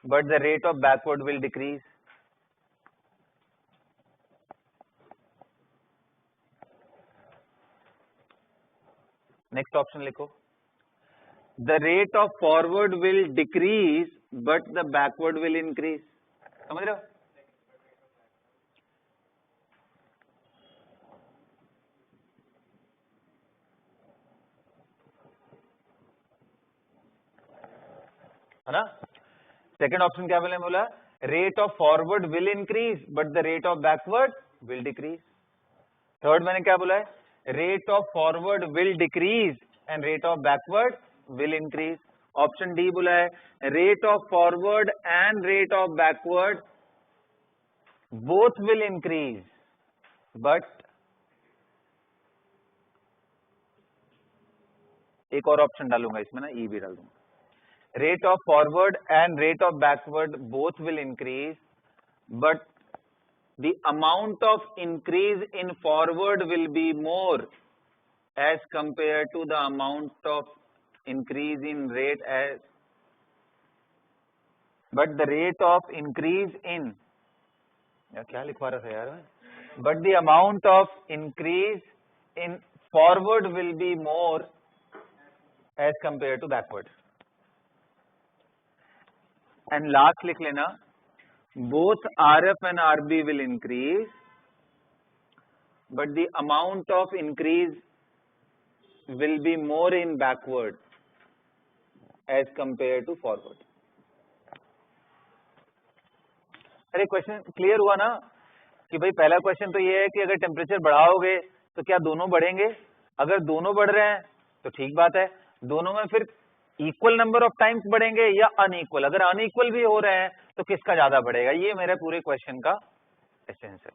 but the rate of backward will decrease. Next option लिखो. The rate of forward will decrease but the backward will increase. समझ रहे हो? है ना. सेकेंड ऑप्शन क्या बोला? Rate of forward will increase but the rate of backward will decrease. Third मैंने क्या बोला है? Rate of forward will decrease and rate of backward will increase. Option D बोला है rate of forward and rate of backward both will increase but, एक और ऑप्शन डालूंगा इसमें ना, ई भी डाल दूंगा. Rate of forward and rate of backward both will increase, but the amount of increase in forward will be more as compared to the amount of increase in rate as, but the rate of increase in, यार क्या लिखवा रहा था यार, but the amount of increase in forward will be more as compared to backward. And last लिख लेना, both RF and RB will increase but the amount of increase will be more in backward as compared to forward. अरे क्वेश्चन क्लियर हुआ ना कि भाई पहला क्वेश्चन तो ये है कि अगर टेम्परेचर बढ़ाओगे तो क्या दोनों बढ़ेंगे? अगर दोनों बढ़ रहे हैं तो ठीक बात है, दोनों में फिर इक्वल नंबर ऑफ टाइम्स बढ़ेंगे या अनइक्वल. अगर अनइक्वल भी हो रहे हैं तो किसका ज्यादा बढ़ेगा? ये मेरे पूरे क्वेश्चन का एसेंस है.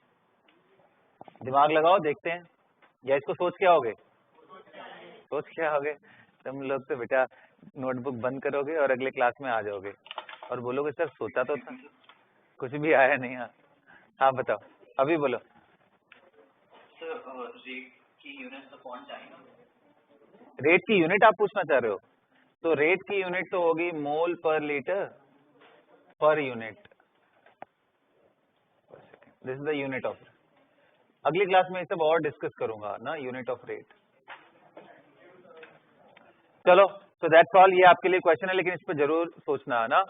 दिमाग लगाओ, देखते हैं. या इसको सोच के आओगे? सोच के आओगे तुम लोग तो बेटा नोटबुक बंद करोगे और अगले क्लास में आ जाओगे और बोलोगे सर सोचा तो था, कुछ भी आया नहीं. हाँ बताओ, अभी बोलो. सर रेट की यूनिट अपॉन टाइम. रेट की यूनिट आप पूछना चाह रहे हो? तो रेट की यूनिट तो होगी मोल पर litre per unit. This is the unit of. अगली क्लास में ये सब और डिस्कस करूंगा ना, यूनिट ऑफ रेट. चलो, सो दैट्स ऑल. ये आपके लिए क्वेश्चन है लेकिन इस पर जरूर सोचना है ना.